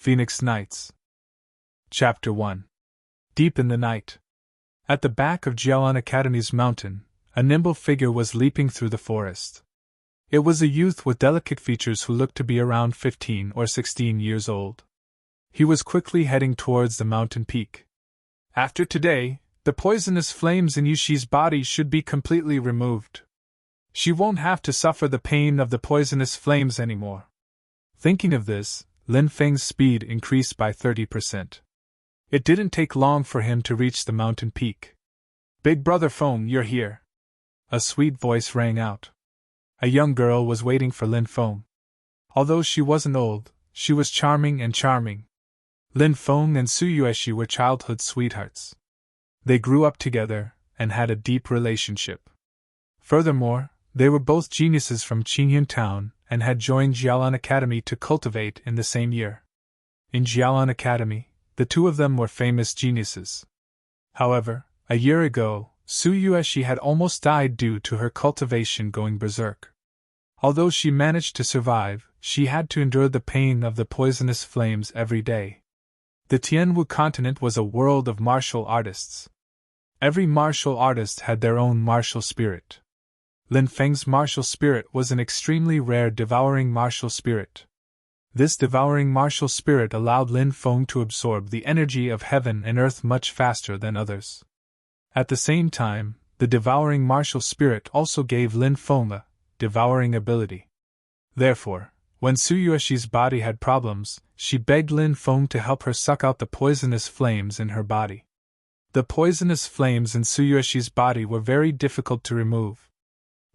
Phoenix Nights. Chapter 1. Deep in the night. At the back of Jialan Academy's mountain, a nimble figure was leaping through the forest. It was a youth with delicate features who looked to be around 15 or 16 years old. He was quickly heading towards the mountain peak. After today, the poisonous flames in Yushi's body should be completely removed. She won't have to suffer the pain of the poisonous flames anymore. Thinking of this, Lin Feng's speed increased by 30%. It didn't take long for him to reach the mountain peak. "Big Brother Feng, you're here." A sweet voice rang out. A young girl was waiting for Lin Feng. Although she wasn't old, she was charming and charming. Lin Feng and Su Yueshi were childhood sweethearts. They grew up together and had a deep relationship. Furthermore, they were both geniuses from Qingyun Town and had joined Jialan Academy to cultivate in the same year. In Jialan Academy, the two of them were famous geniuses. However, a year ago, Su Yueshi had almost died due to her cultivation going berserk. Although she managed to survive, she had to endure the pain of the poisonous flames every day. The Tianwu continent was a world of martial artists. Every martial artist had their own martial spirit. Lin Feng's martial spirit was an extremely rare devouring martial spirit. This devouring martial spirit allowed Lin Feng to absorb the energy of heaven and earth much faster than others. At the same time, the devouring martial spirit also gave Lin Feng a devouring ability. Therefore, when Su Yueshi's body had problems, she begged Lin Feng to help her suck out the poisonous flames in her body. The poisonous flames in Su Yueshi's body were very difficult to remove.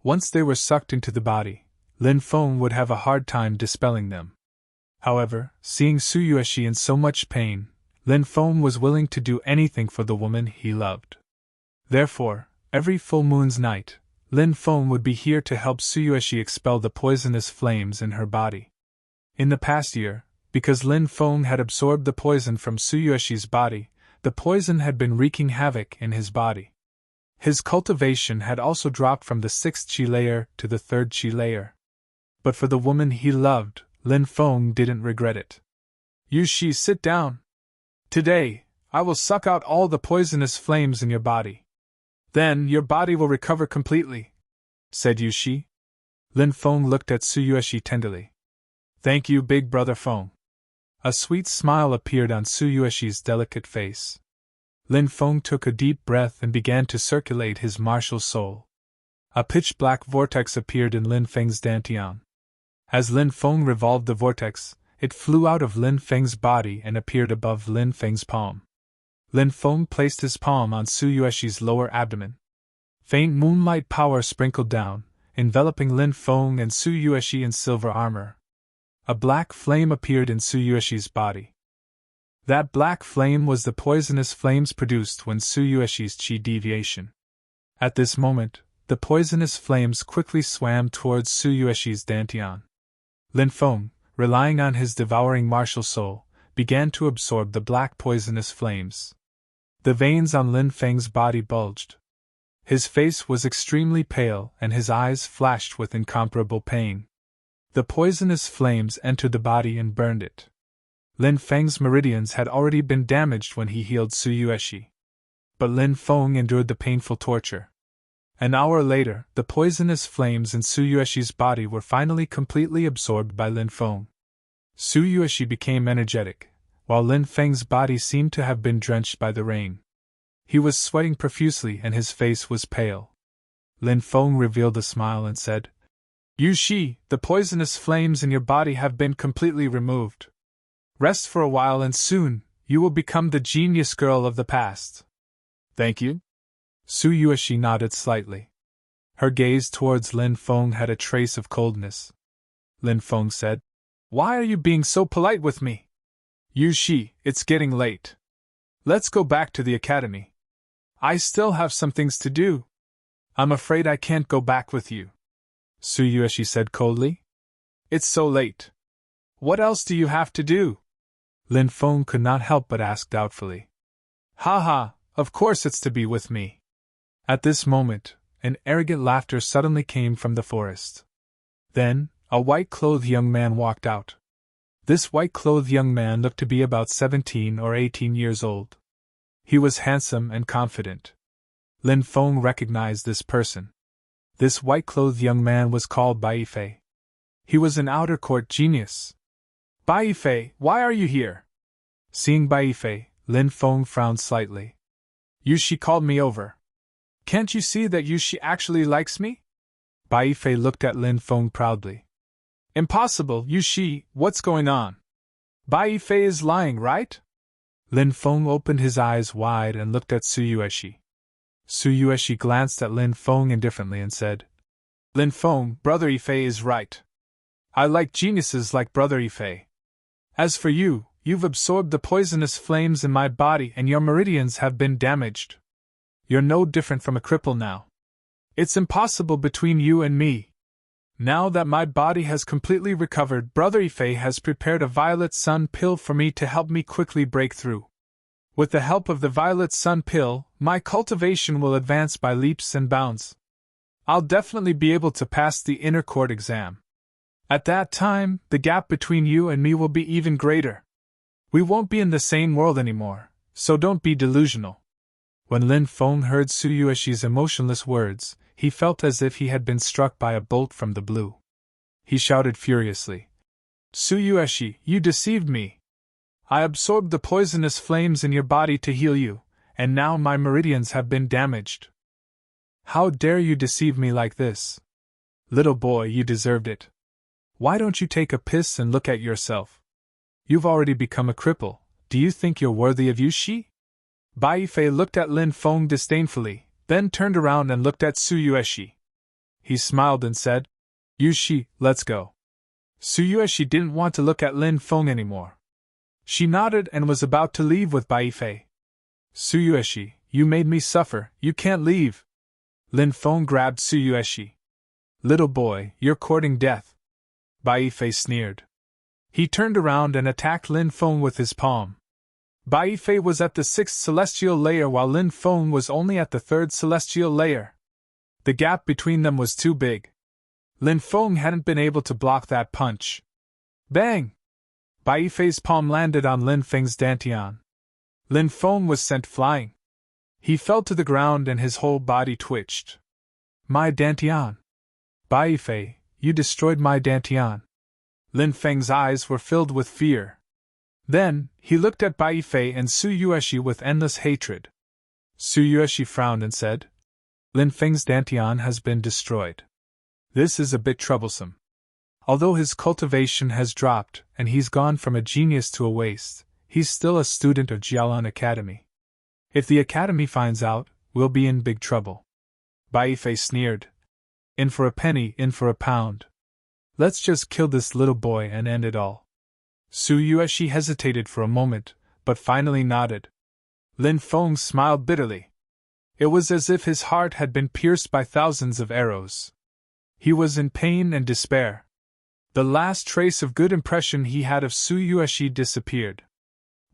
Once they were sucked into the body, Lin Feng would have a hard time dispelling them. However, seeing Su Yueshi in so much pain, Lin Feng was willing to do anything for the woman he loved. Therefore, every full moon's night, Lin Feng would be here to help Su Yueshi expel the poisonous flames in her body. In the past year, because Lin Feng had absorbed the poison from Su Yueshi's body, the poison had been wreaking havoc in his body. His cultivation had also dropped from the 6th Qi layer to the 3rd Qi layer. But for the woman he loved, Lin Feng didn't regret it. "Yushi, sit down. Today, I will suck out all the poisonous flames in your body. Then your body will recover completely," said Yushi. Lin Feng looked at Su Yueshi tenderly. "Thank you, Big Brother Feng." A sweet smile appeared on Su Yueshi's delicate face. Lin Feng took a deep breath and began to circulate his martial soul. A pitch-black vortex appeared in Lin Feng's dantian. As Lin Feng revolved the vortex, it flew out of Lin Feng's body and appeared above Lin Feng's palm. Lin Feng placed his palm on Su Yueshi's lower abdomen. Faint moonlight power sprinkled down, enveloping Lin Feng and Su Yueshi in silver armor. A black flame appeared in Su Yueshi's body. That black flame was the poisonous flames produced when Su Yueshi's qi deviation. At this moment, the poisonous flames quickly swam towards Su Yueshi's dantian. Lin Feng, relying on his devouring martial soul, began to absorb the black poisonous flames. The veins on Lin Feng's body bulged. His face was extremely pale and his eyes flashed with incomparable pain. The poisonous flames entered the body and burned it. Lin Feng's meridians had already been damaged when he healed Su Yueshi. But Lin Feng endured the painful torture. An hour later, the poisonous flames in Su Yueshi's body were finally completely absorbed by Lin Feng. Su Yueshi became energetic, while Lin Feng's body seemed to have been drenched by the rain. He was sweating profusely and his face was pale. Lin Feng revealed a smile and said, "Yushi, the poisonous flames in your body have been completely removed. Rest for a while and soon, you will become the genius girl of the past." "Thank you." Su Yueshi nodded slightly. Her gaze towards Lin Feng had a trace of coldness. Lin Feng said, "Why are you being so polite with me? Yushi, it's getting late. Let's go back to the academy. I still have some things to do." "I'm afraid I can't go back with you," Su Yueshi said coldly. "It's so late. What else do you have to do?" Lin Feng could not help but ask doubtfully. "Ha ha, of course it's to be with me." At this moment, an arrogant laughter suddenly came from the forest. Then, a white-clothed young man walked out. This white-clothed young man looked to be about 17 or 18 years old. He was handsome and confident. Lin Feng recognized this person. This white-clothed young man was called Bai Fei. He was an outer court genius. Bai Fei, why are you here? Seeing Bai Fei, Lin Feng frowned slightly. Yushi called me over. Can't you see that Yushi actually likes me? Bai Fei looked at Lin Feng proudly. Impossible, Yushi, what's going on? Bai Fei is lying, right? Lin Feng opened his eyes wide and looked at Tsuyueshi. Tsuyueshi glanced at Lin Feng indifferently and said, Lin Feng, Brother Ifei is right. I like geniuses like Brother Ifei. As for you, you've absorbed the poisonous flames in my body and your meridians have been damaged. You're no different from a cripple now. It's impossible between you and me. Now that my body has completely recovered, Brother Ifei has prepared a Violet Sun pill for me to help me quickly break through. With the help of the Violet Sun pill, my cultivation will advance by leaps and bounds. I'll definitely be able to pass the inner court exam. At that time, the gap between you and me will be even greater. We won't be in the same world anymore, so don't be delusional. When Lin Feng heard Tsuyueshi's emotionless words, he felt as if he had been struck by a bolt from the blue. He shouted furiously, Tsuyueshi, you deceived me! I absorbed the poisonous flames in your body to heal you, and now my meridians have been damaged. How dare you deceive me like this? Little boy, you deserved it. Why don't you take a piss and look at yourself? You've already become a cripple. Do you think you're worthy of Yushi? Bai Fei looked at Lin Feng disdainfully, then turned around and looked at Tsuyueshi. He smiled and said, Yushi, let's go. Tsuyueshi didn't want to look at Lin Feng anymore. She nodded and was about to leave with Bai Fei. Tsuyueshi, you made me suffer, you can't leave. Lin Feng grabbed Tsuyueshi. Little boy, you're courting death. Bai Fei sneered. He turned around and attacked Lin Feng with his palm. Bai Fei was at the 6th celestial layer while Lin Feng was only at the 3rd celestial layer. The gap between them was too big. Lin Feng hadn't been able to block that punch. Bang! Bai Fei's palm landed on Lin Feng's dantian. Lin Feng was sent flying. He fell to the ground and his whole body twitched. My dantian! Bai Fei, you destroyed my dantian. Lin Feng's eyes were filled with fear. Then, he looked at Bai Fei and Tsuyueshi with endless hatred. Tsuyueshi frowned and said, Lin Feng's dantian has been destroyed. This is a bit troublesome. Although his cultivation has dropped and he's gone from a genius to a waste, he's still a student of Jialan Academy. If the academy finds out, we'll be in big trouble. Bai Fei sneered. In for a penny, in for a pound. Let's just kill this little boy and end it all. Tsuyueshi hesitated for a moment, but finally nodded. Lin Feng smiled bitterly. It was as if his heart had been pierced by thousands of arrows. He was in pain and despair. The last trace of good impression he had of Tsuyueshi disappeared.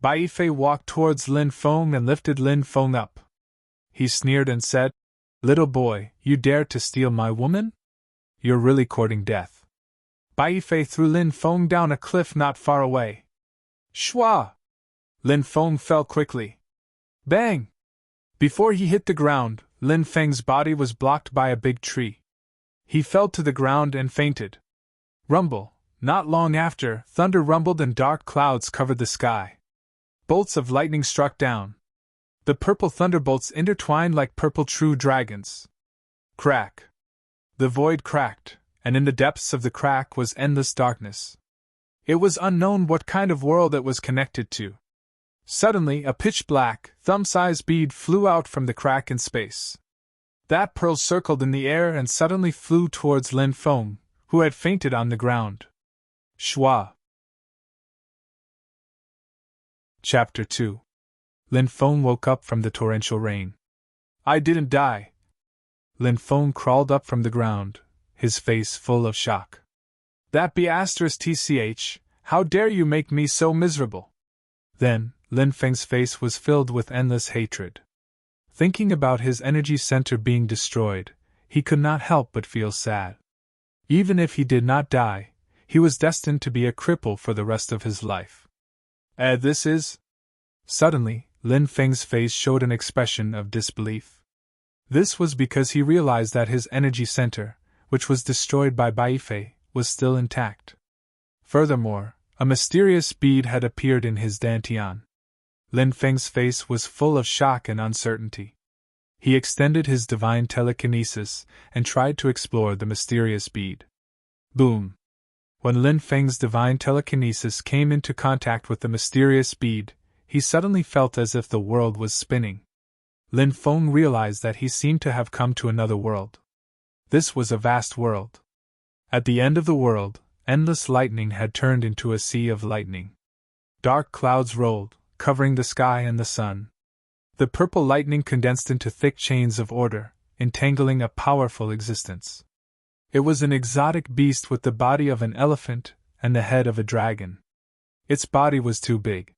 Bai Fei walked towards Lin Feng and lifted Lin Feng up. He sneered and said, Little boy, you dare to steal my woman? You're really courting death. Bai Fei threw Lin Feng down a cliff not far away. Shwa! Lin Feng fell quickly. Bang! Before he hit the ground, Lin Feng's body was blocked by a big tree. He fell to the ground and fainted. Rumble! Not long after, thunder rumbled and dark clouds covered the sky. Bolts of lightning struck down. The purple thunderbolts intertwined like purple true dragons. Crack! The void cracked, and in the depths of the crack was endless darkness. It was unknown what kind of world it was connected to. Suddenly, a pitch-black, thumb-sized bead flew out from the crack in space. That pearl circled in the air and suddenly flew towards Lin Feng, who had fainted on the ground. Shwa! Chapter 2. Lin Feng woke up from the torrential rain. I didn't die. Lin Feng crawled up from the ground, his face full of shock. That be *tch, how dare you make me so miserable? Then, Lin Feng's face was filled with endless hatred. Thinking about his energy center being destroyed, he could not help but feel sad. Even if he did not die, he was destined to be a cripple for the rest of his life. This is. Suddenly, Lin Feng's face showed an expression of disbelief. This was because he realized that his energy center, which was destroyed by Bai Fei, was still intact. Furthermore, a mysterious bead had appeared in his dantian. Lin Feng's face was full of shock and uncertainty. He extended his divine telekinesis and tried to explore the mysterious bead. Boom! When Lin Feng's divine telekinesis came into contact with the mysterious bead, he suddenly felt as if the world was spinning. Lin Feng realized that he seemed to have come to another world. This was a vast world. At the end of the world, endless lightning had turned into a sea of lightning. Dark clouds rolled, covering the sky and the sun. The purple lightning condensed into thick chains of order, entangling a powerful existence. It was an exotic beast with the body of an elephant and the head of a dragon. Its body was too big.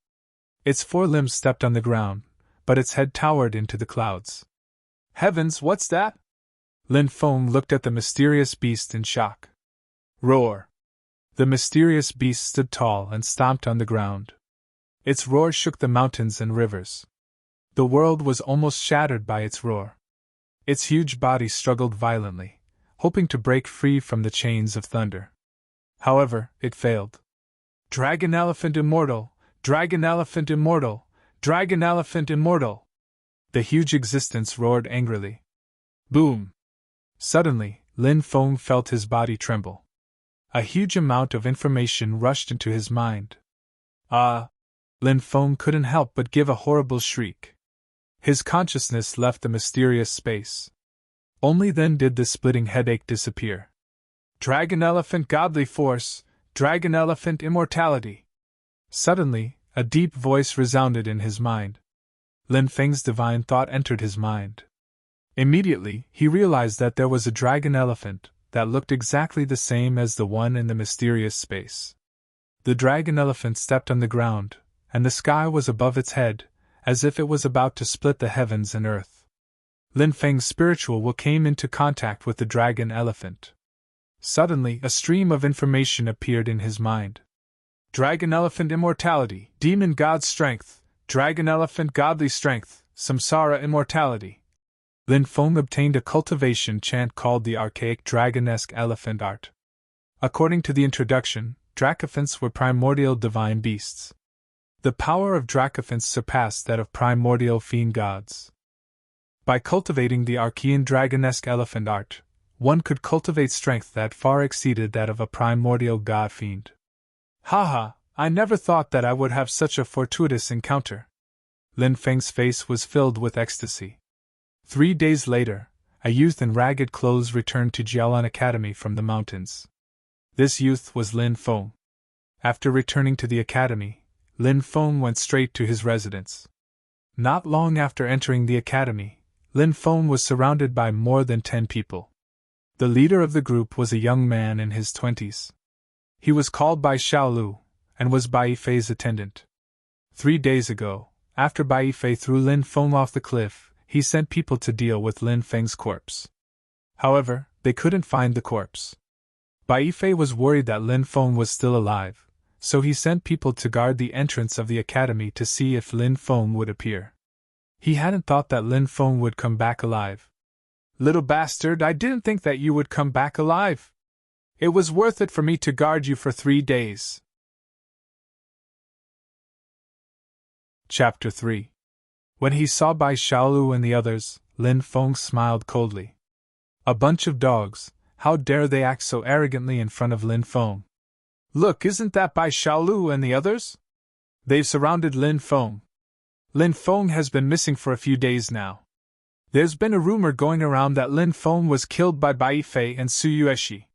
Its four limbs stepped on the ground, but its head towered into the clouds. Heavens, what's that? Lin Feng looked at the mysterious beast in shock. Roar! The mysterious beast stood tall and stomped on the ground. Its roar shook the mountains and rivers. The world was almost shattered by its roar. Its huge body struggled violently, hoping to break free from the chains of thunder. However, it failed. Dragon Elephant Immortal! Dragon Elephant Immortal! Dragon Elephant Immortal! The huge existence roared angrily. Boom! Suddenly, Lin Feng felt his body tremble. A huge amount of information rushed into his mind. Lin Feng couldn't help but give a horrible shriek. His consciousness left the mysterious space. Only then did the splitting headache disappear. Dragon Elephant Godly Force! Dragon Elephant Immortality! Suddenly, a deep voice resounded in his mind. Lin Feng's divine thought entered his mind. Immediately, he realized that there was a dragon elephant that looked exactly the same as the one in the mysterious space. The dragon elephant stepped on the ground, and the sky was above its head, as if it was about to split the heavens and earth. Lin Feng's spiritual will came into contact with the dragon elephant. Suddenly, a stream of information appeared in his mind. Dragon Elephant Immortality, Demon God Strength, Dragon Elephant Godly Strength, Samsara Immortality. Lin Feng obtained a cultivation chant called the Archaic Dragonesque Elephant Art. According to the introduction, dracophants were primordial divine beasts. The power of dracophants surpassed that of primordial fiend gods. By cultivating the Archean Dragonesque Elephant Art, one could cultivate strength that far exceeded that of a primordial god fiend. Haha, I never thought that I would have such a fortuitous encounter. Lin Feng's face was filled with ecstasy. 3 days later, a youth in ragged clothes returned to Jialan Academy from the mountains. This youth was Lin Feng. After returning to the academy, Lin Feng went straight to his residence. Not long after entering the academy, Lin Feng was surrounded by more than 10 people. The leader of the group was a young man in his 20s. He was called Bai Xiaolu, and was Bai Fei's attendant. 3 days ago, after Bai Fei threw Lin Feng off the cliff, he sent people to deal with Lin Feng's corpse. However, they couldn't find the corpse. Bai Fei was worried that Lin Feng was still alive, so he sent people to guard the entrance of the academy to see if Lin Feng would appear. He hadn't thought that Lin Feng would come back alive. Little bastard, I didn't think that you would come back alive. It was worth it for me to guard you for 3 days. Chapter 3. When he saw Bai Xiaolu and the others, Lin Feng smiled coldly. A bunch of dogs, how dare they act so arrogantly in front of Lin Feng? Look, isn't that Bai Xiaolu and the others? They've surrounded Lin Feng. Lin Feng has been missing for a few days now. There's been a rumor going around that Lin Feng was killed by Bai Fei and Su Yueshi.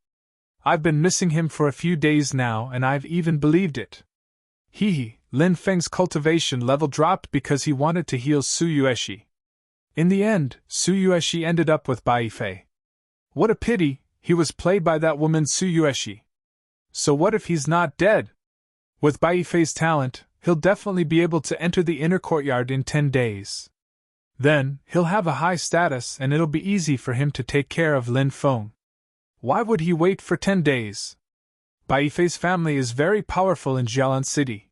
I've been missing him for a few days now and I've even believed it. Lin Feng's cultivation level dropped because he wanted to heal Su Yueshi. In the end, Su Yueshi ended up with Bai Fei. What a pity, he was played by that woman Su Yueshi. So what if he's not dead? With Bai Fei's talent, he'll definitely be able to enter the inner courtyard in 10 days. Then, he'll have a high status and it'll be easy for him to take care of Lin Feng. Why would he wait for 10 days? Bai Yifei's family is very powerful in Jialan City.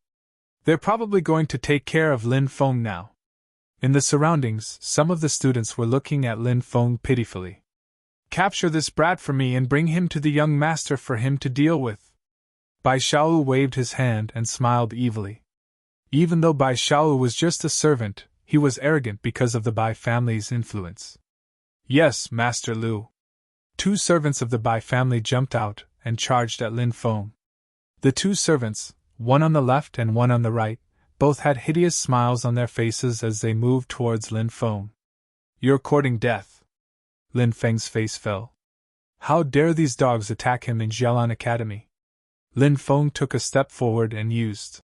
They're probably going to take care of Lin Feng now. In the surroundings, some of the students were looking at Lin Feng pitifully. Capture this brat for me and bring him to the young master for him to deal with. Bai Xiaolu waved his hand and smiled evilly. Even though Bai Xiaolu was just a servant, he was arrogant because of the Bai family's influence. Yes, Master Lu. 2 servants of the Bai family jumped out and charged at Lin Feng. The 2 servants, one on the left and one on the right, both had hideous smiles on their faces as they moved towards Lin Feng. You're courting death. Lin Feng's face fell. How dare these dogs attack him in Jialan Academy? Lin Feng took a step forward and used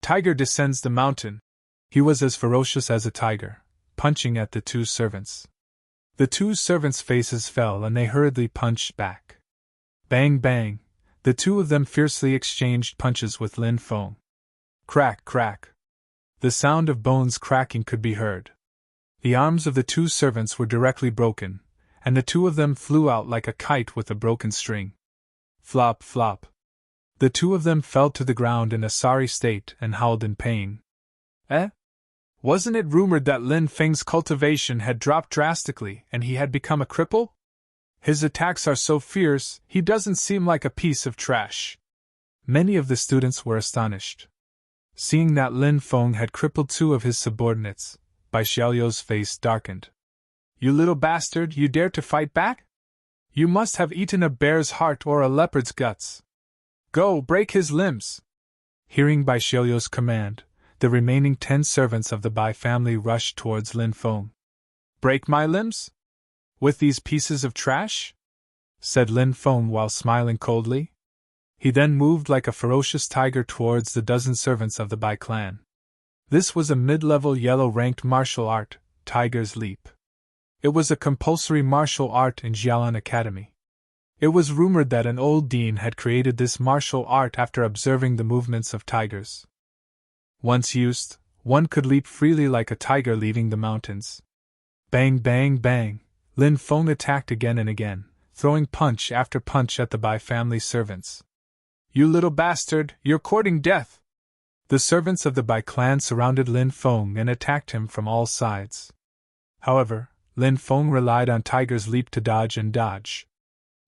Tiger Descends the Mountain. He was as ferocious as a tiger, punching at the 2 servants. The 2 servants' faces fell and they hurriedly punched back. Bang bang, the 2 of them fiercely exchanged punches with Lin Feng. Crack crack. The sound of bones cracking could be heard. The arms of the 2 servants were directly broken, and the 2 of them flew out like a kite with a broken string. Flop flop. The 2 of them fell to the ground in a sorry state and howled in pain. Eh? Wasn't it rumored that Lin Feng's cultivation had dropped drastically and he had become a cripple? His attacks are so fierce, he doesn't seem like a piece of trash. Many of the students were astonished. Seeing that Lin Feng had crippled 2 of his subordinates, Bai Xiaoyou's face darkened. You little bastard, you dare to fight back? You must have eaten a bear's heart or a leopard's guts. Go, break his limbs! Hearing Bai Xiaoyou's command, the remaining 10 servants of the Bai family rushed towards Lin Feng. Break my limbs? With these pieces of trash? Said Lin Feng while smiling coldly. He then moved like a ferocious tiger towards the dozen servants of the Bai clan. This was a mid-level yellow-ranked martial art, Tiger's Leap. It was a compulsory martial art in Jialan Academy. It was rumored that an old dean had created this martial art after observing the movements of tigers. Once used, one could leap freely like a tiger leaving the mountains. Bang bang bang, Lin Feng attacked again and again, throwing punch after punch at the Bai family servants. You little bastard, you're courting death! The servants of the Bai clan surrounded Lin Feng and attacked him from all sides. However, Lin Feng relied on Tiger's Leap to dodge and dodge.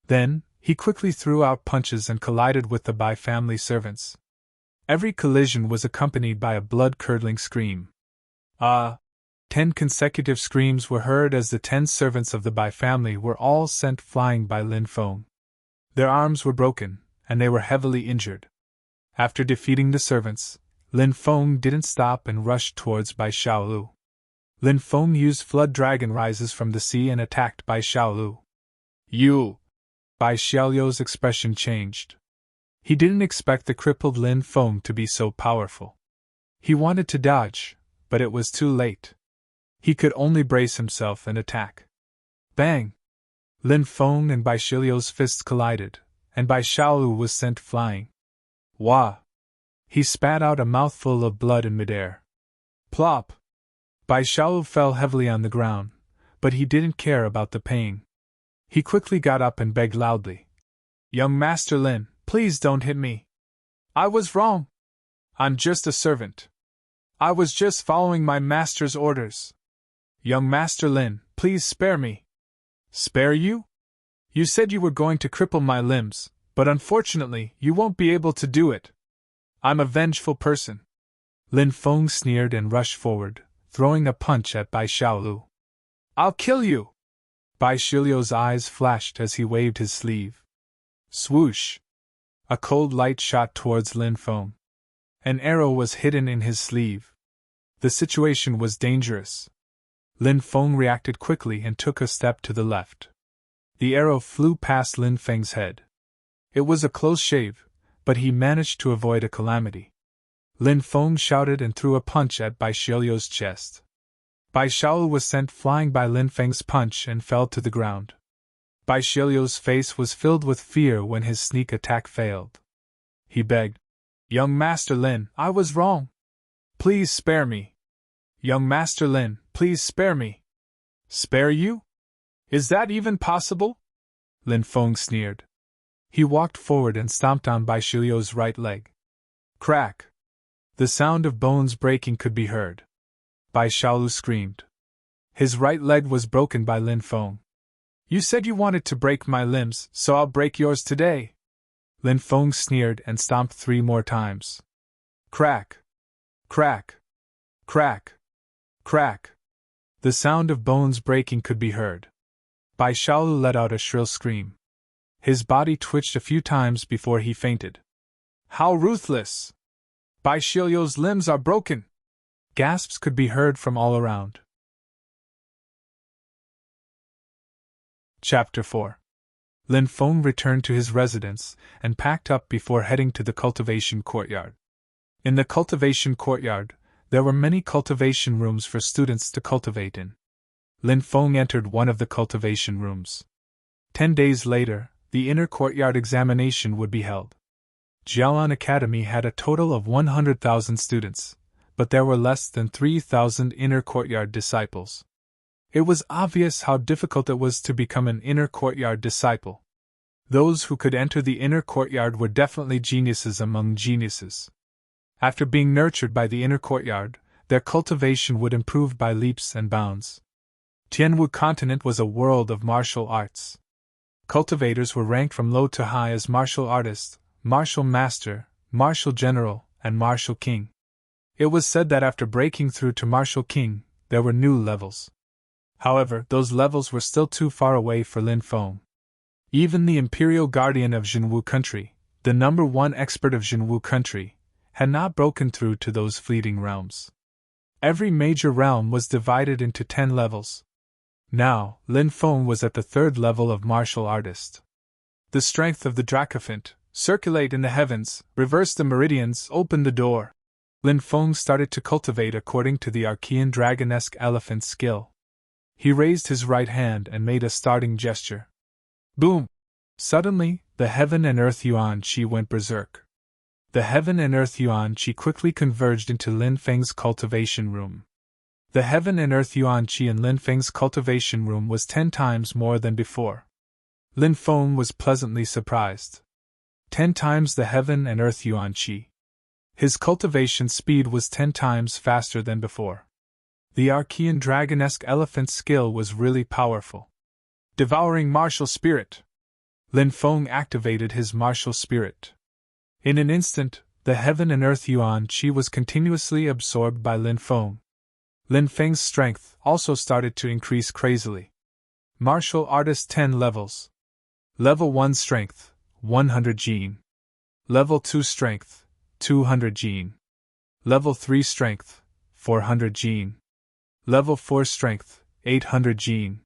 Then, he quickly threw out punches and collided with the Bai family servants. Every collision was accompanied by a blood-curdling scream. 10 consecutive screams were heard as the 10 servants of the Bai family were all sent flying by Lin Feng. Their arms were broken, and they were heavily injured. After defeating the servants, Lin Feng didn't stop and rushed towards Bai Xiaolu. Lin Feng used Flood Dragon Rises from the sea and attacked Bai Xiaolu. You! Bai Xiaoyou's expression changed. He didn't expect the crippled Lin Feng to be so powerful. He wanted to dodge, but it was too late. He could only brace himself and attack. Bang! Lin Feng and Bai Xiaoyou's fists collided, and Bai Xiaolu was sent flying. Wah! He spat out a mouthful of blood in midair. Plop! Bai Xiaolu fell heavily on the ground, but he didn't care about the pain. He quickly got up and begged loudly. Young Master Lin, please don't hit me. I was wrong. I'm just a servant. I was just following my master's orders. Young Master Lin, please spare me. Spare you? You said you were going to cripple my limbs, but unfortunately you won't be able to do it. I'm a vengeful person. Lin Feng sneered and rushed forward, throwing a punch at Bai Xiaolu. I'll kill you! Bai Xiaoyou's eyes flashed as he waved his sleeve. Swoosh! A cold light shot towards Lin Feng. An arrow was hidden in his sleeve. The situation was dangerous. Lin Feng reacted quickly and took a step to the left. The arrow flew past Lin Feng's head. It was a close shave, but he managed to avoid a calamity. Lin Feng shouted and threw a punch at Bai Xiaoyou's chest. Bai Xiaolu was sent flying by Lin Feng's punch and fell to the ground. Bai Xiaoyou's face was filled with fear when his sneak attack failed. He begged, Young Master Lin, I was wrong. Please spare me. Young Master Lin, please spare me. Spare you? Is that even possible? Lin Feng sneered. He walked forward and stomped on Bai Shilio's right leg. Crack! The sound of bones breaking could be heard. Bai Xiaolu screamed. His right leg was broken by Lin Feng. You said you wanted to break my limbs, so I'll break yours today. Lin Feng sneered and stomped 3 more times. Crack! Crack! Crack! Crack! The sound of bones breaking could be heard. Bai Xiaolu let out a shrill scream. His body twitched a few times before he fainted. How ruthless! Bai Shilio's limbs are broken! Gasps could be heard from all around. Chapter 4. Lin Feng returned to his residence and packed up before heading to the cultivation courtyard. In the cultivation courtyard, there were many cultivation rooms for students to cultivate in. Lin Feng entered one of the cultivation rooms. 10 days later, the inner courtyard examination would be held. Jiaoan Academy had a total of 100,000 students, but there were less than 3,000 inner courtyard disciples. It was obvious how difficult it was to become an inner courtyard disciple. Those who could enter the inner courtyard were definitely geniuses among geniuses. After being nurtured by the inner courtyard, their cultivation would improve by leaps and bounds. Tianwu continent was a world of martial arts. Cultivators were ranked from low to high as martial artist, martial master, martial general, and martial king. It was said that after breaking through to martial king, there were new levels. However, those levels were still too far away for Lin Feng. Even the imperial guardian of Jinwu country, the number 1 expert of Jinwu country, had not broken through to those fleeting realms. Every major realm was divided into 10 levels. Now, Lin Feng was at the 3rd level of martial artist. The strength of the Dracophant, circulate in the heavens, reverse the meridians, open the door. Lin Feng started to cultivate according to the Archean dragonesque elephant skill. He raised his right hand and made a starting gesture. Boom! Suddenly, the heaven and earth yuan qi went berserk. The heaven and earth yuan qi quickly converged into Lin Feng's cultivation room. The heaven and earth yuan qi in Lin Feng's cultivation room was 10 times more than before. Lin Feng was pleasantly surprised. 10 times the heaven and earth yuan qi. His cultivation speed was 10 times faster than before. The Archean dragonesque elephant skill was really powerful. Devouring martial spirit! Lin Feng activated his martial spirit. In an instant, the heaven and earth yuan qi was continuously absorbed by Lin Feng. Lin Feng's strength also started to increase crazily. Martial artist 10 levels. Level 1 strength, 100 gene. Level 2 strength, 200 gene. Level 3 strength, 400 gene. Level 4 strength, 800 gene.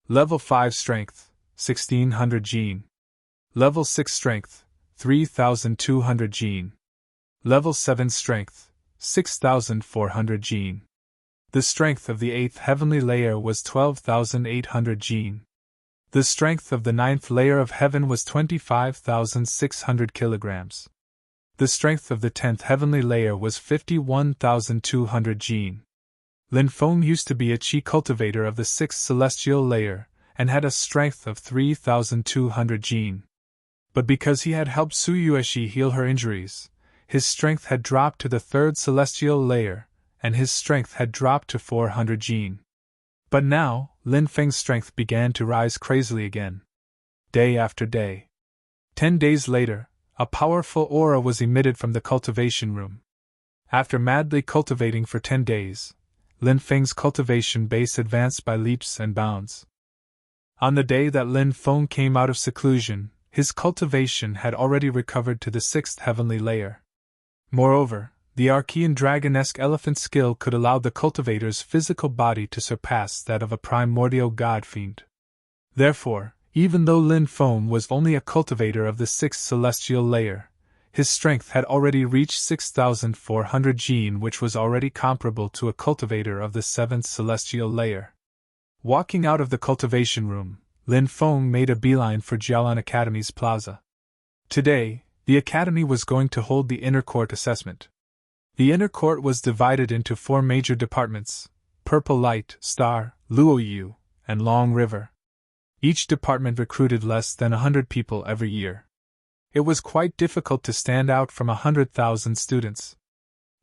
Level 5 strength, 1600 gene. Level 6 strength, 3200 gene. Level 7 strength, 6400 gene. The strength of the 8th heavenly layer was 12,800 gene. The strength of the 9th layer of heaven was 25,600 kilograms. The strength of the 10th heavenly layer was 51,200 gene. Lin Feng used to be a qi cultivator of the 6th celestial layer, and had a strength of 3,200 gene. But because he had helped Su Yueshi heal her injuries, his strength had dropped to the 3rd celestial layer, and his strength had dropped to 400 gene. But now, Lin Feng's strength began to rise crazily again. Day after day. 10 days later, a powerful aura was emitted from the cultivation room. After madly cultivating for 10 days, Lin Feng's cultivation base advanced by leaps and bounds. On the day that Lin Feng came out of seclusion, his cultivation had already recovered to the 6th heavenly layer. Moreover, the Archean dragonesque elephant skill could allow the cultivator's physical body to surpass that of a primordial god-fiend. Therefore, even though Lin Feng was only a cultivator of the 6th celestial layer, his strength had already reached 6,400 gene, which was already comparable to a cultivator of the 7th celestial layer. Walking out of the cultivation room, Lin Feng made a beeline for Jiaolan Academy's plaza. Today, the academy was going to hold the inner court assessment. The inner court was divided into 4 major departments: Purple Light, Star, Luoyu, and Long River. Each department recruited less than 100 people every year. It was quite difficult to stand out from 100,000 students.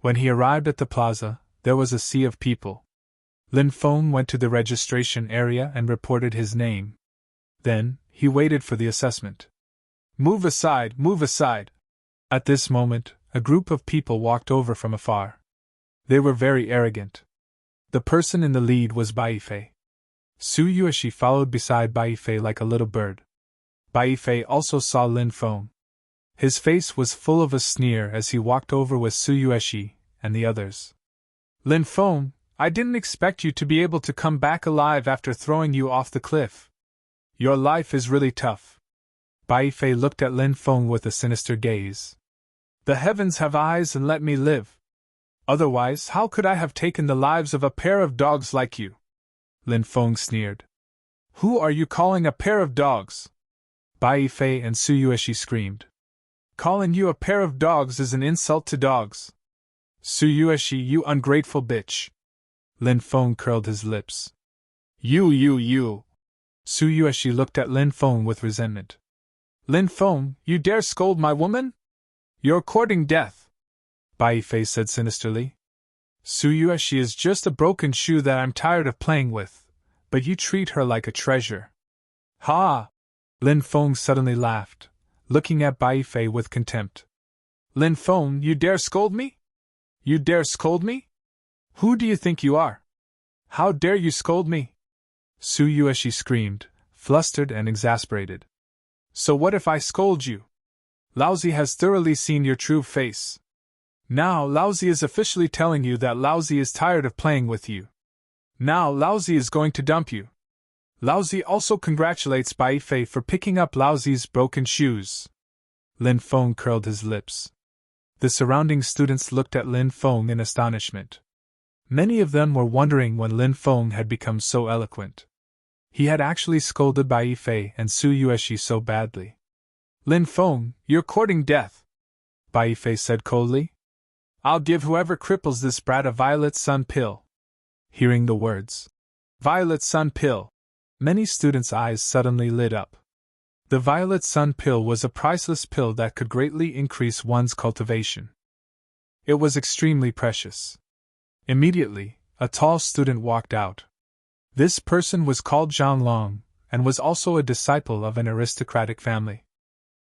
When he arrived at the plaza, there was a sea of people. Lin Feng went to the registration area and reported his name. Then, he waited for the assessment. Move aside, move aside! At this moment, a group of people walked over from afar. They were very arrogant. The person in the lead was Bai Fei. Su Yueshi followed beside Bai Fei like a little bird. Bai Fei also saw Lin Feng. His face was full of a sneer as he walked over with Su Yueshi and the others. Lin Feng, I didn't expect you to be able to come back alive after throwing you off the cliff. Your life is really tough. Bai Fei looked at Lin Feng with a sinister gaze. The heavens have eyes and let me live. Otherwise, how could I have taken the lives of a pair of dogs like you? Lin Feng sneered. Who are you calling a pair of dogs? Bai Fei and Su Yueshi screamed. Calling you a pair of dogs is an insult to dogs. Su Yueshi, you ungrateful bitch. Lin Feng curled his lips. You. Su Yueshi looked at Lin Feng with resentment. Lin Feng, you dare scold my woman? You're courting death. Bai Fei said sinisterly. Su Yueshi is just a broken shoe that I'm tired of playing with, but you treat her like a treasure. Ha! Lin Feng suddenly laughed, looking at Bai Fei with contempt. Lin Feng, you dare scold me? You dare scold me? Who do you think you are? How dare you scold me? Su Yueshi screamed, flustered and exasperated. So what if I scold you? Laozi has thoroughly seen your true face. Now Laozi is officially telling you that Laozi is tired of playing with you. Now Laozi is going to dump you. Laozi also congratulates Bai Fei for picking up Laozi's broken shoes. Lin Feng curled his lips. The surrounding students looked at Lin Feng in astonishment. Many of them were wondering when Lin Feng had become so eloquent. He had actually scolded Bai Fei and Su Yueshi so badly. Lin Feng, you're courting death, Bai Fei said coldly. I'll give whoever cripples this brat a violet sun pill. Hearing the words, violet sun pill, many students' eyes suddenly lit up. The violet sun pill was a priceless pill that could greatly increase one's cultivation. It was extremely precious. Immediately, a tall student walked out. This person was called Zhang Long, and was also a disciple of an aristocratic family.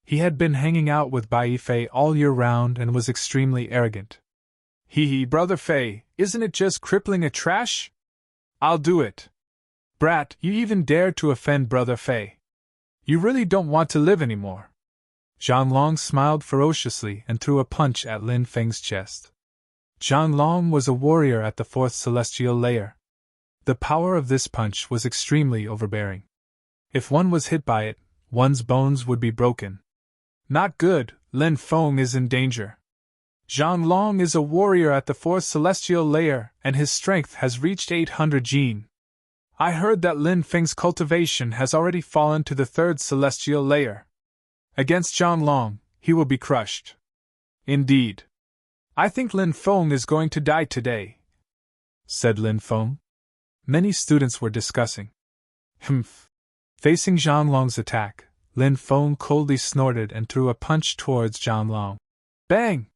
He had been hanging out with Bai Fei all year round and was extremely arrogant. Hee, Brother Fei, isn't it just crippling a trash? I'll do it. Brat, you even dare to offend Brother Fei. You really don't want to live anymore. Zhang Long smiled ferociously and threw a punch at Lin Feng's chest. Zhang Long was a warrior at the 4th celestial layer. The power of this punch was extremely overbearing. If one was hit by it, one's bones would be broken. Not good, Lin Feng is in danger. Zhang Long is a warrior at the 4th celestial layer, and his strength has reached 800 Jin. I heard that Lin Feng's cultivation has already fallen to the 3rd celestial layer. Against Zhang Long, he will be crushed. Indeed. I think Lin Feng is going to die today, said Lin Feng. Many students were discussing. Humph. Facing Zhang Long's attack, Lin Feng coldly snorted and threw a punch towards Zhang Long. Bang!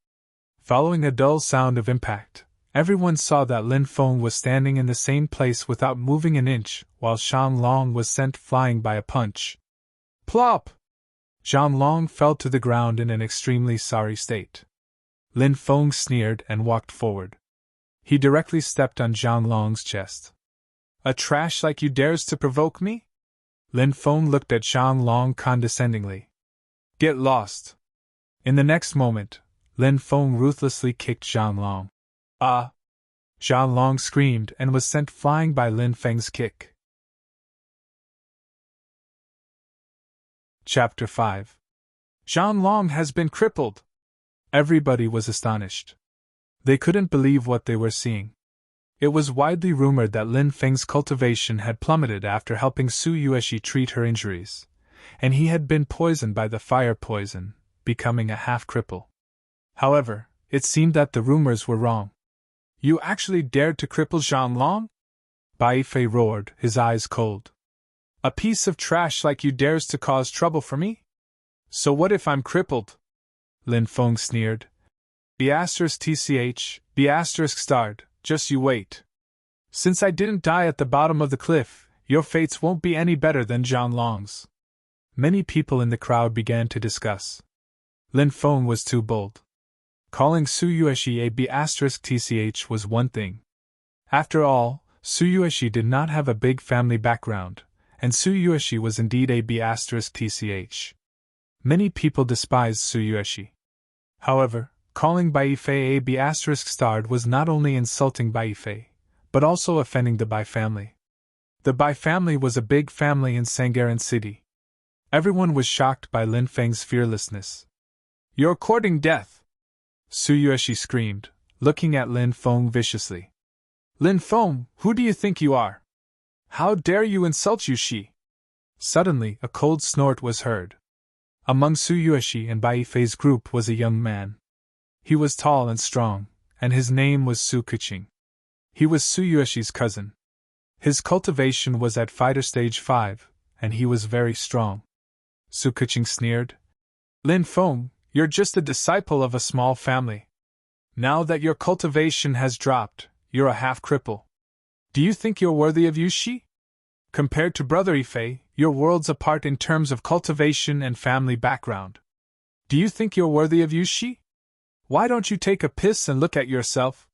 Following a dull sound of impact, everyone saw that Lin Feng was standing in the same place without moving an inch, while Zhang Long was sent flying by a punch. Plop! Zhang Long fell to the ground in an extremely sorry state. Lin Feng sneered and walked forward. He directly stepped on Zhang Long's chest. A trash like you dares to provoke me? Lin Feng looked at Zhang Long condescendingly. Get lost. In the next moment, Lin Feng ruthlessly kicked Zhang Long. Ah! Zhang Long screamed and was sent flying by Lin Feng's kick. Chapter 5. Zhang Long has been crippled! Everybody was astonished. They couldn't believe what they were seeing. It was widely rumored that Lin Feng's cultivation had plummeted after helping Su Yueshi treat her injuries, and he had been poisoned by the fire poison, becoming a half-cripple. However, it seemed that the rumors were wrong. You actually dared to cripple Zhang Long? Bai Fei roared, his eyes cold. A piece of trash like you dares to cause trouble for me? So what if I'm crippled? Lin Feng sneered. B*tch, B****, just you wait. Since I didn't die at the bottom of the cliff, your fates won't be any better than Zhang Long's. Many people in the crowd began to discuss. Lin Feng was too bold. Calling Su Yueshi a B***tch was one thing. After all, Su Yueshi did not have a big family background, and Su Yueshi was indeed a B***tch. Many people despised Su Yueshi. However, calling Bai Fei a B** was not only insulting Bai Fei, but also offending the Bai family. The Bai family was a big family in Sangharan City. Everyone was shocked by Lin Feng's fearlessness. You're courting death! Su Yueshi screamed, looking at Lin Feng viciously. Lin Feng, who do you think you are? How dare you insult Yushi? Suddenly, a cold snort was heard. Among Su Yueshi and Bai Fei's group was a young man. He was tall and strong, and his name was Su Keqing. He was Su Yueshi's cousin. His cultivation was at fighter stage 5, and he was very strong. Su Keqing sneered. Lin Feng, you're just a disciple of a small family. Now that your cultivation has dropped, you're a half-cripple. Do you think you're worthy of Yushi? Compared to Brother Ifei, you're worlds apart in terms of cultivation and family background. Do you think you're worthy of Yushi? Why don't you take a piss and look at yourself?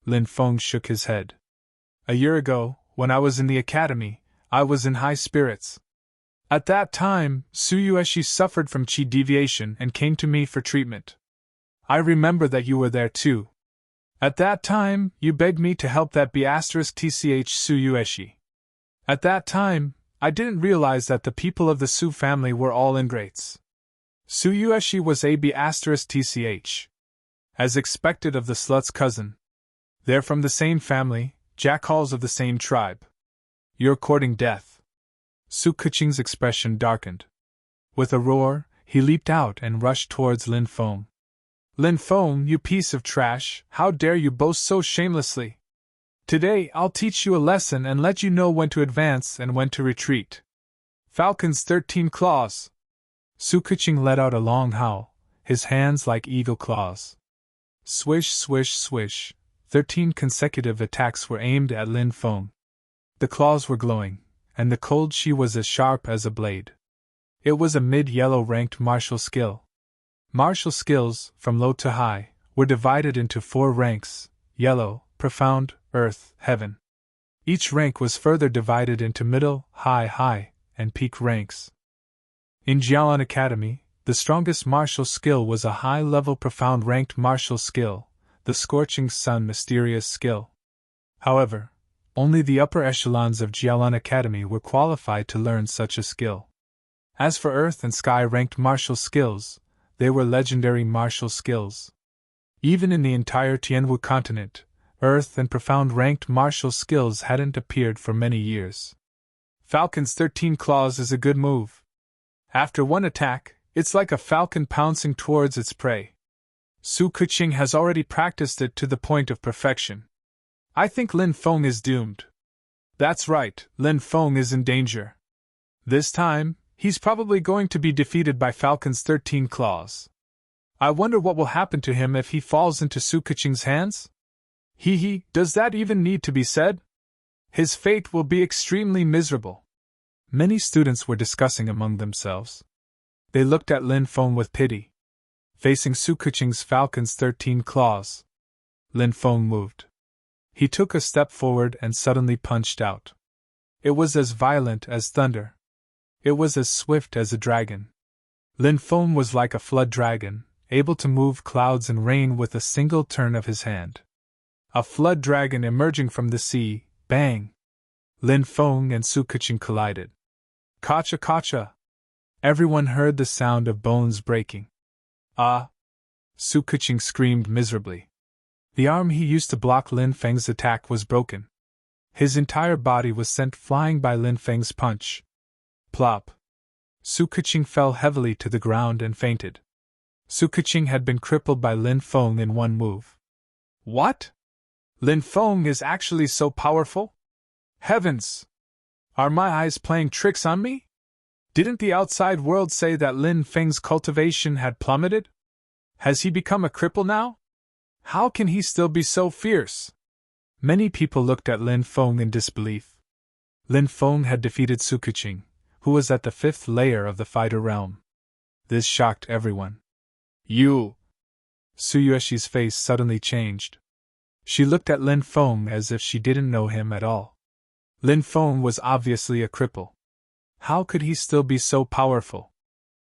Lin Feng shook his head. A year ago, when I was in the academy, I was in high spirits. At that time, Su Yueshi suffered from qi deviation and came to me for treatment. I remember that you were there too. At that time, you begged me to help that B***tch Su Yueshi. At that time, I didn't realize that the people of the Su family were all ingrates. Su Yueshi was a B***tch. As expected of the slut's cousin. They're from the same family, jackals of the same tribe. You're courting death. Su Keqing's expression darkened. With a roar, he leaped out and rushed towards Lin Feng. Lin Feng, you piece of trash, how dare you boast so shamelessly? Today I'll teach you a lesson and let you know when to advance and when to retreat. Falcon's 13 claws! Su Keqing let out a long howl, his hands like eagle claws. Swish, swish, swish. 13 consecutive attacks were aimed at Lin Feng. The claws were glowing, and the cold qi was as sharp as a blade. It was a mid-yellow ranked martial skill. Martial skills, from low to high, were divided into 4 ranks: yellow, profound, earth, heaven. Each rank was further divided into middle, high, and peak ranks. In Jialan Academy, the strongest martial skill was a high-level profound ranked martial skill, the Scorching Sun mysterious skill. However, only the upper echelons of Jialan Academy were qualified to learn such a skill. As for earth and sky ranked martial skills, they were legendary martial skills. Even in the entire Tianwu continent, earth and profound ranked martial skills hadn't appeared for many years. Falcon's 13 claws is a good move. After one attack, it's like a falcon pouncing towards its prey. Su Keqing has already practiced it to the point of perfection. I think Lin Feng is doomed. That's right, Lin Feng is in danger. This time, he's probably going to be defeated by Falcon's 13 claws. I wonder what will happen to him if he falls into Su Keqing's hands? Does that even need to be said? His fate will be extremely miserable. Many students were discussing among themselves. They looked at Lin Feng with pity. Facing Su Keqing's Falcon's 13 claws, Lin Feng moved. He took a step forward and suddenly punched out. It was as violent as thunder. It was as swift as a dragon. Lin Feng was like a flood dragon, able to move clouds and rain with a single turn of his hand. A flood dragon emerging from the sea, bang! Lin Feng and Su Keqing collided. Kacha kacha! Everyone heard the sound of bones breaking. Ah! Su Keqing screamed miserably. The arm he used to block Lin Feng's attack was broken. His entire body was sent flying by Lin Feng's punch. Plop! Su Keqing fell heavily to the ground and fainted. Su Keqing had been crippled by Lin Feng in one move. What? Lin Feng is actually so powerful? Heavens! Are my eyes playing tricks on me? Didn't the outside world say that Lin Feng's cultivation had plummeted? Has he become a cripple now? How can he still be so fierce? Many people looked at Lin Feng in disbelief. Lin Feng had defeated Sukuching, who was at the 5th layer of the fighter realm. This shocked everyone. You! Tsuyueshi's face suddenly changed. She looked at Lin Feng as if she didn't know him at all. Lin Feng was obviously a cripple. How could he still be so powerful?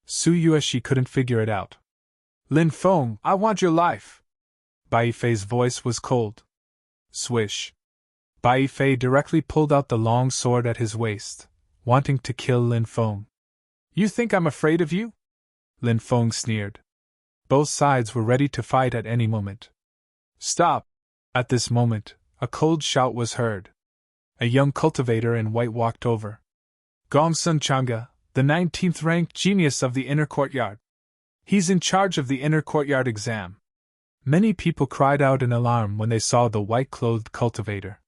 Tsuyueshi couldn't figure it out. Lin Feng, I want your life! Bai Fei's voice was cold. Swish. Bai Fei directly pulled out the long sword at his waist, wanting to kill Lin Feng. You think I'm afraid of you? Lin Feng sneered. Both sides were ready to fight at any moment. Stop! At this moment, a cold shout was heard. A young cultivator in white walked over. Gongsun Chang'e, the 19th ranked genius of the inner courtyard. He's in charge of the inner courtyard exam. Many people cried out in alarm when they saw the white-clothed cultivator.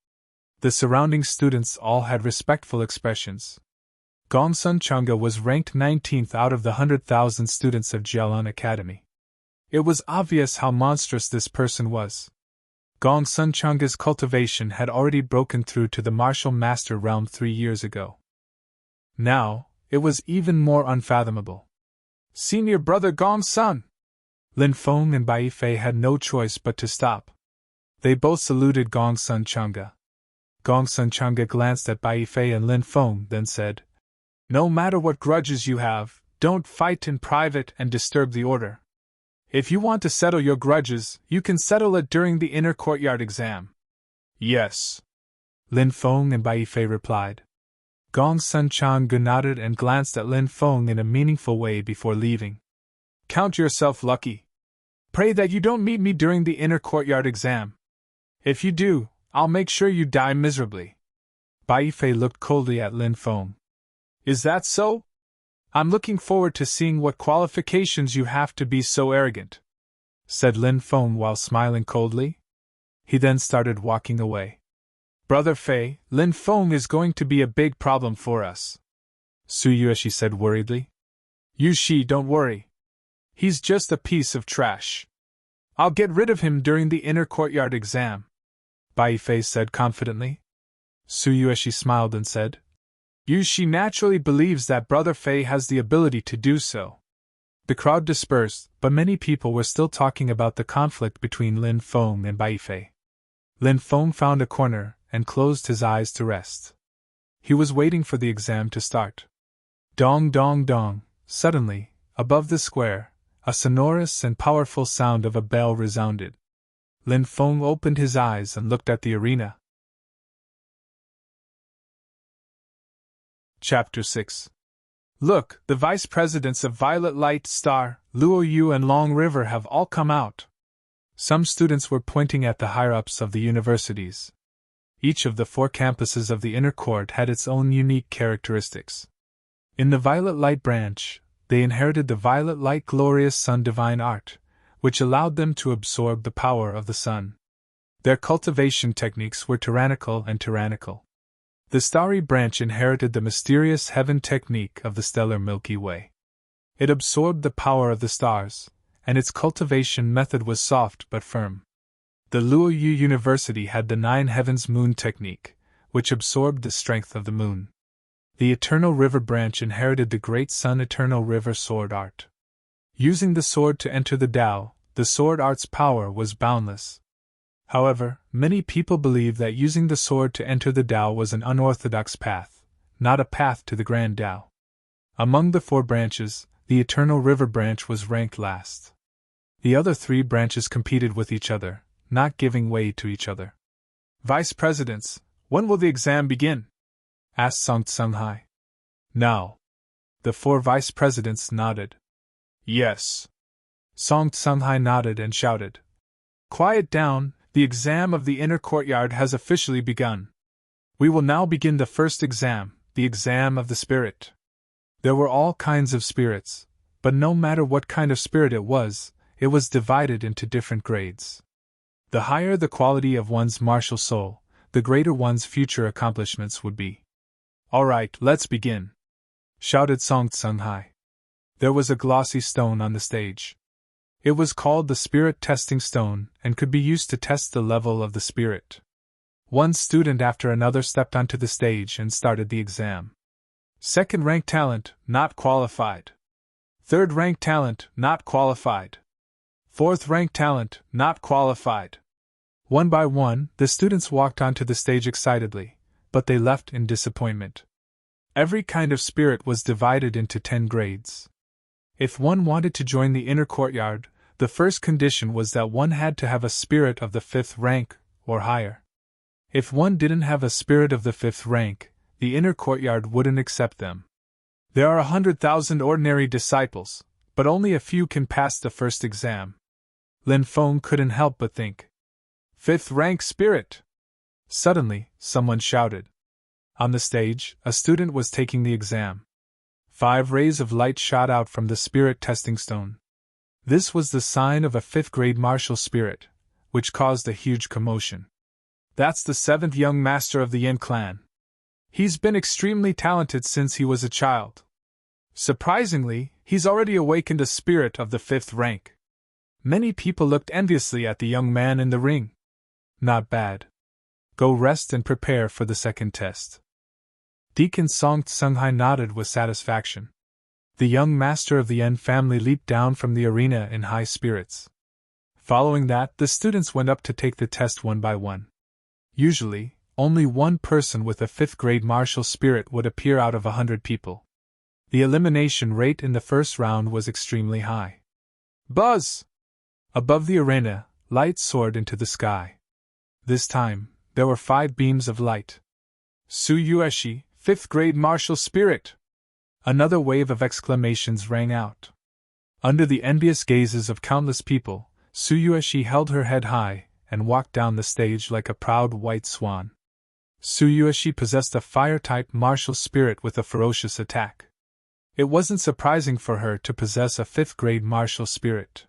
The surrounding students all had respectful expressions. Gongsun Chang'e was ranked 19th out of the 100,000 students of Jialan Academy. It was obvious how monstrous this person was. Gongsun Chang'e's cultivation had already broken through to the martial master realm 3 years ago. Now, it was even more unfathomable. Senior brother Gongsun! Lin Feng and Bai Fei had no choice but to stop. They both saluted Gongsun Chang'e. Gongsun Chang'e glanced at Bai Fei and Lin Feng, then said, No matter what grudges you have, don't fight in private and disturb the order. If you want to settle your grudges, you can settle it during the inner courtyard exam. Yes. Lin Feng and Bai Fei replied. Gongsun Chang'e nodded and glanced at Lin Feng in a meaningful way before leaving. Count yourself lucky. Pray that you don't meet me during the inner courtyard exam. If you do, I'll make sure you die miserably. Bai Fei looked coldly at Lin Feng. Is that so? I'm looking forward to seeing what qualifications you have to be so arrogant, said Lin Feng while smiling coldly. He then started walking away. Brother Fei, Lin Feng is going to be a big problem for us, Tsuyueshi said worriedly. You don't worry. He's just a piece of trash. I'll get rid of him during the inner courtyard exam, Bai Fei said confidently. Tsuyueshi smiled and said, Yushi naturally believes that Brother Fei has the ability to do so. The crowd dispersed, but many people were still talking about the conflict between Lin Feng and Bai Fei. Lin Feng found a corner and closed his eyes to rest. He was waiting for the exam to start. Dong dong dong, suddenly, above the square, a sonorous and powerful sound of a bell resounded. Lin Feng opened his eyes and looked at the arena. Chapter 6. Look, the vice presidents of Violet Light Star, Luo Yu and Long River have all come out. Some students were pointing at the higher-ups of the universities. Each of the 4 campuses of the inner court had its own unique characteristics. In the Violet Light branch, they inherited the Violet Light Glorious Sun Divine Art, which allowed them to absorb the power of the sun. Their cultivation techniques were tyrannical and tyrannical. The Starry branch inherited the mysterious heaven technique of the stellar Milky Way. It absorbed the power of the stars, and its cultivation method was soft but firm. The Luo Yu University had the 9 heavens moon technique, which absorbed the strength of the moon. The Eternal River branch inherited the Great Sun Eternal River sword art. Using the sword to enter the Tao, the sword art's power was boundless. However, many people believe that using the sword to enter the Tao was an unorthodox path, not a path to the Grand Tao. Among the 4 branches, the Eternal River branch was ranked last. The other 3 branches competed with each other, not giving way to each other. Vice Presidents, when will the exam begin? Asked Song Tsunghai. Now. The 4 vice presidents nodded. Yes. Song Tsunghai nodded and shouted. Quiet down, the exam of the inner courtyard has officially begun. We will now begin the first exam, the exam of the spirit. There were all kinds of spirits, but no matter what kind of spirit it was divided into different grades. The higher the quality of one's martial soul, the greater one's future accomplishments would be. All right, let's begin. shouted Song Tsunghai. There was a glossy stone on the stage. It was called the Spirit Testing Stone and could be used to test the level of the spirit. One student after another stepped onto the stage and started the exam. Second-rank talent, not qualified. Third-rank talent, not qualified. Fourth-rank talent, not qualified. One by one, the students walked onto the stage excitedly, but they left in disappointment. Every kind of spirit was divided into 10 grades. If one wanted to join the inner courtyard, the first condition was that one had to have a spirit of the 5th rank, or higher. If one didn't have a spirit of the 5th rank, the inner courtyard wouldn't accept them. There are 100,000 ordinary disciples, but only a few can pass the first exam. Lin Feng couldn't help but think. 5th rank spirit! Suddenly, someone shouted. On the stage, a student was taking the exam. 5 rays of light shot out from the spirit testing stone. This was the sign of a 5th-grade martial spirit, which caused a huge commotion. That's the 7th young master of the Yin clan. He's been extremely talented since he was a child. Surprisingly, he's already awakened a spirit of the 5th rank. Many people looked enviously at the young man in the ring. Not bad. Go rest and prepare for the second test. Deacon Song Tsunghai nodded with satisfaction. The young master of the Yen family leaped down from the arena in high spirits. Following that, the students went up to take the test one by one. Usually, only one person with a 5th-grade martial spirit would appear out of 100 people. The elimination rate in the first round was extremely high. Buzz! Above the arena, light soared into the sky. This time, there were 5 beams of light. Su Yueshi, 5th-grade martial spirit! Another wave of exclamations rang out. Under the envious gazes of countless people, Su Yueshi held her head high and walked down the stage like a proud white swan. Su Yueshi possessed a fire-type martial spirit with a ferocious attack. It wasn't surprising for her to possess a 5th-grade martial spirit.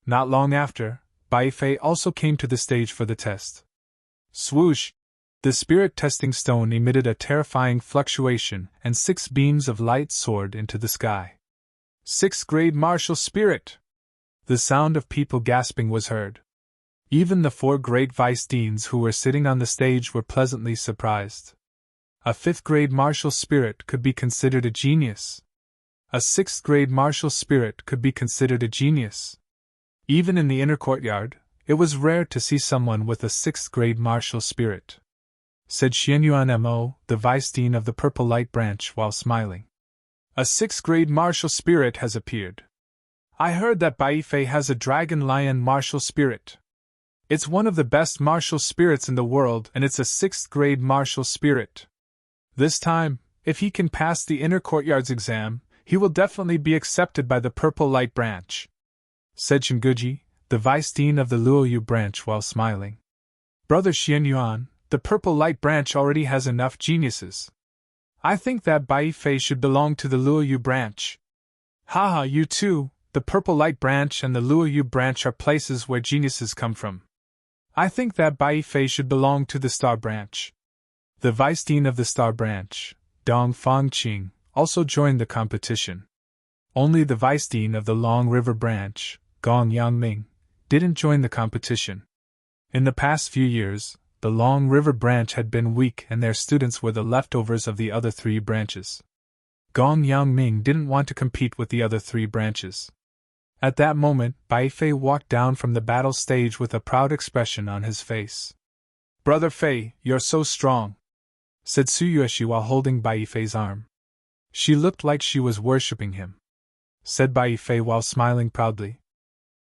Not long after, Bai Fei also came to the stage for the test. Swoosh! The spirit testing stone emitted a terrifying fluctuation, and 6 beams of light soared into the sky. 6th-grade martial spirit! The sound of people gasping was heard. Even the 4 great vice deans who were sitting on the stage were pleasantly surprised. A 5th-grade martial spirit could be considered a genius. A 6th-grade martial spirit could be considered a genius. Even in the inner courtyard, it was rare to see someone with a 6th-grade martial spirit. Said Xianyuan Mo, the vice dean of the Purple Light branch, while smiling. A 6th-grade martial spirit has appeared. I heard that Bai Fei has a dragon lion martial spirit. It's one of the best martial spirits in the world, and it's a 6th-grade martial spirit. This time, if he can pass the inner courtyard's exam, he will definitely be accepted by the Purple Light branch. Said Shinguji, the vice dean of the Luoyu branch, while smiling. Brother Xianyuan, the Purple Light branch already has enough geniuses. I think that Bai Fei should belong to the Luoyu branch. Haha, you too, the Purple Light branch and the Luoyu branch are places where geniuses come from. I think that Bai Fei should belong to the Star branch. The vice dean of the Star branch, Dong Fangqing, also joined the competition. Only the vice dean of the Long River branch, Gong Yangming, didn't join the competition. In the past few years, the Long River branch had been weak and their students were the leftovers of the other 3 branches. Gong Yangming didn't want to compete with the other 3 branches. At that moment, Bai Fei walked down from the battle stage with a proud expression on his face. Brother Fei, you're so strong, said Su Yueshi while holding Bai Fei's arm. She looked like she was worshipping him. Said Bai Fei while smiling proudly.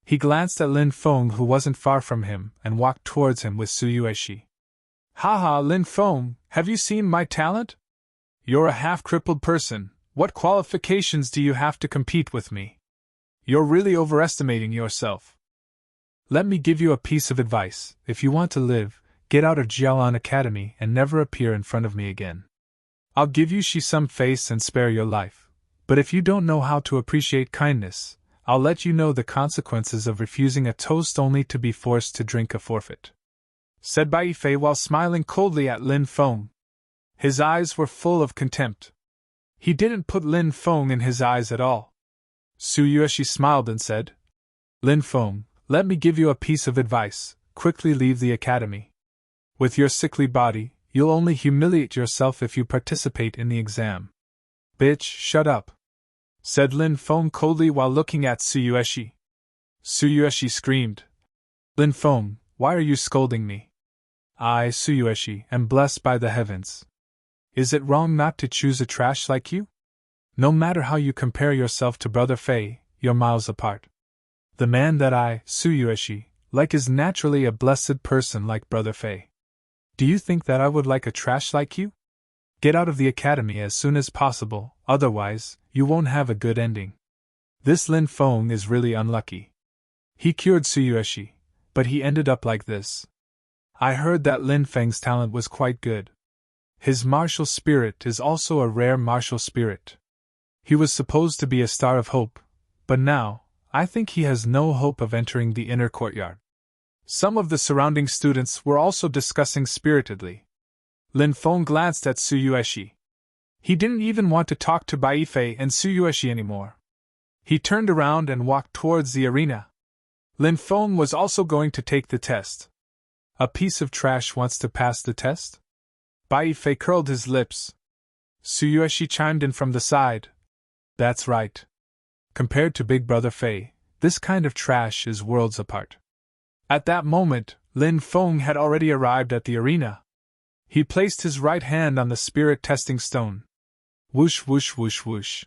He glanced at Lin Feng, who wasn't far from him, and walked towards him with Su Yueshi. Haha, Lin Feng, have you seen my talent? You're a half-crippled person. What qualifications do you have to compete with me? You're really overestimating yourself. Let me give you a piece of advice. If you want to live, get out of Jialan Academy and never appear in front of me again. I'll give you some face and spare your life. But if you don't know how to appreciate kindness, I'll let you know the consequences of refusing a toast only to be forced to drink a forfeit. Said Bai Fei while smiling coldly at Lin Feng. His eyes were full of contempt. He didn't put Lin Feng in his eyes at all. Tsuyoshi smiled and said, Lin Feng, let me give you a piece of advice: quickly leave the academy. With your sickly body, you'll only humiliate yourself if you participate in the exam. Bitch, shut up, said Lin Feng coldly while looking at Tsuyoshi. Tsuyoshi screamed, Lin Feng, why are you scolding me? I, Tsuyoshi, am blessed by the heavens. Is it wrong not to choose a trash like you? No matter how you compare yourself to Brother Fei, you're miles apart. The man that I, Tsuyoshi, like is naturally a blessed person like Brother Fei. Do you think that I would like a trash like you? Get out of the academy as soon as possible, otherwise, you won't have a good ending. This Lin Feng is really unlucky. He cured Tsuyoshi, but he ended up like this. I heard that Lin Feng's talent was quite good. His martial spirit is also a rare martial spirit. He was supposed to be a star of hope, but now, I think he has no hope of entering the inner courtyard. Some of the surrounding students were also discussing spiritedly. Lin Feng glanced at Tsuyoshi. He didn't even want to talk to Bai Fei and Tsuyoshi anymore. He turned around and walked towards the arena. Lin Feng was also going to take the test. A piece of trash wants to pass the test? Bai Fei curled his lips. Tsuyoshi chimed in from the side. That's right. Compared to Big Brother Fei, this kind of trash is worlds apart. At that moment, Lin Feng had already arrived at the arena. He placed his right hand on the spirit testing stone. Whoosh whoosh whoosh whoosh.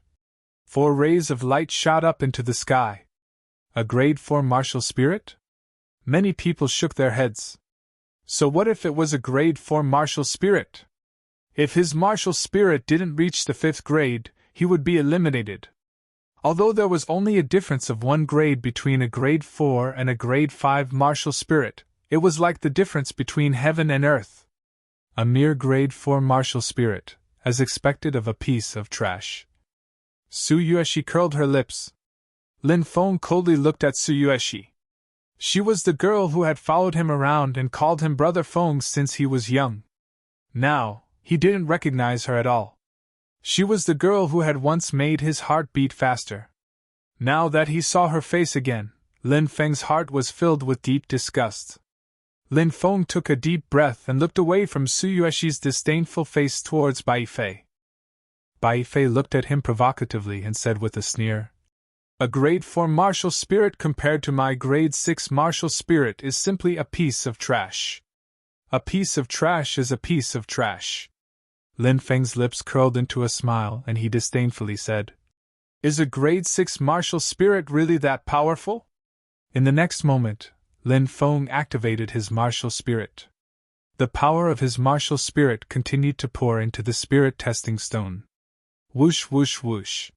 4 rays of light shot up into the sky. A grade 4 martial spirit? Many people shook their heads. So what if it was a grade 4 martial spirit? If his martial spirit didn't reach the 5th grade, he would be eliminated. Although there was only a difference of 1 grade between a grade 4 and a grade 5 martial spirit, it was like the difference between heaven and earth. A mere grade 4 martial spirit, as expected of a piece of trash. Tsuyoshi curled her lips. Lin Feng coldly looked at Tsuyoshi. She was the girl who had followed him around and called him Brother Feng since he was young. Now, he didn't recognize her at all. She was the girl who had once made his heart beat faster. Now that he saw her face again, Lin Feng's heart was filled with deep disgust. Lin Feng took a deep breath and looked away from Tsuyoshi's disdainful face towards Bai Fei. Bai Fei looked at him provocatively and said with a sneer, A grade 4 martial spirit compared to my grade 6 martial spirit is simply a piece of trash. A piece of trash is a piece of trash. Lin Feng's lips curled into a smile and he disdainfully said, Is a grade 6 martial spirit really that powerful? In the next moment, Lin Feng activated his martial spirit. The power of his martial spirit continued to pour into the spirit testing stone. Whoosh whoosh whoosh.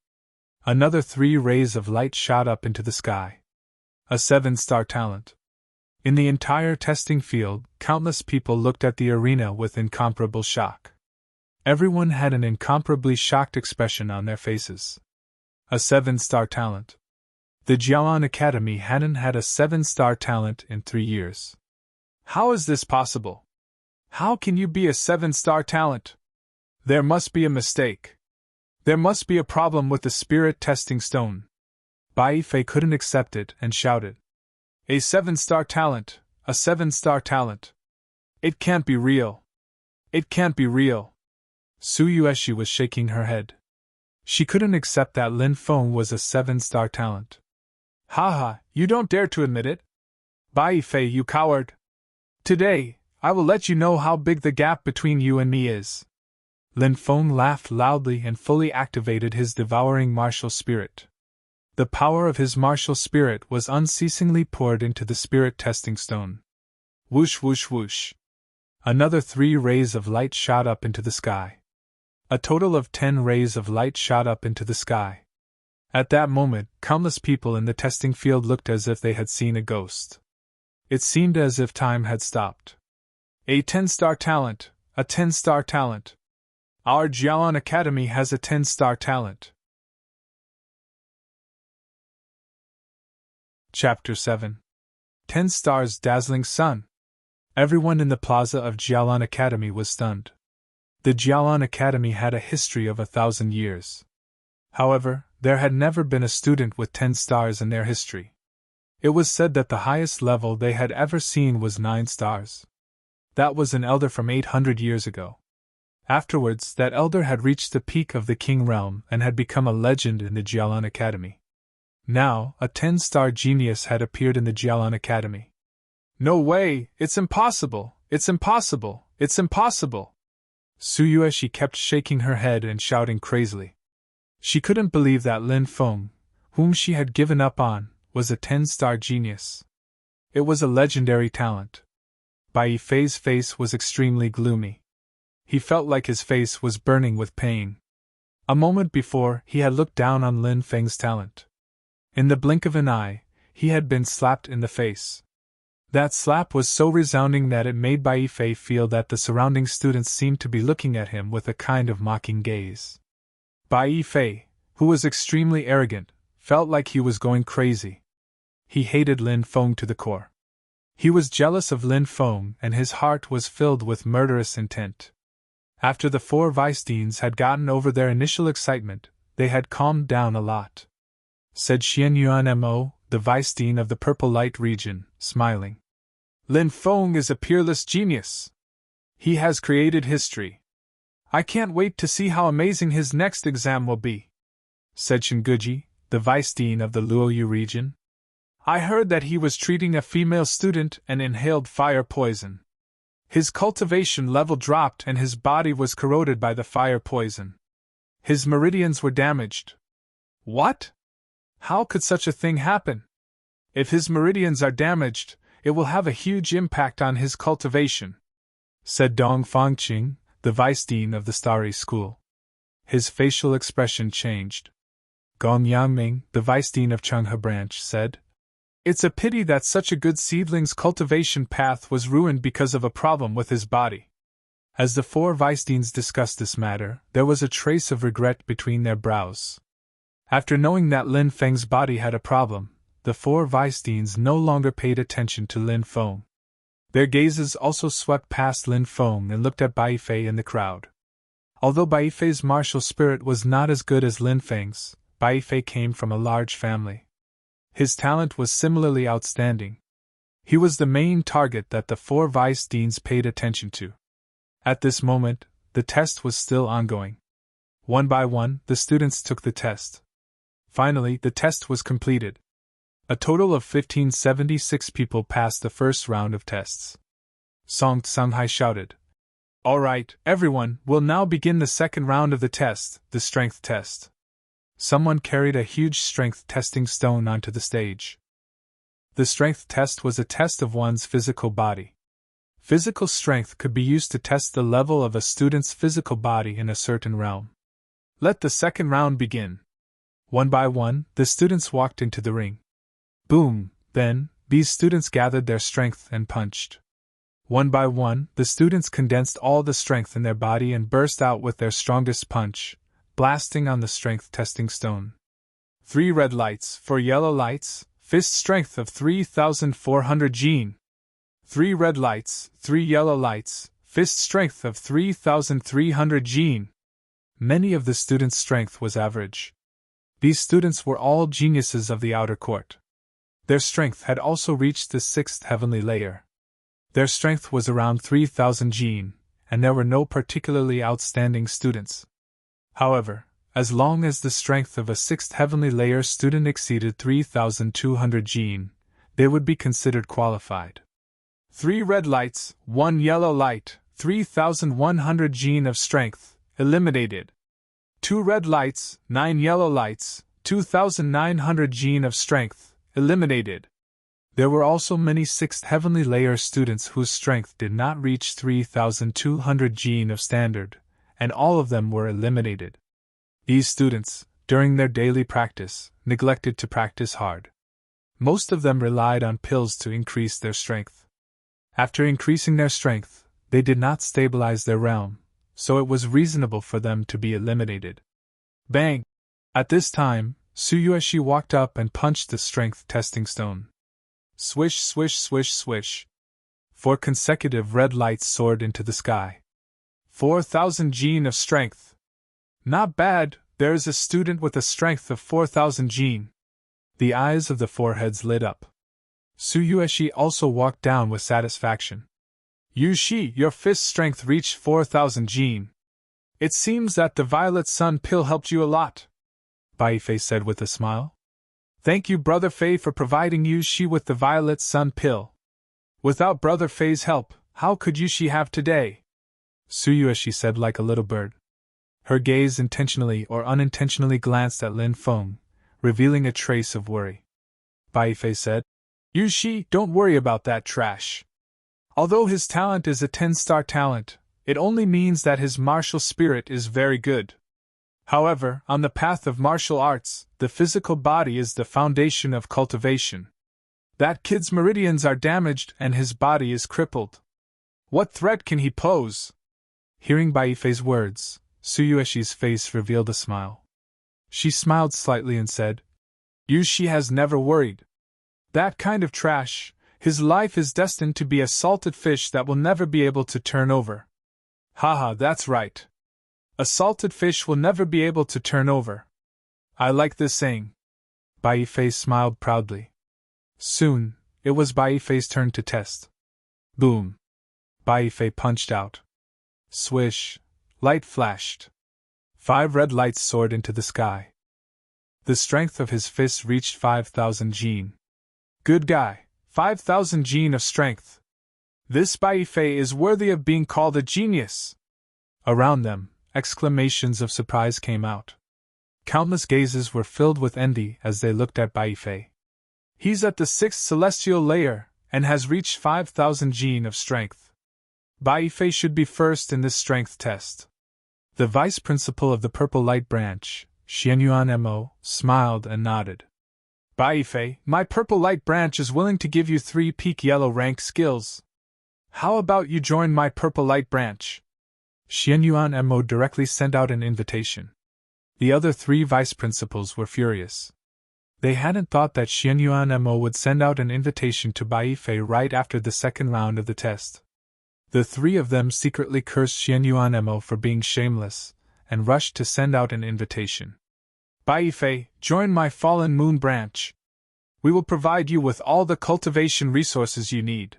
Another 3 rays of light shot up into the sky. A 7-star talent. In the entire testing field, countless people looked at the arena with incomparable shock. Everyone had an incomparably shocked expression on their faces. A 7-star talent. The Jiaoan Academy hadn't had a 7-star talent in 3 years. How is this possible? How can you be a 7-star talent? There must be a mistake. There must be a problem with the spirit testing stone. Bai Fei couldn't accept it and shouted. A 7-star talent, a 7-star talent. It can't be real. It can't be real. Tsuyoshi was shaking her head. She couldn't accept that Lin Feng was a 7-star talent. Haha, you don't dare to admit it? Bai Fei, you coward. Today, I will let you know how big the gap between you and me is. Lin Feng laughed loudly and fully activated his devouring martial spirit. The power of his martial spirit was unceasingly poured into the spirit testing stone. Whoosh whoosh whoosh. Another 3 rays of light shot up into the sky. A total of 10 rays of light shot up into the sky. At that moment, countless people in the testing field looked as if they had seen a ghost. It seemed as if time had stopped. A 10-star talent, a 10-star talent. Our Jiaoan Academy has a 10-star talent. Chapter 7. 10 Stars Dazzling Sun. Everyone in the plaza of Jiaoan Academy was stunned. The Jialan Academy had a history of 1,000 years. However, there had never been a student with 10 stars in their history. It was said that the highest level they had ever seen was 9 stars. That was an elder from 800 years ago. Afterwards, that elder had reached the peak of the King Realm and had become a legend in the Jialan Academy. Now, a 10-star genius had appeared in the Jialan Academy. No way! It's impossible! It's impossible! It's impossible! Suyueshi kept shaking her head and shouting crazily. She couldn't believe that Lin Feng, whom she had given up on, was a 10-star genius. It was a legendary talent. Bai Fei's face was extremely gloomy. He felt like his face was burning with pain. A moment before, he had looked down on Lin Feng's talent. In the blink of an eye, he had been slapped in the face. That slap was so resounding that it made Bai Fei feel that the surrounding students seemed to be looking at him with a kind of mocking gaze. Bai Fei, who was extremely arrogant, felt like he was going crazy. He hated Lin Feng to the core. He was jealous of Lin Feng and his heart was filled with murderous intent. After the 4 vice-deans had gotten over their initial excitement, they had calmed down a lot. Said Xian Yuan Mo, the vice-dean of the Purple Light region, smiling. Lin Feng is a peerless genius. He has created history. I can't wait to see how amazing his next exam will be, said Shinguji, the vice-dean of the Luoyu region. I heard that he was treating a female student and inhaled fire poison. His cultivation level dropped and his body was corroded by the fire poison. His meridians were damaged. What? How could such a thing happen? If his meridians are damaged, it will have a huge impact on his cultivation, said Dong Fangqing, the vice-dean of the Starry School. His facial expression changed. Gong Yangming, the vice-dean of Chenghe branch, said, It's a pity that such a good seedling's cultivation path was ruined because of a problem with his body. As the 4 vice-deans discussed this matter, there was a trace of regret between their brows. After knowing that Lin Feng's body had a problem, the 4 vice-deans no longer paid attention to Lin Feng. Their gazes also swept past Lin Feng and looked at Bai Fei in the crowd. Although Bai Fei's martial spirit was not as good as Lin Feng's, Bai Fei came from a large family. His talent was similarly outstanding. He was the main target that the 4 vice-deans paid attention to. At this moment, the test was still ongoing. One by one, the students took the test. Finally, the test was completed. A total of 1576 people passed the first round of tests. Song Tsunghai shouted, All right, everyone, we'll now begin the second round of the test, the strength test. Someone carried a huge strength testing stone onto the stage. The strength test was a test of one's physical body. Physical strength could be used to test the level of a student's physical body in a certain realm. Let the second round begin. One by one, the students walked into the ring. Boom! Then, these students gathered their strength and punched. One by one, the students condensed all the strength in their body and burst out with their strongest punch, blasting on the strength testing stone. 3 red lights, 4 yellow lights, fist strength of 3,400 Jin. 3 red lights, 3 yellow lights, fist strength of 3,300 Jin. Many of the students' strength was average. These students were all geniuses of the outer court. Their strength had also reached the 6th heavenly layer. Their strength was around 3,000 Jin, and there were no particularly outstanding students. However, as long as the strength of a 6th heavenly layer student exceeded 3,200 Jin, they would be considered qualified. 3 red lights, 1 yellow light, 3,100 Jin of strength, eliminated. 2 red lights, 9 yellow lights, 2,900 Jin of strength, eliminated. There were also many 6th heavenly layer students whose strength did not reach 3,200 Jin of standard, and all of them were eliminated. These students, during their daily practice, neglected to practice hard. Most of them relied on pills to increase their strength. After increasing their strength, they did not stabilize their realm, so it was reasonable for them to be eliminated. Bang! At this time, Suyueshi walked up and punched the strength testing stone. Swish, swish, swish, swish. 4 consecutive red lights soared into the sky. 4,000 gene of strength. Not bad, there is a student with a strength of 4,000 gene. The eyes of the four heads lit up. Tsuyueshi also walked down with satisfaction. Yushi, your fist strength reached 4,000 gene. It seems that the Violet Sun pill helped you a lot, Baifei said with a smile. Thank you, Brother Fei, for providing Yushi with the Violet Sun pill. Without Brother Fei's help, how could Yushi have today? Tsuyueshi said like a little bird. Her gaze intentionally or unintentionally glanced at Lin Feng, revealing a trace of worry. Baifei said, Yushi, don't worry about that trash. Although his talent is a 10-star talent, it only means that his martial spirit is very good. However, on the path of martial arts, the physical body is the foundation of cultivation. That kid's meridians are damaged and his body is crippled. What threat can he pose? Hearing Baifei's words, Tsuyueshi's face revealed a smile. She smiled slightly and said, Yushi has never worried. That kind of trash, his life is destined to be a salted fish that will never be able to turn over. Haha, that's right. A salted fish will never be able to turn over. I like this saying. Baifei smiled proudly. Soon, it was Baifei's turn to test. Boom. Baifei punched out. Swish. Light flashed. 5 red lights soared into the sky. The strength of his fist reached 5,000 gene. Good guy, 5,000 gene of strength. This Baifei is worthy of being called a genius. Around them, exclamations of surprise came out. Countless gazes were filled with envy as they looked at Baifei. He's at the 6th celestial layer, and has reached 5,000 gene of strength. Baifei should be first in this strength test. The vice principal of the Purple Light Branch, Xianyuan Mo, smiled and nodded. Baifei, my Purple Light Branch is willing to give you 3 peak yellow rank skills. How about you join my Purple Light Branch? Xianyuan Mo directly sent out an invitation. The other 3 vice principals were furious. They hadn't thought that Xianyuan Mo would send out an invitation to Baifei right after the second round of the test. The 3 of them secretly cursed Xianyuan Mo for being shameless, and rushed to send out an invitation. Baifei, join my Fallen Moon Branch. We will provide you with all the cultivation resources you need.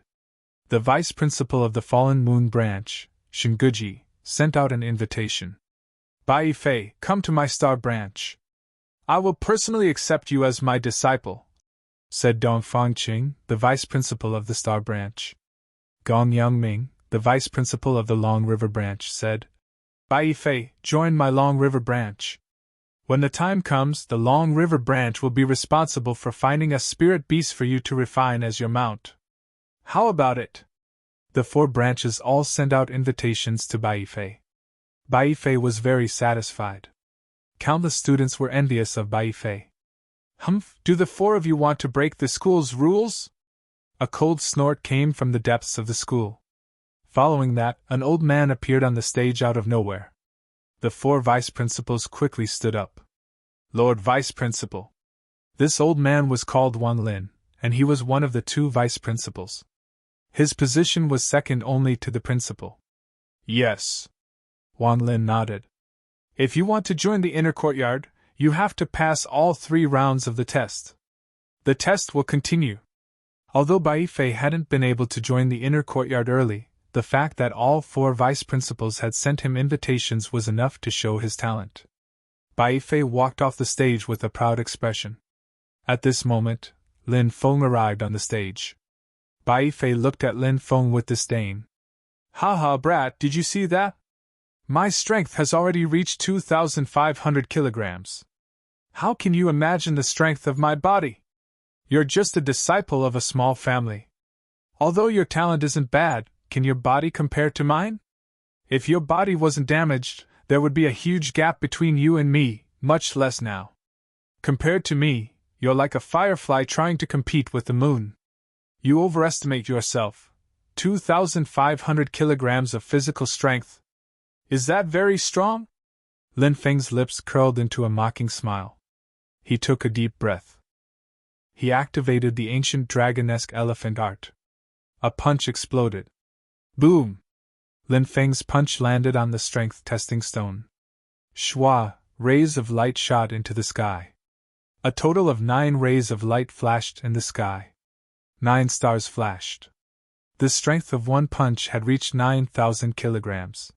The vice principal of the Fallen Moon Branch, Shinguji, sent out an invitation. Baifei, come to my Star Branch. I will personally accept you as my disciple, said Dong Fangqing, the vice principal of the Star Branch. Gong Yangming, the vice principal of the Long River Branch, said, Baifei, join my Long River Branch. When the time comes, the Long River Branch will be responsible for finding a spirit beast for you to refine as your mount. How about it? The 4 branches all sent out invitations to Baifei. Baifei was very satisfied. Countless students were envious of Baifei. Humph, do the 4 of you want to break the school's rules? A cold snort came from the depths of the school. Following that, an old man appeared on the stage out of nowhere. The 4 vice principals quickly stood up. Lord Vice Principal. This old man was called Wang Lin, and he was one of the 2 vice principals. His position was second only to the principal. Yes. Wang Lin nodded. If you want to join the inner courtyard, you have to pass all 3 rounds of the test. The test will continue. Although Baifei hadn't been able to join the inner courtyard early, the fact that all 4 vice principals had sent him invitations was enough to show his talent. Baifei walked off the stage with a proud expression. At this moment, Lin Feng arrived on the stage. Baifei looked at Lin Feng with disdain. Haha, brat, did you see that? My strength has already reached 2,500 kilograms. How can you imagine the strength of my body? You're just a disciple of a small family. Although your talent isn't bad, can your body compare to mine? If your body wasn't damaged, there would be a huge gap between you and me, much less now. Compared to me, you're like a firefly trying to compete with the moon. You overestimate yourself. 2,500 kilograms of physical strength. Is that very strong? Lin Feng's lips curled into a mocking smile. He took a deep breath. He activated the ancient dragon-esque elephant art. A punch exploded. Boom! Lin Feng's punch landed on the strength testing stone. Shua, rays of light shot into the sky. A total of 9 rays of light flashed in the sky. 9 stars flashed. The strength of one punch had reached 9,000 kilograms.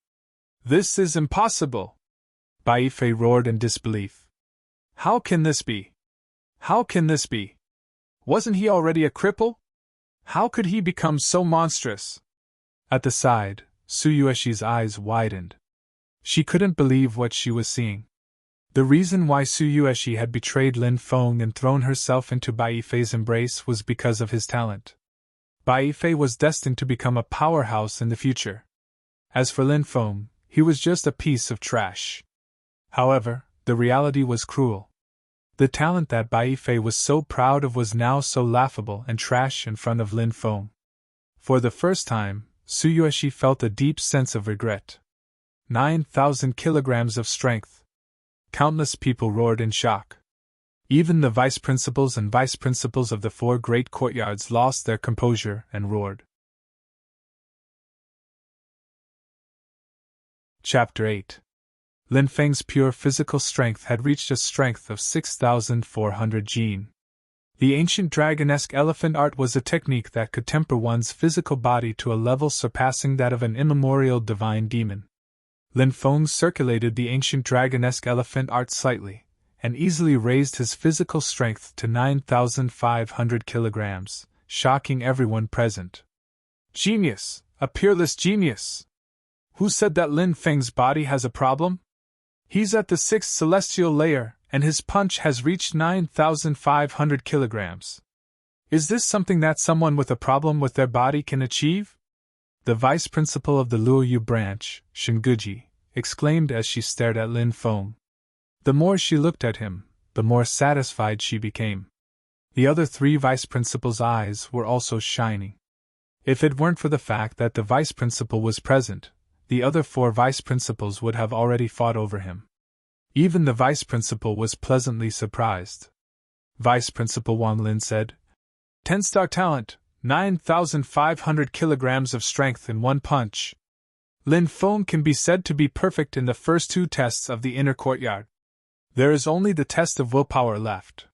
This is impossible! Bai Fei roared in disbelief. How can this be? How can this be? Wasn't he already a cripple? How could he become so monstrous? At the side, Suyueshi's eyes widened. She couldn't believe what she was seeing. The reason why Suyueshi had betrayed Lin Feng and thrown herself into Bai Fei's embrace was because of his talent. Bai Fei was destined to become a powerhouse in the future. As for Lin Feng, he was just a piece of trash. However, the reality was cruel. The talent that Bai Fei was so proud of was now so laughable and trash in front of Lin Feng. For the first time, Suyueshi felt a deep sense of regret. 9,000 kilograms of strength. Countless people roared in shock. Even the vice principals and vice principals of the 4 great courtyards lost their composure and roared. Chapter 8. Lin Feng's pure physical strength had reached a strength of 6,400 jin. The ancient dragonesque elephant art was a technique that could temper one's physical body to a level surpassing that of an immemorial divine demon. Lin Feng circulated the ancient dragonesque elephant art slightly, and easily raised his physical strength to 9,500 kilograms, shocking everyone present. Genius! A peerless genius! Who said that Lin Feng's body has a problem? He's at the 6th celestial layer, and his punch has reached 9,500 kilograms. Is this something that someone with a problem with their body can achieve? The vice principal of the Luoyu branch, Shinguji, exclaimed as she stared at Lin Feng. The more she looked at him, the more satisfied she became. The other 3 vice principals' eyes were also shining. If it weren't for the fact that the vice principal was present, the other 4 vice principals would have already fought over him. Even the vice principal was pleasantly surprised. Vice Principal Wang Lin said, 10-star talent, 9,500 kilograms of strength in one punch. Lin Feng can be said to be perfect in the first 2 tests of the inner courtyard. There is only the test of willpower left.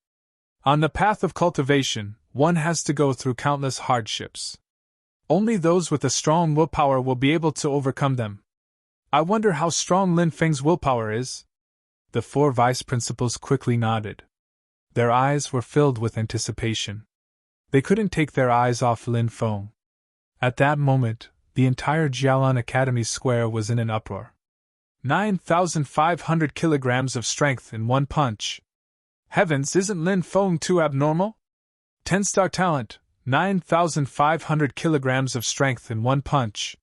On the path of cultivation, one has to go through countless hardships. Only those with a strong willpower will be able to overcome them. I wonder how strong Lin Feng's willpower is? The 4 vice principals quickly nodded. Their eyes were filled with anticipation. They couldn't take their eyes off Lin Feng. At that moment, the entire Jialan Academy square was in an uproar. 9,500 kilograms of strength in one punch. Heavens, isn't Lin Feng too abnormal? 10-star talent, 9,500 kilograms of strength in one punch.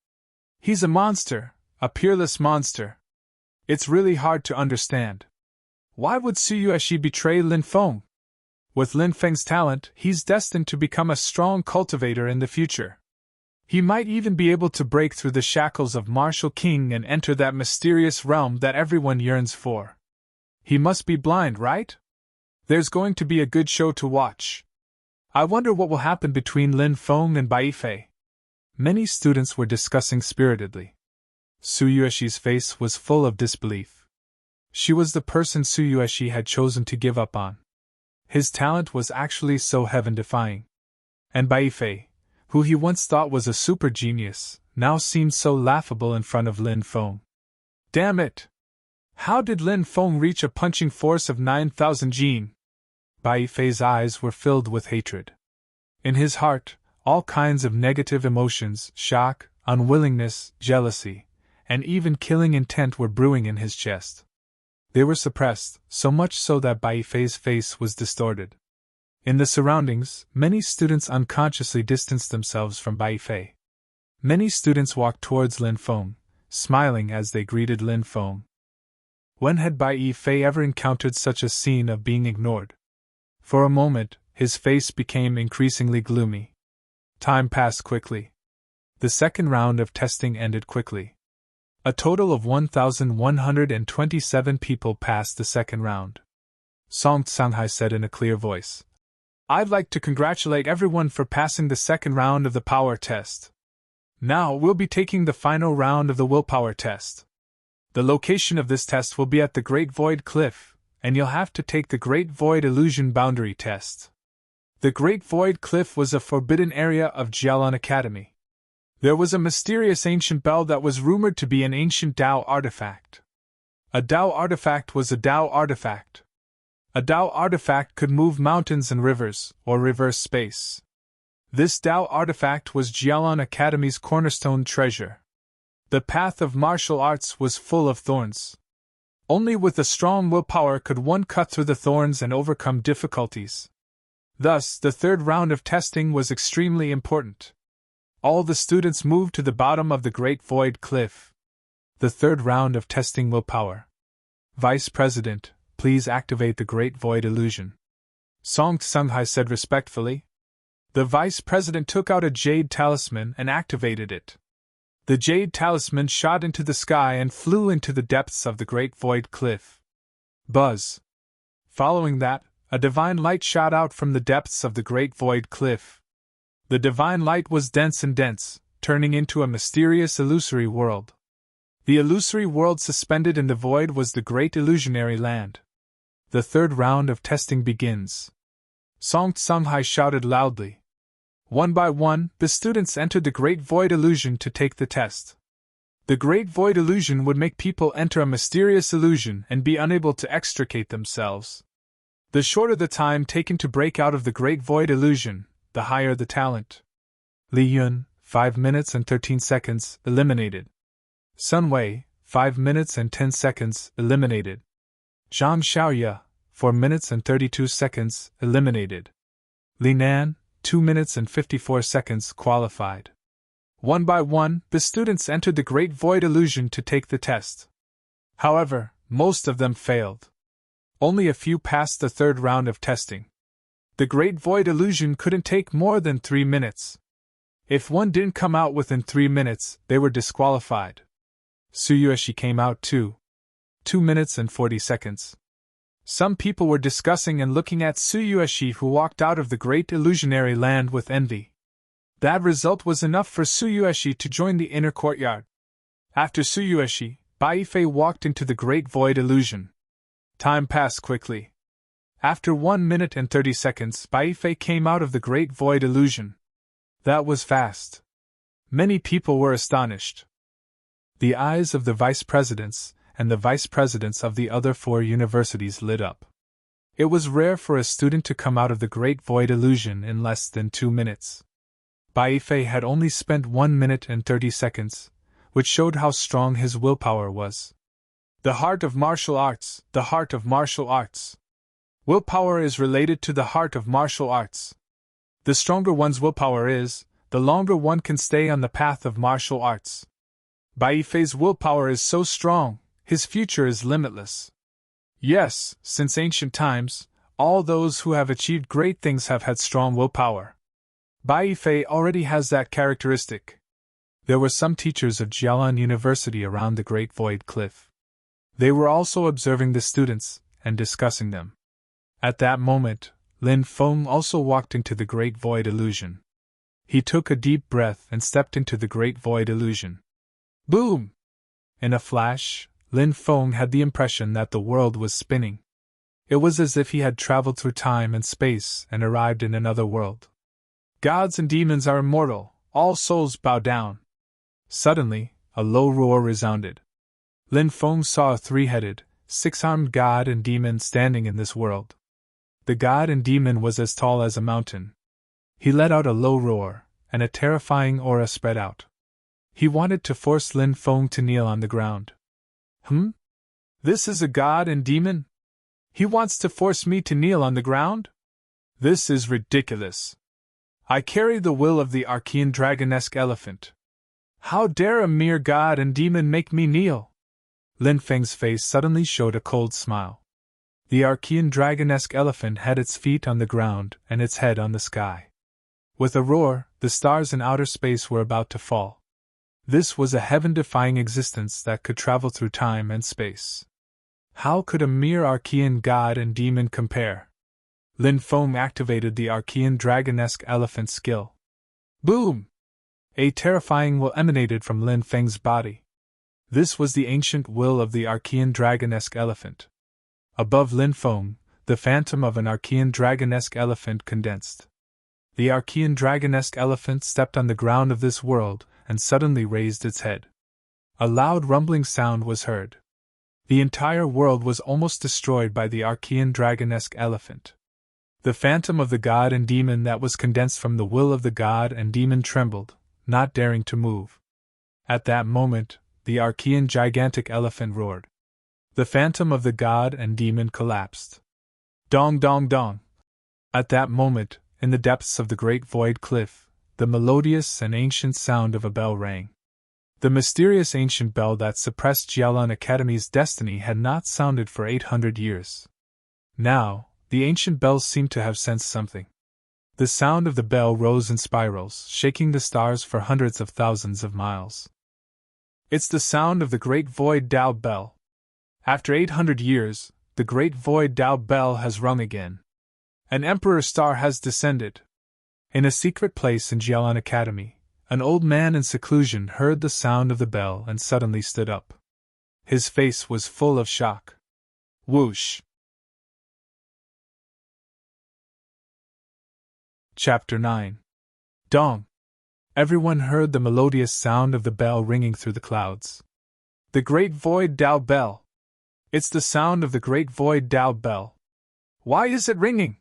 He's a monster, a peerless monster. It's really hard to understand. Why would Suyueshi betray Lin Feng? With Lin Feng's talent, he's destined to become a strong cultivator in the future. He might even be able to break through the shackles of Martial King and enter that mysterious realm that everyone yearns for. He must be blind, right? There's going to be a good show to watch. I wonder what will happen between Lin Feng and Bai Fei. Many students were discussing spiritedly. Suyueshi's face was full of disbelief. She was the person Suyueshi had chosen to give up on. His talent was actually so heaven-defying. And Bai Fei, who he once thought was a super genius, now seemed so laughable in front of Lin Feng. Damn it! How did Lin Feng reach a punching force of 9,000 jin? Bai Fei's eyes were filled with hatred. In his heart, all kinds of negative emotions, shock, unwillingness, jealousy, and even killing intent were brewing in his chest. They were suppressed, so much so that Bai Fei's face was distorted. In the surroundings, many students unconsciously distanced themselves from Bai Fei. Many students walked towards Lin Feng, smiling as they greeted Lin Feng. When had Bai Fei ever encountered such a scene of being ignored? For a moment, his face became increasingly gloomy. Time passed quickly. The second round of testing ended quickly. A total of 1,127 people passed the second round. Song Tsanghai said in a clear voice, "I'd like to congratulate everyone for passing the second round of the power test. Now we'll be taking the final round of the willpower test. The location of this test will be at the Great Void Cliff, and you'll have to take the Great Void Illusion Boundary Test. The Great Void Cliff was a forbidden area of Jialan Academy. There was a mysterious ancient bell that was rumored to be an ancient Dao artifact. A Dao artifact was a Dao artifact. A Dao artifact could move mountains and rivers, or reverse space. This Dao artifact was Jialan Academy's cornerstone treasure. The path of martial arts was full of thorns. Only with a strong willpower could one cut through the thorns and overcome difficulties. Thus, the third round of testing was extremely important. All the students moved to the bottom of the Great Void Cliff. The third round of testing willpower. Vice President, please activate the Great Void Illusion. Song Tsunghai said respectfully. The Vice President took out a jade talisman and activated it. The jade talisman shot into the sky and flew into the depths of the Great Void Cliff. Buzz. Following that, a divine light shot out from the depths of the Great Void Cliff. The divine light was dense and dense, turning into a mysterious illusory world. The illusory world suspended in the void was the Great Illusionary Land. The third round of testing begins. Song Tsunghai shouted loudly. One by one, the students entered the Great Void Illusion to take the test. The Great Void Illusion would make people enter a mysterious illusion and be unable to extricate themselves. The shorter the time taken to break out of the Great Void Illusion, the higher the talent. Li Yun, 5 minutes and 13 seconds, eliminated. Sun Wei, 5 minutes and 10 seconds, eliminated. Zhang Xiaoya, 4 minutes and 32 seconds, eliminated. Li Nan, 2 minutes and 54 seconds, qualified. One by one, the students entered the Great Void Illusion to take the test. However, most of them failed. Only a few passed the third round of testing. The Great Void Illusion couldn't take more than 3 minutes. If one didn't come out within 3 minutes, they were disqualified. Suyueshi came out too. 2 minutes and 40 seconds. Some people were discussing and looking at Suyueshi, who walked out of the Great Illusionary Land with envy. That result was enough for Suyueshi to join the inner courtyard. After Suyueshi, Baifei walked into the Great Void Illusion. Time passed quickly. After 1 minute and 30 seconds, Baifei came out of the Great Void Illusion. That was fast. Many people were astonished. The eyes of the vice presidents and the vice presidents of the other 4 universities lit up. It was rare for a student to come out of the Great Void Illusion in less than 2 minutes. Baifei had only spent 1 minute and 30 seconds, which showed how strong his willpower was. The heart of martial arts, the heart of martial arts. Willpower is related to the heart of martial arts. The stronger one's willpower is, the longer one can stay on the path of martial arts. Baifei's willpower is so strong, his future is limitless. Yes, since ancient times, all those who have achieved great things have had strong willpower. Baifei already has that characteristic. There were some teachers of Jialan University around the Great Void Cliff. They were also observing the students and discussing them. At that moment, Lin Feng also walked into the Great Void Illusion. He took a deep breath and stepped into the Great Void Illusion. Boom! In a flash, Lin Feng had the impression that the world was spinning. It was as if he had traveled through time and space and arrived in another world. Gods and demons are immortal, all souls bow down. Suddenly, a low roar resounded. Lin Feng saw a 3-headed, 6-armed god and demon standing in this world. The god and demon was as tall as a mountain. He let out a low roar, and a terrifying aura spread out. He wanted to force Lin Feng to kneel on the ground. This is a god and demon? He wants to force me to kneel on the ground? This is ridiculous. I carry the will of the Archean dragonesque elephant. How dare a mere god and demon make me kneel? Lin Feng's face suddenly showed a cold smile. The Archean dragonesque elephant had its feet on the ground and its head on the sky. With a roar, the stars in outer space were about to fall. This was a heaven-defying existence that could travel through time and space. How could a mere Archean god and demon compare? Lin Feng activated the Archean dragonesque elephant skill. Boom! A terrifying will emanated from Lin Feng's body. This was the ancient will of the Archean dragonesque elephant. Above Lin Feng, the phantom of an Archean dragonesque elephant condensed. The Archean dragonesque elephant stepped on the ground of this world and suddenly raised its head. A loud rumbling sound was heard. The entire world was almost destroyed by the Archean dragonesque elephant. The phantom of the god and demon that was condensed from the will of the god and demon trembled, not daring to move. At that moment, the Archean gigantic elephant roared. The phantom of the god and demon collapsed. Dong dong dong! At that moment, in the depths of the great void cliff, the melodious and ancient sound of a bell rang. The mysterious ancient bell that suppressed Jialan Academy's destiny had not sounded for 800 years. Now, the ancient bells seemed to have sensed something. The sound of the bell rose in spirals, shaking the stars for hundreds of thousands of miles. It's the sound of the great void Tao bell. After 800 years, the great void Tao bell has rung again. An emperor star has descended. In a secret place in Jialan Academy, an old man in seclusion heard the sound of the bell and suddenly stood up. His face was full of shock. Whoosh! Chapter 9. Dong! Everyone heard the melodious sound of the bell ringing through the clouds. The great void Tao bell! It's the sound of the great void Tao bell. Why is it ringing?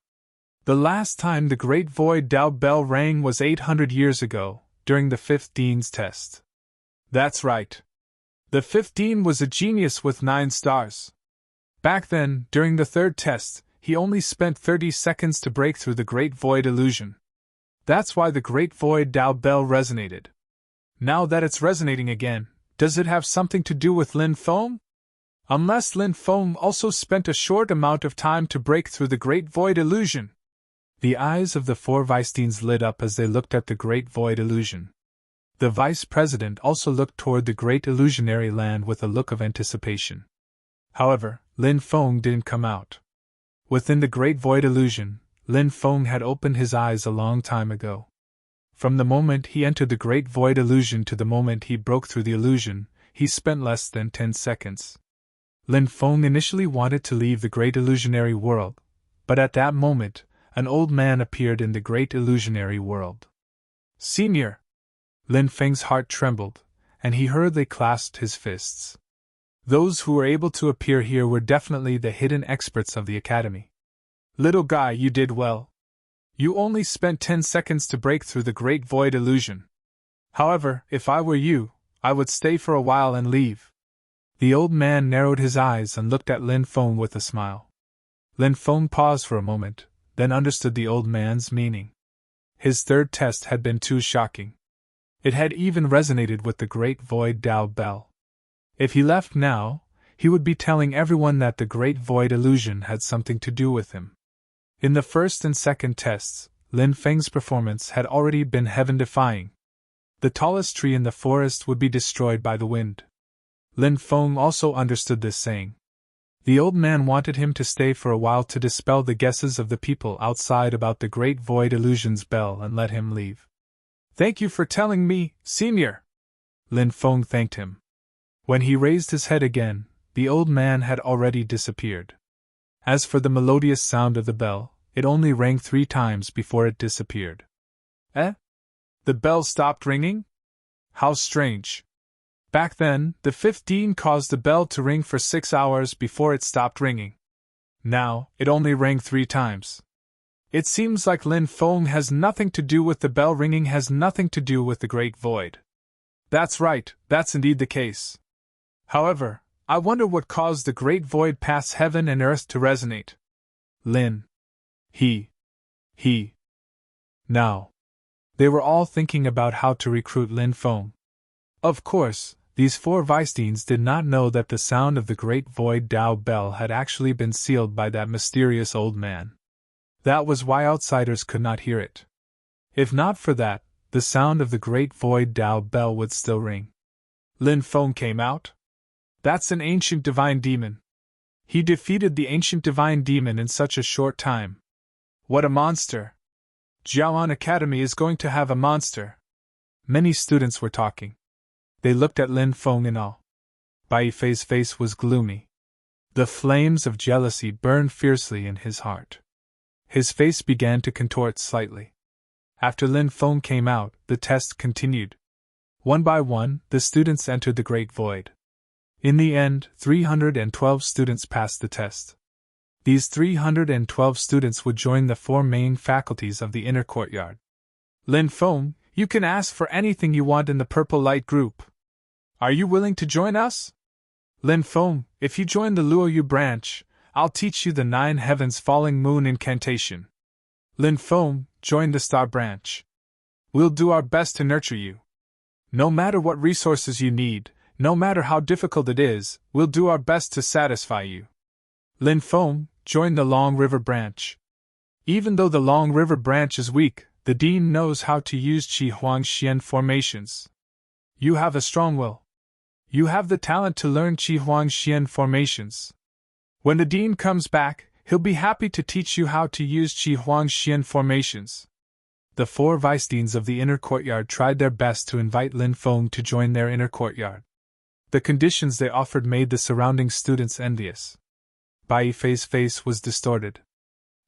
The last time the great void Tao bell rang was 800 years ago, during the 5th Dean's test. That's right. The 5th Dean was a genius with 9 stars. Back then, during the 3rd test, he only spent 30 seconds to break through the great void illusion. That's why the great void Tao bell resonated. Now that it's resonating again, does it have something to do with Lin Feng? Unless Lin Feng also spent a short amount of time to break through the great void illusion. The eyes of the 4 vice-deans lit up as they looked at the great void illusion. The vice-president also looked toward the great illusionary land with a look of anticipation. However, Lin Feng didn't come out. Within the great void illusion, Lin Feng had opened his eyes a long time ago. From the moment he entered the great void illusion to the moment he broke through the illusion, he spent less than 10 seconds. Lin Feng initially wanted to leave the great illusionary world, but at that moment, an old man appeared in the great illusionary world. Senior! Lin Feng's heart trembled, and he hurriedly clasped his fists. Those who were able to appear here were definitely the hidden experts of the academy. Little guy, you did well. You only spent 10 seconds to break through the great void illusion. However, if I were you, I would stay for a while and leave. The old man narrowed his eyes and looked at Lin Feng with a smile. Lin Feng paused for a moment, then understood the old man's meaning. His 3rd test had been too shocking. It had even resonated with the great void Tao bell. If he left now, he would be telling everyone that the great void illusion had something to do with him. In the 1st and 2nd tests, Lin Feng's performance had already been heaven-defying. The tallest tree in the forest would be destroyed by the wind. Lin Feng also understood this saying. The old man wanted him to stay for a while to dispel the guesses of the people outside about the great void illusion's bell and let him leave. Thank you for telling me, Senior! Lin Feng thanked him. When he raised his head again, the old man had already disappeared. As for the melodious sound of the bell, it only rang 3 times before it disappeared. Eh? The bell stopped ringing? How strange. Back then, the 5th Dean caused the bell to ring for 6 hours before it stopped ringing. Now, it only rang 3 times. It seems like Lin Feng has nothing to do with the bell ringing, has nothing to do with the Great Void. That's right, that's indeed the case. However, I wonder what caused the Great Void past heaven and earth to resonate. Lin. He. Now. They were all thinking about how to recruit Lin Feng. Of course, these 4 vice-deans did not know that the sound of the Great Void Tao bell had actually been sealed by that mysterious old man. That was why outsiders could not hear it. If not for that, the sound of the Great Void Tao bell would still ring. Lin Feng came out? That's an ancient divine demon. He defeated the ancient divine demon in such a short time. What a monster! Jiawan Academy is going to have a monster. Many students were talking. They looked at Lin Feng in awe. Bai Fei's face was gloomy. The flames of jealousy burned fiercely in his heart. His face began to contort slightly. After Lin Feng came out, the test continued. One by one, the students entered the Great Void. In the end, 312 students passed the test. These 312 students would join the 4 main faculties of the inner courtyard. Lin Feng, you can ask for anything you want in the Purple Light group. Are you willing to join us? Lin Feng, if you join the Luoyu branch, I'll teach you the 9 Heavens Falling Moon incantation. Lin Feng, join the Star branch. We'll do our best to nurture you. No matter what resources you need, no matter how difficult it is, we'll do our best to satisfy you. Lin Feng, join the Long River branch. Even though the Long River branch is weak, the Dean knows how to use Qi Huang Xian formations. You have a strong will. You have the talent to learn Qi Huang Xian formations. When the Dean comes back, he'll be happy to teach you how to use Qi Huang Xian formations. The 4 vice deans of the inner courtyard tried their best to invite Lin Feng to join their inner courtyard. The conditions they offered made the surrounding students envious. Bai Fei's face was distorted.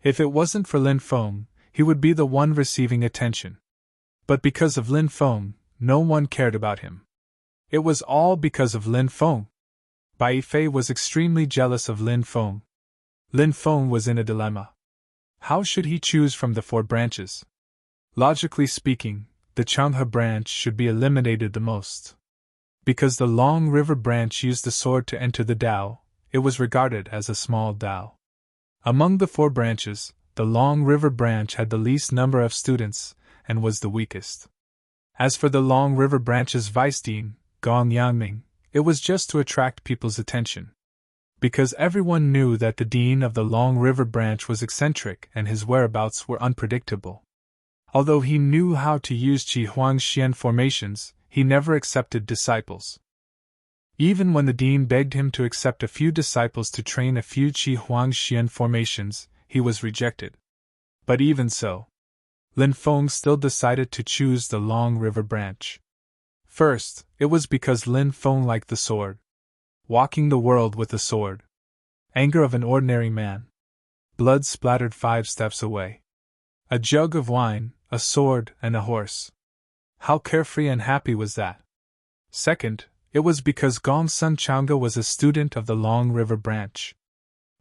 If it wasn't for Lin Feng, he would be the one receiving attention. But because of Lin Feng, no one cared about him. It was all because of Lin Feng. Bai Fei was extremely jealous of Lin Feng. Lin Feng was in a dilemma. How should he choose from the 4 branches? Logically speaking, the Changhe branch should be eliminated the most. Because the Long River branch used the sword to enter the Dao, it was regarded as a small Dao. Among the 4 branches, the Long River branch had the least number of students, and was the weakest. As for the Long River branch's vice dean, Gong Yangming, it was just to attract people's attention. Because everyone knew that the dean of the Long River branch was eccentric and his whereabouts were unpredictable. Although he knew how to use Qi Huang Xian formations, he never accepted disciples. Even when the dean begged him to accept a few disciples to train a few Qi Huang Xian formations, he was rejected. But even so, Lin Feng still decided to choose the Long River branch. First, it was because Lin Feng liked the sword. Walking the world with a sword. Anger of an ordinary man. Blood splattered 5 steps away. A jug of wine, a sword, and a horse. How carefree and happy was that? Second, it was because Gong Sun Chang'e was a student of the Long River branch.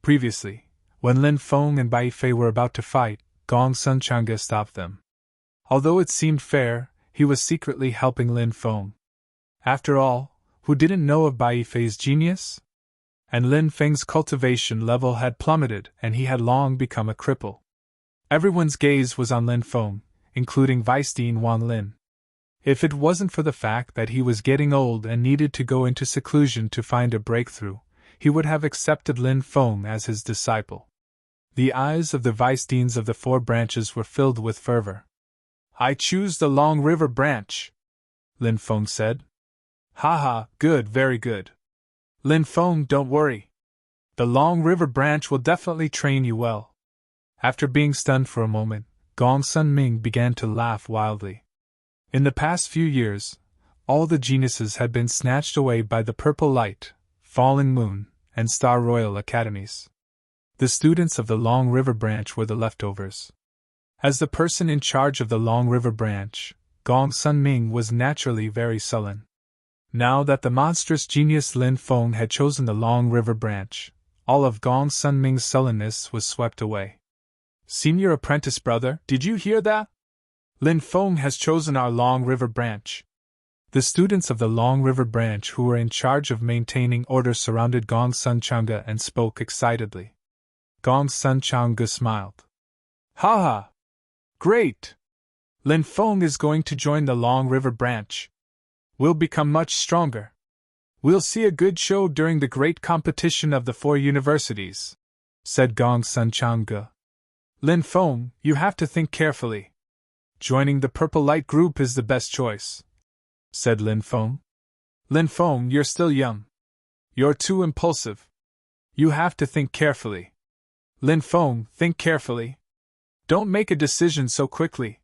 Previously, when Lin Feng and Bai Fei were about to fight, Gong Sun Chang'e stopped them. Although it seemed fair, he was secretly helping Lin Feng. After all, who didn't know of Bai Fei's genius? And Lin Feng's cultivation level had plummeted and he had long become a cripple. Everyone's gaze was on Lin Feng, including Vice Dean Wang Lin. If it wasn't for the fact that he was getting old and needed to go into seclusion to find a breakthrough, he would have accepted Lin Feng as his disciple. The eyes of the vice deans of the 4 branches were filled with fervor. I choose the Long River branch, Lin Feng said. Ha, good, very good. Lin Feng, don't worry. The Long River branch will definitely train you well. After being stunned for a moment, Gong Sun Ming began to laugh wildly. In the past few years, all the geniuses had been snatched away by the Purple Light, Falling Moon, and Star Royal academies. The students of the Long River branch were the leftovers. As the person in charge of the Long River branch, Gong Sun Ming was naturally very sullen. Now that the monstrous genius Lin Feng had chosen the Long River branch, all of Gong Sun Ming's sullenness was swept away. Senior apprentice brother, did you hear that? Lin Feng has chosen our Long River branch. The students of the Long River branch who were in charge of maintaining order surrounded Gong Sun Chang'e and spoke excitedly. Gong Sun Chang'e smiled. Ha! Great! Lin Feng is going to join the Long River branch. We'll become much stronger. We'll see a good show during the great competition of the 4 universities, said Gong Sun Chang'e. Lin Feng, you have to think carefully. Joining the Purple Light group is the best choice, said Lin Feng. Lin Feng, you're still young. You're too impulsive. You have to think carefully. Lin Feng, think carefully. Don't make a decision so quickly.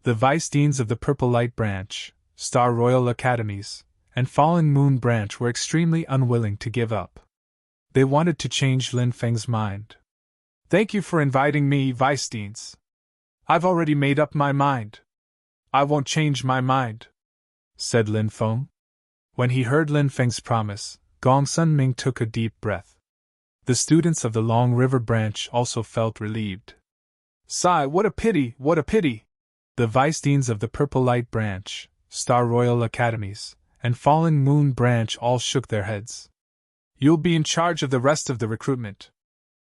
The vice deans of the Purple Light branch, Star Royal Academies, and Falling Moon Branch were extremely unwilling to give up. They wanted to change Lin Feng's mind. "Thank you for inviting me, Vice-Deans. I've already made up my mind. I won't change my mind," said Lin Feng. When he heard Lin Feng's promise, Gong Sun Ming took a deep breath. The students of the Long River Branch also felt relieved. "Sigh, what a pity, what a pity!" The Vice-Deans of the Purple Light Branch, Star Royal Academies, and Falling Moon Branch all shook their heads. "You'll be in charge of the rest of the recruitment.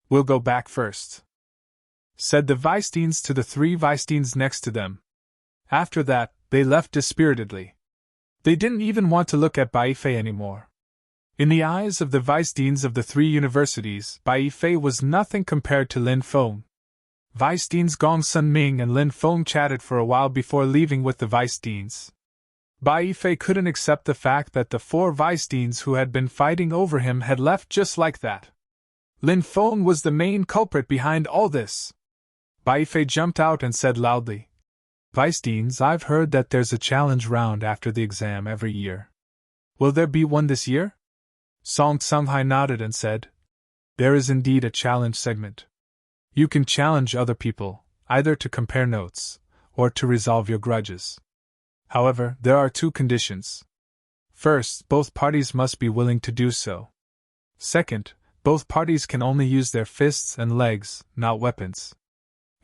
We'll go back first," said the Vice-Deans to the 3 Vice-Deans next to them. After that, they left dispiritedly. They didn't even want to look at Bai Fei anymore. In the eyes of the Vice-Deans of the 3 universities, Bai Fei was nothing compared to Lin Feng. Vice-Deans Gong Sun Ming and Lin Feng chatted for a while before leaving with the Vice-Deans. Bai Fei couldn't accept the fact that the 4 Vice-Deans who had been fighting over him had left just like that. Lin Feng was the main culprit behind all this. Bai Fei jumped out and said loudly, "Vice-Deans, I've heard that there's a challenge round after the exam every year. Will there be one this year?" Song Tsunghai nodded and said, "There is indeed a challenge segment. You can challenge other people, either to compare notes, or to resolve your grudges. However, there are 2 conditions. First, both parties must be willing to do so. Second, both parties can only use their fists and legs, not weapons.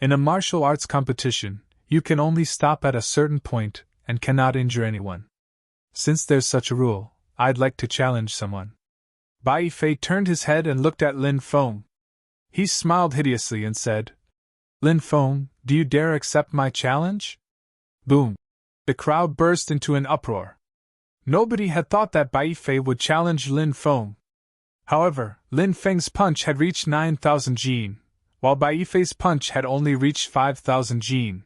In a martial arts competition, you can only stop at a certain point and cannot injure anyone. Since there's such a rule, I'd like to challenge someone." Bai Fei turned his head and looked at Lin Feng. He smiled hideously and said, "Lin Feng, do you dare accept my challenge?" Boom! The crowd burst into an uproar. Nobody had thought that Bai Fei would challenge Lin Feng. However, Lin Feng's punch had reached 9,000 jin, while Bai Fei's punch had only reached 5,000 jin.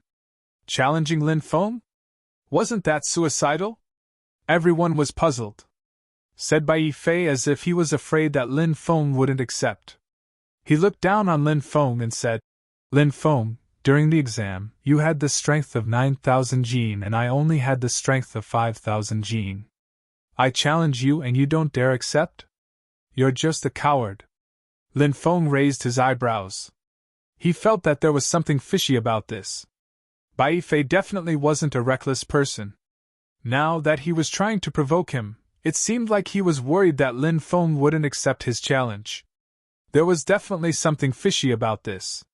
Challenging Lin Feng? Wasn't that suicidal? Everyone was puzzled. Said Bai Fei as if he was afraid that Lin Feng wouldn't accept. He looked down on Lin Feng and said, "Lin Feng, during the exam, you had the strength of 9,000 jin and I only had the strength of 5,000 jin. I challenge you and you don't dare accept? You're just a coward." Lin Feng raised his eyebrows. He felt that there was something fishy about this. Bai Fei definitely wasn't a reckless person. Now that he was trying to provoke him, it seemed like he was worried that Lin Feng wouldn't accept his challenge. There was definitely something fishy about this.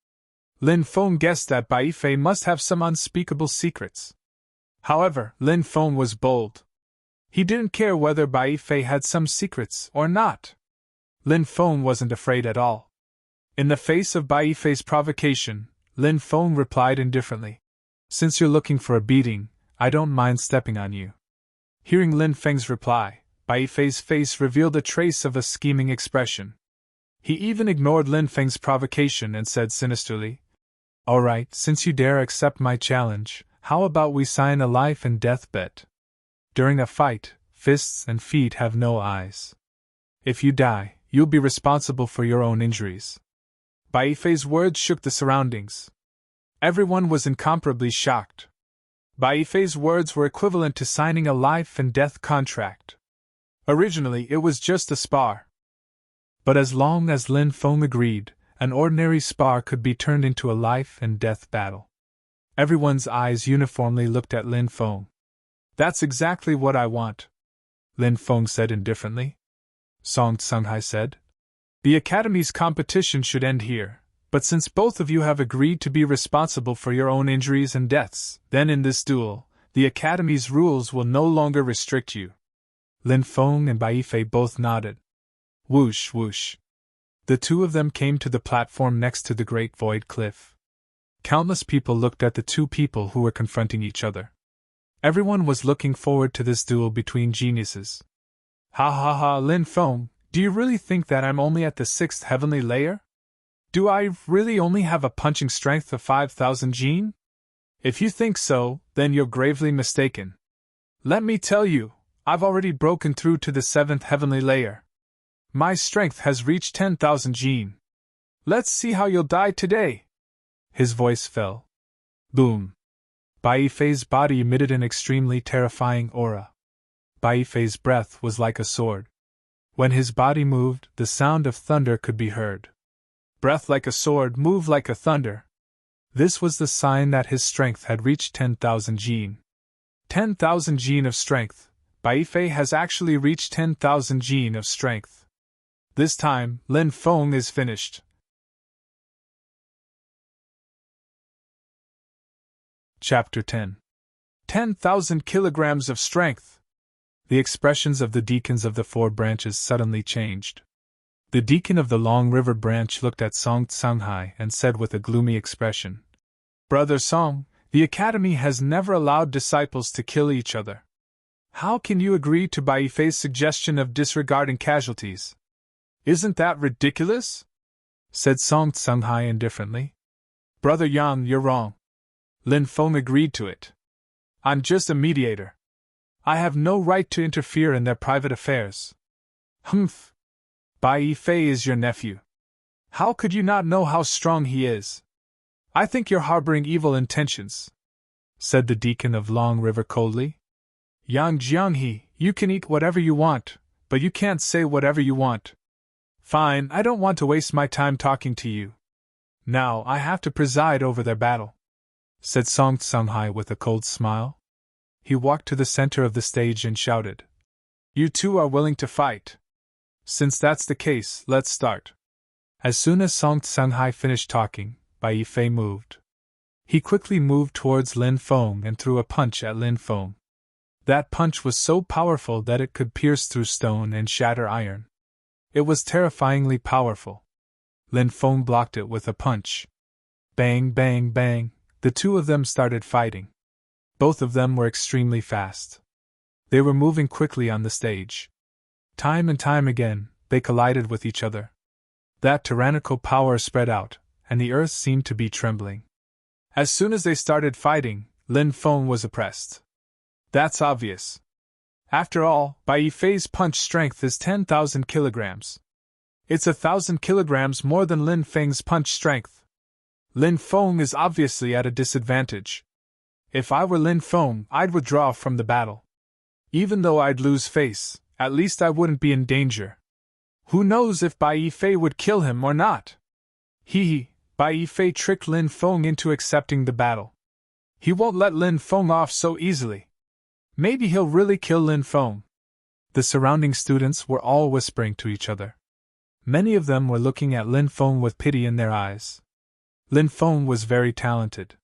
Lin Feng guessed that Bai Fei must have some unspeakable secrets. However, Lin Feng was bold. He didn't care whether Bai Fei had some secrets or not. Lin Feng wasn't afraid at all. In the face of Bai Fei's provocation, Lin Feng replied indifferently, "Since you're looking for a beating, I don't mind stepping on you." Hearing Lin Feng's reply, Bai Fei's face revealed a trace of a scheming expression. He even ignored Lin Feng's provocation and said sinisterly, "All right, since you dare accept my challenge, how about we sign a life and death bet? During a fight, fists and feet have no eyes. If you die, you'll be responsible for your own injuries." Bai Fei's words shook the surroundings. Everyone was incomparably shocked. Bai Fei's words were equivalent to signing a life and death contract. Originally, it was just a spar. But as long as Lin Feng agreed, an ordinary spar could be turned into a life and death battle. Everyone's eyes uniformly looked at Lin Feng. "That's exactly what I want," Lin Feng said indifferently. Song Tsunghai said, "The Academy's competition should end here. But since both of you have agreed to be responsible for your own injuries and deaths, then in this duel, the Academy's rules will no longer restrict you." Lin Feng and Bai Fei both nodded. Whoosh, whoosh. The 2 of them came to the platform next to the Great Void Cliff. Countless people looked at the 2 people who were confronting each other. Everyone was looking forward to this duel between geniuses. "Ha ha ha, Lin Feng, do you really think that I'm only at the 6th heavenly layer? Do I really only have a punching strength of 5,000 jin? If you think so, then you're gravely mistaken. Let me tell you, I've already broken through to the 7th heavenly layer. My strength has reached 10,000 jin. Let's see how you'll die today." His voice fell. Boom. Bai Fei's body emitted an extremely terrifying aura. Bai Fei's breath was like a sword. When his body moved, the sound of thunder could be heard. Breath like a sword, move like a thunder. This was the sign that his strength had reached 10,000 jin. 10,000 jin of strength. Bai Fei has actually reached 10,000 jin of strength. This time, Lin Feng is finished. Chapter 10. 10,000 kilograms of strength. The expressions of the deacons of the 4 branches suddenly changed. The deacon of the Long River branch looked at Song Tsunghai and said with a gloomy expression, "Brother Song, the academy has never allowed disciples to kill each other. How can you agree to Bai Fei's suggestion of disregarding casualties? Isn't that ridiculous?" said Song Tsunghai indifferently. "Brother Yang, you're wrong. Lin Feng agreed to it. I'm just a mediator. I have no right to interfere in their private affairs." "Humph! Bai Fei is your nephew. How could you not know how strong he is? I think you're harboring evil intentions," said the deacon of Long River coldly. "Yang Jianghe, you can eat whatever you want, but you can't say whatever you want." "Fine, I don't want to waste my time talking to you. Now I have to preside over their battle," said Song Tsunghai with a cold smile. He walked to the center of the stage and shouted, "You two are willing to fight? Since that's the case, let's start." As soon as Song Tsunghai finished talking, Bai Fei moved. He quickly moved towards Lin Feng and threw a punch at Lin Feng. That punch was so powerful that it could pierce through stone and shatter iron. It was terrifyingly powerful. Lin Feng blocked it with a punch. Bang, bang, bang, the two of them started fighting. Both of them were extremely fast. They were moving quickly on the stage. Time and time again, they collided with each other. That tyrannical power spread out, and the earth seemed to be trembling. As soon as they started fighting, Lin Feng was oppressed. That's obvious. After all, Bai Fei's punch strength is 10,000 kilograms. It's 1,000 kilograms more than Lin Feng's punch strength. Lin Feng is obviously at a disadvantage. If I were Lin Feng, I'd withdraw from the battle. Even though I'd lose face, at least I wouldn't be in danger. Who knows if Bai Fei would kill him or not? Bai Fei tricked Lin Feng into accepting the battle. He won't let Lin Feng off so easily. Maybe he'll really kill Lin Feng. The surrounding students were all whispering to each other. Many of them were looking at Lin Feng with pity in their eyes. Lin Feng was very talented.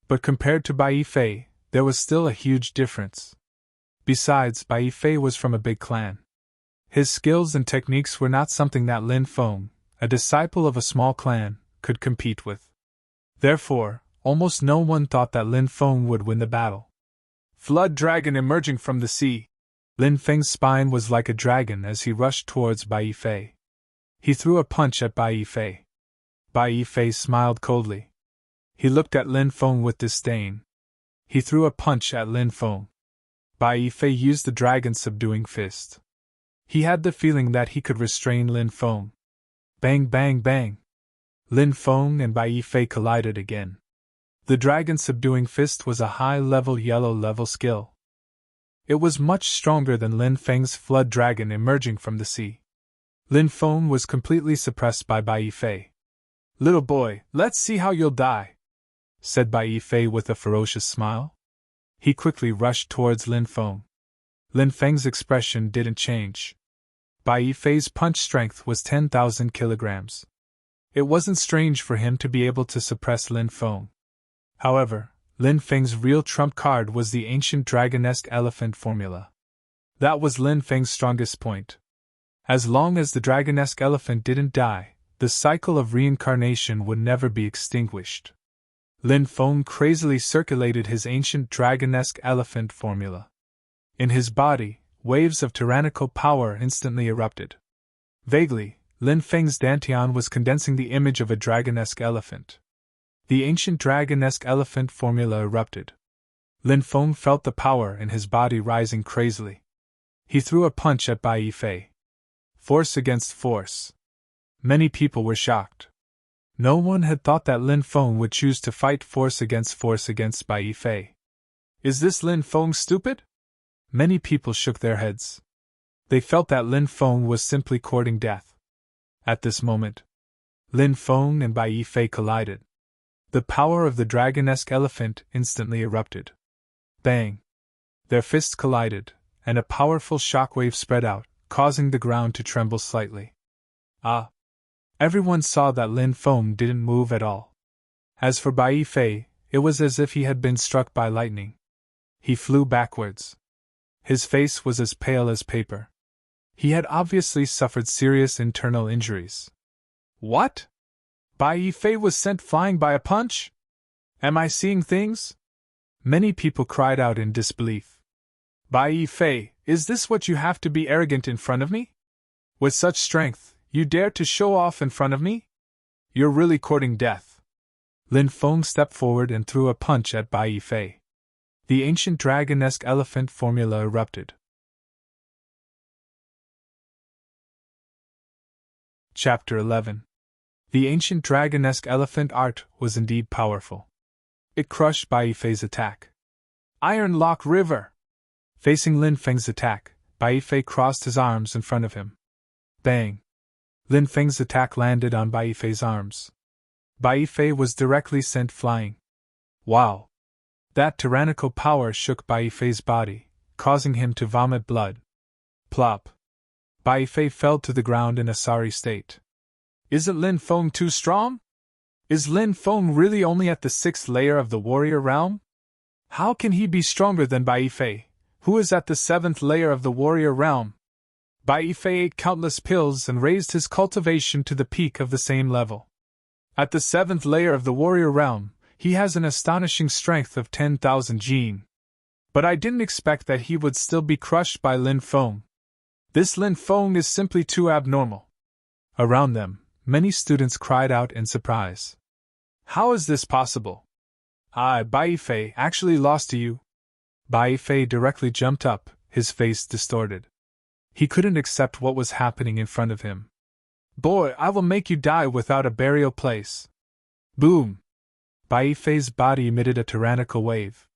But compared to Bai Fei, there was still a huge difference. Besides, Bai Fei was from a big clan. His skills and techniques were not something that Lin Feng, a disciple of a small clan, could compete with. Therefore, almost no one thought that Lin Feng would win the battle. Flood dragon emerging from the sea. Lin Feng's spine was like a dragon as he rushed towards Bai Fei. He threw a punch at Bai Fei. Bai Fei smiled coldly. He looked at Lin Feng with disdain. He threw a punch at Lin Feng. Bai Fei used the dragon's subduing fist. He had the feeling that he could restrain Lin Feng. Bang, bang, bang. Lin Feng and Bai Fei collided again. The dragon's subduing fist was a high-level yellow-level skill. It was much stronger than Lin Feng's flood dragon emerging from the sea. Lin Feng was completely suppressed by Bai Fei. "Little boy, let's see how you'll die," said Bai Fei with a ferocious smile. He quickly rushed towards Lin Feng. Lin Feng's expression didn't change. Bai Fei's punch strength was 10,000 kilograms. It wasn't strange for him to be able to suppress Lin Feng. However, Lin Feng's real trump card was the ancient dragonesque elephant formula. That was Lin Feng's strongest point. As long as the dragonesque elephant didn't die, the cycle of reincarnation would never be extinguished. Lin Feng crazily circulated his ancient dragonesque elephant formula. In his body, waves of tyrannical power instantly erupted. Vaguely, Lin Feng's dantian was condensing the image of a dragonesque elephant. The ancient dragonesque elephant formula erupted. Lin Feng felt the power in his body rising crazily. He threw a punch at Bai Fei. Force against force. Many people were shocked. No one had thought that Lin Feng would choose to fight force against Bai Fei. Is this Lin Feng stupid? Many people shook their heads. They felt that Lin Feng was simply courting death. At this moment, Lin Feng and Bai Yifei collided. The power of the dragon-esque elephant instantly erupted. Bang! Their fists collided, and a powerful shockwave spread out, causing the ground to tremble slightly. Ah! Everyone saw that Lin Feng didn't move at all. As for Bai Yifei, it was as if he had been struck by lightning. He flew backwards. His face was as pale as paper. He had obviously suffered serious internal injuries. What? Bai Yifei was sent flying by a punch? Am I seeing things? Many people cried out in disbelief. Bai Yifei, is this what you have to be arrogant in front of me? With such strength, you dare to show off in front of me? You're really courting death. Lin Feng stepped forward and threw a punch at Bai Yifei. The ancient dragon-esque elephant formula erupted. Chapter 11. The ancient dragon-esque elephant art was indeed powerful. It crushed Bai Yifei's attack. Iron Lock River! Facing Lin Feng's attack, Bai Yifei crossed his arms in front of him. Bang! Lin Feng's attack landed on Bai Yifei's arms. Bai Yifei was directly sent flying. Wow! That tyrannical power shook Bai Yifei's body, causing him to vomit blood. Plop! Bai Yifei fell to the ground in a sorry state. Isn't Lin Feng too strong? Is Lin Feng really only at the 6th layer of the warrior realm? How can he be stronger than Bai Yifei, who is at the 7th layer of the warrior realm? Bai Yifei ate countless pills and raised his cultivation to the peak of the same level. At the 7th layer of the warrior realm, he has an astonishing strength of 10,000 jin. But I didn't expect that he would still be crushed by Lin Feng. This Lin Feng is simply too abnormal. Around them, many students cried out in surprise. How is this possible? Bai Yifei actually lost to you? Bai Yifei directly jumped up, his face distorted. He couldn't accept what was happening in front of him. Boy, I will make you die without a burial place. Boom! Bai Yifei's body emitted a tyrannical wave.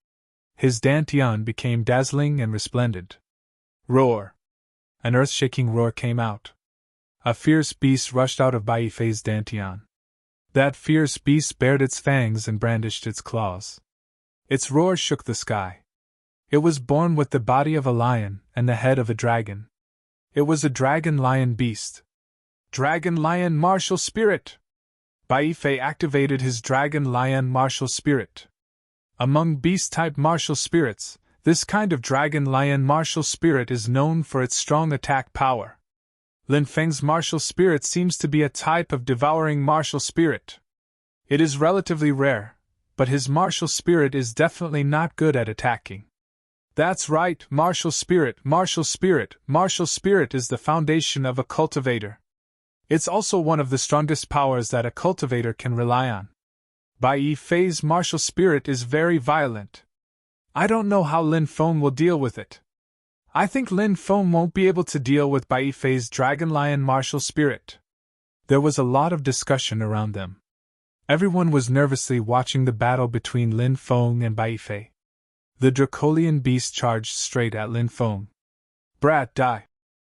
His dantian became dazzling and resplendent. Roar! An earth-shaking roar came out. A fierce beast rushed out of Bai Yifei's dantian. That fierce beast bared its fangs and brandished its claws. Its roar shook the sky. It was born with the body of a lion and the head of a dragon. It was a dragon-lion beast. Dragon-lion martial spirit! Bai Yifei activated his dragon-lion martial spirit. Among beast-type martial spirits, this kind of dragon-lion martial spirit is known for its strong attack power. Lin Feng's martial spirit seems to be a type of devouring martial spirit. It is relatively rare, but his martial spirit is definitely not good at attacking. That's right, martial spirit, martial spirit, martial spirit is the foundation of a cultivator. It's also one of the strongest powers that a cultivator can rely on. Bai Yifei's martial spirit is very violent. I don't know how Lin Feng will deal with it. I think Lin Feng won't be able to deal with Bai Yifei's dragon-lion martial spirit. There was a lot of discussion around them. Everyone was nervously watching the battle between Lin Feng and Bai Yifei. The Dracolian beast charged straight at Lin Feng. Brat, die!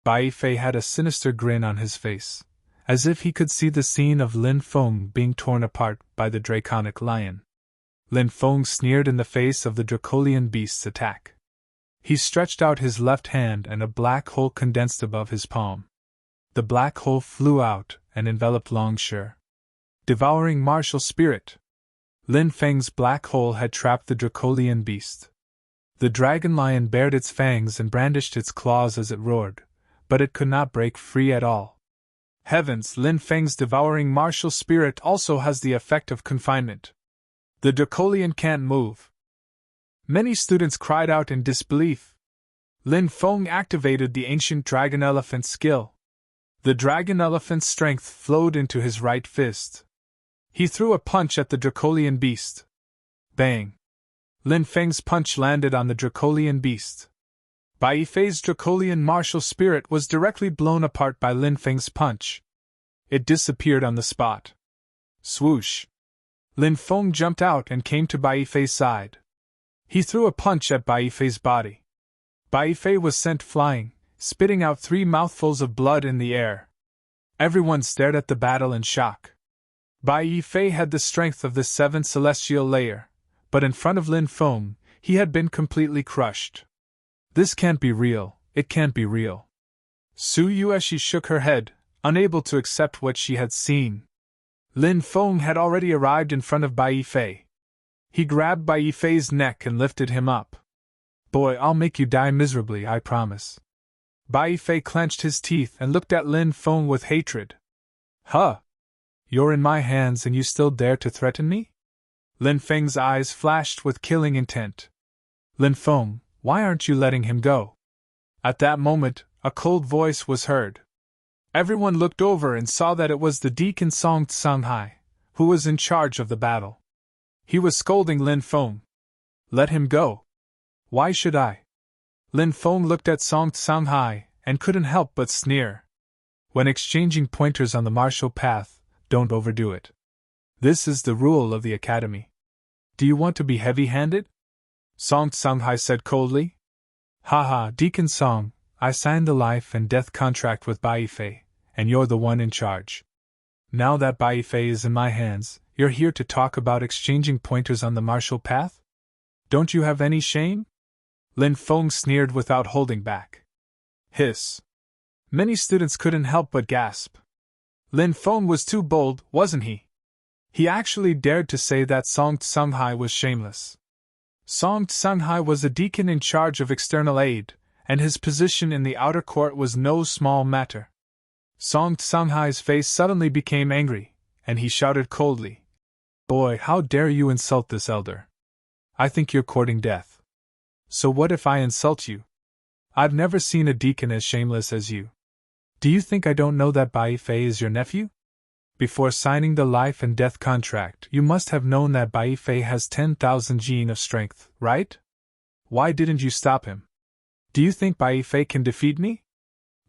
Bai Yifei had a sinister grin on his face, as if he could see the scene of Lin Feng being torn apart by the draconic lion. Lin Feng sneered in the face of the Dracolian beast's attack. He stretched out his left hand and a black hole condensed above his palm. The black hole flew out and enveloped Longshire. Devouring martial spirit! Lin Feng's black hole had trapped the Dracolian beast. The dragon lion bared its fangs and brandished its claws as it roared, but it could not break free at all. Heavens, Lin Feng's devouring martial spirit also has the effect of confinement. The Dracolian can't move. Many students cried out in disbelief. Lin Feng activated the ancient dragon elephant skill. The dragon elephant's strength flowed into his right fist. He threw a punch at the Dracolian beast. Bang! Lin Feng's punch landed on the Dracolian beast. Bai Yifei's Dracolian martial spirit was directly blown apart by Lin Feng's punch. It disappeared on the spot. Swoosh! Lin Feng jumped out and came to Bai Yifei's side. He threw a punch at Bai Fei's body. Bai Fei was sent flying, spitting out 3 mouthfuls of blood in the air. Everyone stared at the battle in shock. Bai Fei had the strength of the 7th celestial layer, but in front of Lin Feng, he had been completely crushed. This can't be real, it can't be real. Su Yueshi shook her head, unable to accept what she had seen. Lin Feng had already arrived in front of Bai Fei. He grabbed Bai Fei's neck and lifted him up. Boy, I'll make you die miserably, I promise. Bai Fei clenched his teeth and looked at Lin Feng with hatred. Huh? You're in my hands and you still dare to threaten me? Lin Feng's eyes flashed with killing intent. Lin Feng, why aren't you letting him go? At that moment, a cold voice was heard. Everyone looked over and saw that it was the Deacon Song Tsunghai, who was in charge of the battle. He was scolding Lin Feng. Let him go. Why should I? Lin Feng looked at Song Tsunghai and couldn't help but sneer. When exchanging pointers on the martial path, don't overdo it. This is the rule of the academy. Do you want to be heavy-handed? Song Tsunghai said coldly. Haha, Deacon Song, I signed the life and death contract with Bai Fei, and you're the one in charge. Now that Bai Fei is in my hands, you're here to talk about exchanging pointers on the martial path? Don't you have any shame? Lin Feng sneered without holding back. Hiss. Many students couldn't help but gasp. Lin Feng was too bold, wasn't he? He actually dared to say that Song Tsunghai was shameless. Song Tsunghai was a deacon in charge of external aid, and his position in the outer court was no small matter. Song Tsunghai's face suddenly became angry, and he shouted coldly, Boy, how dare you insult this elder? I think you're courting death. So what if I insult you? I've never seen a deacon as shameless as you. Do you think I don't know that Bai Fei is your nephew? Before signing the life and death contract, you must have known that Bai Fei has 10,000 gene of strength, right? Why didn't you stop him? Do you think Bai Fei can defeat me?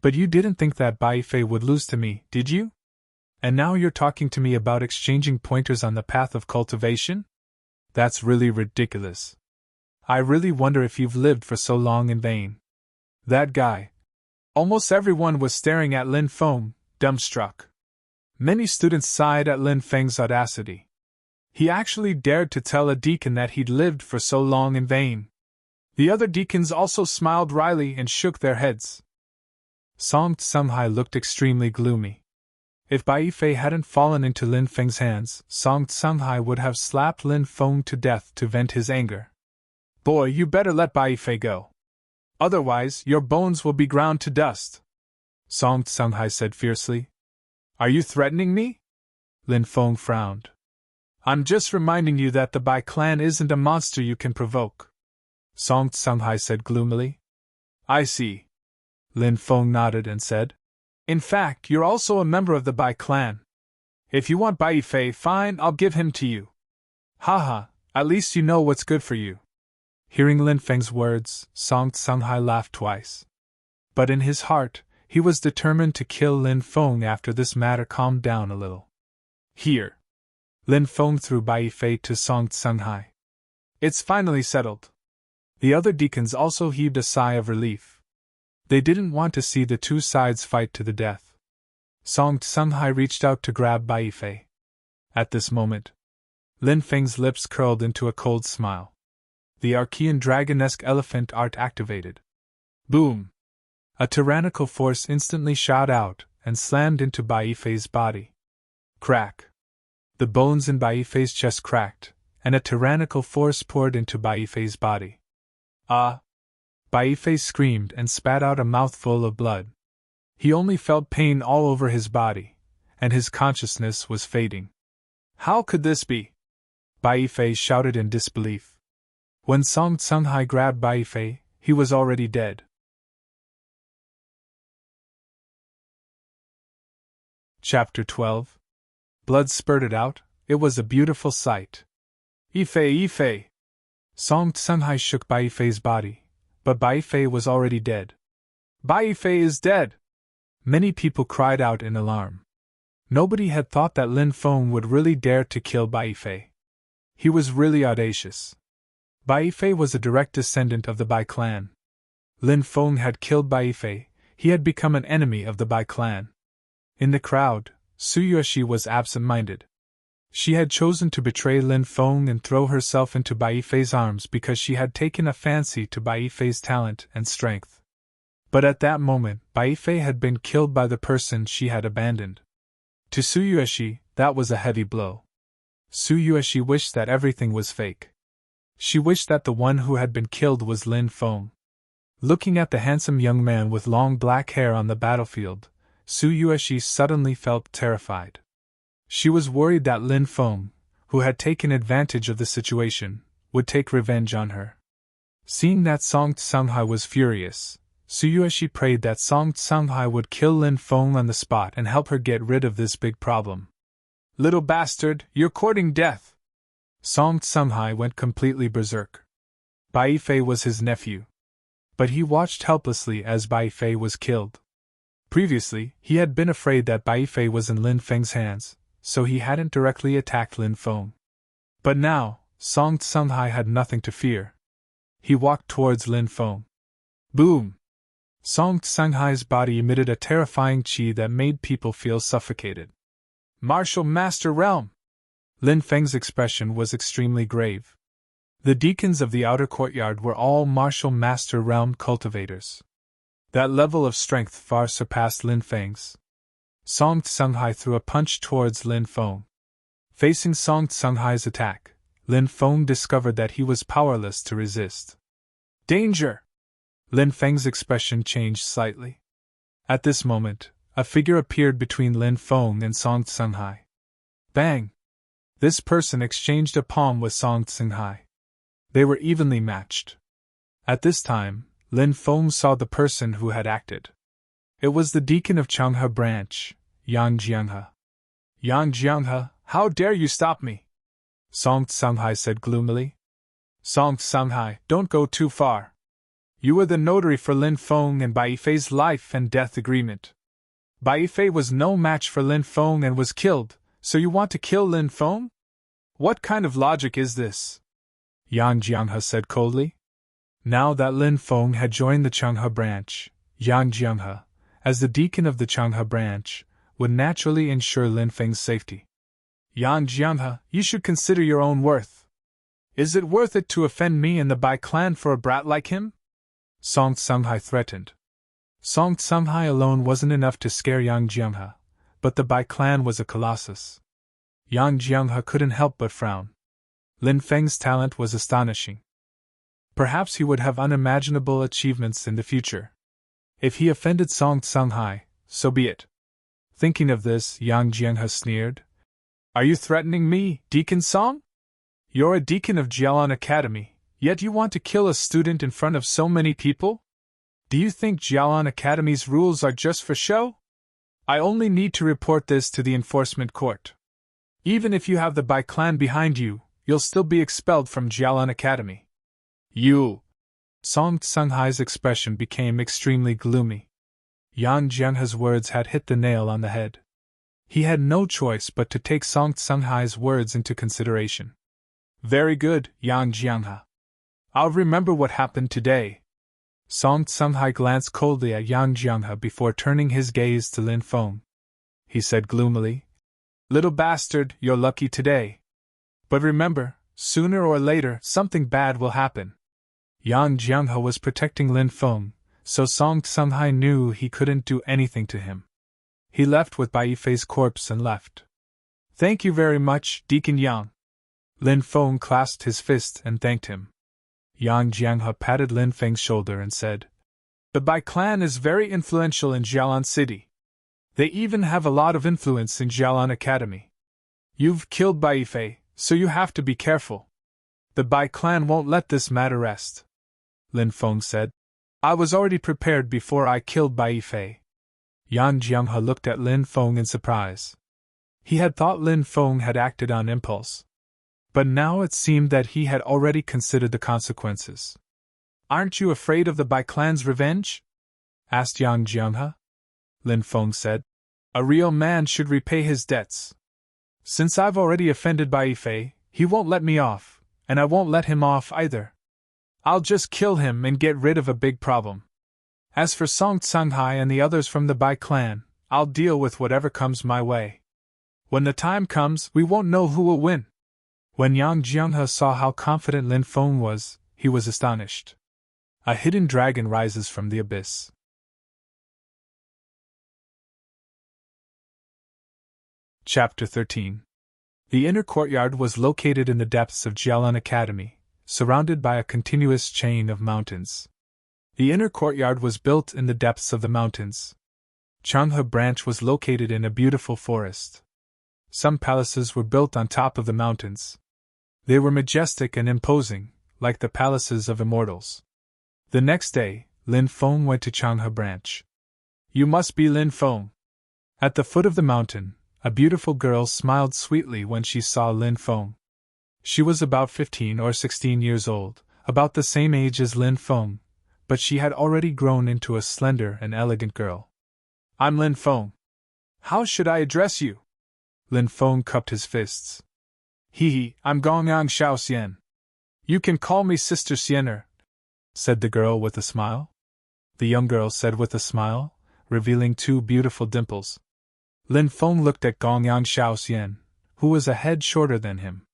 But you didn't think that Bai Fei would lose to me, did you? And now you're talking to me about exchanging pointers on the path of cultivation? That's really ridiculous. I really wonder if you've lived for so long in vain. That guy. Almost everyone was staring at Lin Feng, dumbstruck. Many students sighed at Lin Feng's audacity. He actually dared to tell a deacon that he'd lived for so long in vain. The other deacons also smiled wryly and shook their heads. Song Tsunghai looked extremely gloomy. If Bai Fei hadn't fallen into Lin Feng's hands, Song Tsunghai would have slapped Lin Feng to death to vent his anger. Boy, you better let Bai Fei go. Otherwise, your bones will be ground to dust, Song Tsunghai said fiercely. Are you threatening me? Lin Feng frowned. I'm just reminding you that the Bai clan isn't a monster you can provoke, Song Tsunghai said gloomily. I see. Lin Feng nodded and said, In fact, you're also a member of the Bai clan. If you want Bai Fei, fine, I'll give him to you. Haha, at least you know what's good for you. Hearing Lin Feng's words, Song Tsunghai laughed twice. But in his heart, he was determined to kill Lin Feng after this matter calmed down a little. Here. Lin Feng threw Bai Fei to Song Tsunghai. It's finally settled. The other deacons also heaved a sigh of relief. They didn't want to see the two sides fight to the death. Song Tsunghai reached out to grab Bai Fei. At this moment, Lin Feng's lips curled into a cold smile. The Archean dragonesque elephant art activated. Boom! A tyrannical force instantly shot out and slammed into Bai Fei's body. Crack! The bones in Bai Fei's chest cracked, and a tyrannical force poured into Bai Fei's body. Ah! Bai Fei screamed and spat out a mouthful of blood. He only felt pain all over his body, and his consciousness was fading. How could this be? Bai Fei shouted in disbelief. When Song Tsunghai grabbed Bai Fei, he was already dead. Chapter 12. Blood spurted out. It was a beautiful sight. Ifei! Song Tsunghai shook Bai Fei's body, but Bai Fei was already dead. Bai Fei is dead! Many people cried out in alarm. Nobody had thought that Lin Feng would really dare to kill Bai Fei. He was really audacious. Bai Fei was a direct descendant of the Bai clan. Lin Feng had killed Bai Fei, he had become an enemy of the Bai clan. In the crowd, Su Yueshi was absent-minded. She had chosen to betray Lin Feng and throw herself into Bai Fei's arms because she had taken a fancy to Bai Fei's talent and strength. But at that moment, Bai Fei had been killed by the person she had abandoned. To Su Yueshi, that was a heavy blow. Su Yueshi wished that everything was fake. She wished that the one who had been killed was Lin Feng. Looking at the handsome young man with long black hair on the battlefield, Su Yueshi suddenly felt terrified. She was worried that Lin Feng, who had taken advantage of the situation, would take revenge on her. Seeing that Song Tsunghai was furious, Su Yueshi prayed that Song Tsunghai would kill Lin Feng on the spot and help her get rid of this big problem. "Little bastard, you're courting death!" Song Tsunghai went completely berserk. Bai Fei was his nephew. But he watched helplessly as Bai Fei was killed. Previously, he had been afraid that Bai Fei was in Lin Feng's hands, so he hadn't directly attacked Lin Feng. But now, Song Tsunghai had nothing to fear. He walked towards Lin Feng. Boom! Song Tsunghai's body emitted a terrifying qi that made people feel suffocated. "Martial Master Realm!" Lin Feng's expression was extremely grave. The deacons of the outer courtyard were all Martial Master Realm cultivators. That level of strength far surpassed Lin Feng's. Song Tsunghai threw a punch towards Lin Feng. Facing Song Tsunghai's attack, Lin Feng discovered that he was powerless to resist. "Danger!" Lin Feng's expression changed slightly. At this moment, a figure appeared between Lin Feng and Song Tsunghai. Bang! This person exchanged a palm with Song Tsunghai. They were evenly matched. At this time, Lin Feng saw the person who had acted. It was the deacon of Changhe branch, Yang Jianghe. "Yang Jianghe, how dare you stop me?" Song Tsunghai said gloomily. "Song Tsunghai, don't go too far. You were the notary for Lin Feng and Bai Fei's life and death agreement. Bai Fei was no match for Lin Feng and was killed, so you want to kill Lin Feng? What kind of logic is this?" Yang Jianghe said coldly. Now that Lin Feng had joined the Changhe branch, Yang Jianghe, as the deacon of the Changhe branch, would naturally ensure Lin Feng's safety. "Yang Jianghe, you should consider your own worth. Is it worth it to offend me and the Bai clan for a brat like him?" Song Tsunghai threatened. Song Tsunghai alone wasn't enough to scare Yang Jianghe, but the Bai clan was a colossus. Yang Jianghe couldn't help but frown. Lin Feng's talent was astonishing. Perhaps he would have unimaginable achievements in the future. If he offended Song Tsunghai, so be it. Thinking of this, Yang Jianghe sneered. "Are you threatening me, Deacon Song? You're a deacon of Jialan Academy, yet you want to kill a student in front of so many people? Do you think Jialan Academy's rules are just for show? I only need to report this to the enforcement court. Even if you have the Bai clan behind you, you'll still be expelled from Jialan Academy." "You!" Song Tsunghai's expression became extremely gloomy. Yang Jianghe's words had hit the nail on the head. He had no choice but to take Song Tsunghai's words into consideration. "Very good, Yang Jianghe. I'll remember what happened today." Song Tsunghai glanced coldly at Yang Jianghe before turning his gaze to Lin Feng. He said gloomily, "Little bastard, you're lucky today. But remember, sooner or later something bad will happen." Yang Jianghe was protecting Lin Feng, so Song Tsunghai knew he couldn't do anything to him. He left with Bai Fei's corpse and left. "Thank you very much, Deacon Yang." Lin Feng clasped his fist and thanked him. Yang Jianghe patted Lin Feng's shoulder and said, "The Bai clan is very influential in Jialan City. They even have a lot of influence in Jialan Academy. You've killed Bai Fei, so you have to be careful. The Bai clan won't let this matter rest." Lin Feng said, "I was already prepared before I killed Bai Fei." Yang Jianghe looked at Lin Feng in surprise. He had thought Lin Feng had acted on impulse. But now it seemed that he had already considered the consequences. "Aren't you afraid of the Bai clan's revenge?" asked Yang Jianghe. Lin Feng said, "A real man should repay his debts. Since I've already offended Bai Fei, he won't let me off, and I won't let him off either. I'll just kill him and get rid of a big problem. As for Song Tsunghai and the others from the Bai clan, I'll deal with whatever comes my way. When the time comes, we won't know who will win." When Yang Jianghe saw how confident Lin Feng was, he was astonished. A hidden dragon rises from the abyss. Chapter 13. The inner courtyard was located in the depths of Jialan Academy, surrounded by a continuous chain of mountains. The inner courtyard was built in the depths of the mountains. Changhe Branch was located in a beautiful forest. Some palaces were built on top of the mountains. They were majestic and imposing, like the palaces of immortals. The next day, Lin Feng went to Changhe Branch. "You must be Lin Feng." At the foot of the mountain, a beautiful girl smiled sweetly when she saw Lin Feng. She was about 15 or 16 years old, about the same age as Lin Feng, but she had already grown into a slender and elegant girl. "I'm Lin Feng. How should I address you?" Lin Feng cupped his fists. "Hee, I'm Gongyang Xiaoxian. You can call me Sister Xiener," said the girl with a smile. The young girl said with a smile, revealing 2 beautiful dimples. Lin Feng looked at Gongyang Xiaoxian, who was a head shorter than him.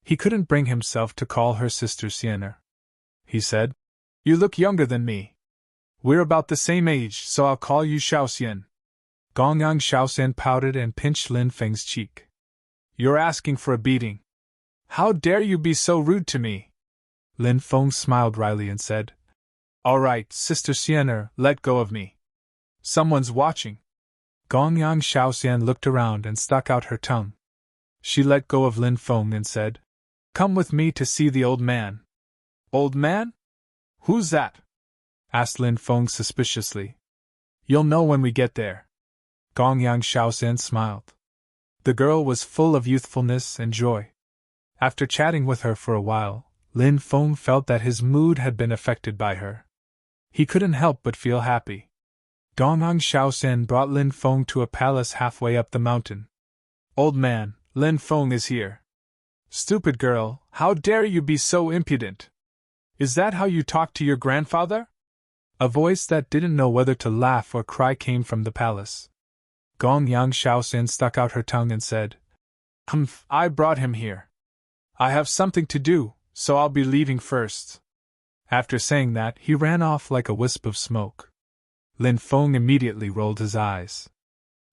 He couldn't bring himself to call her Sister Xiener. He said, "You look younger than me. We're about the same age, so I'll call you Xiaoxian." Gongyang Xiaoxian pouted and pinched Lin Feng's cheek. "You're asking for a beating. How dare you be so rude to me?" Lin Feng smiled wryly and said, "All right, Sister Xiener, let go of me. Someone's watching." Gongyang Xiaoxian looked around and stuck out her tongue. She let go of Lin Feng and said, "Come with me to see the old man." "Old man? Who's that?" asked Lin Feng suspiciously. "You'll know when we get there." Gongyang Xiaoxian smiled. The girl was full of youthfulness and joy. After chatting with her for a while, Lin Feng felt that his mood had been affected by her. He couldn't help but feel happy. Gongyang Xiaoxian brought Lin Feng to a palace halfway up the mountain. "Old man, Lin Feng is here." "Stupid girl, how dare you be so impudent? Is that how you talk to your grandfather?" A voice that didn't know whether to laugh or cry came from the palace. Gongyang Xiaoxian stuck out her tongue and said, "Humph, I brought him here. I have something to do, so I'll be leaving first." After saying that, he ran off like a wisp of smoke. Lin Feng immediately rolled his eyes.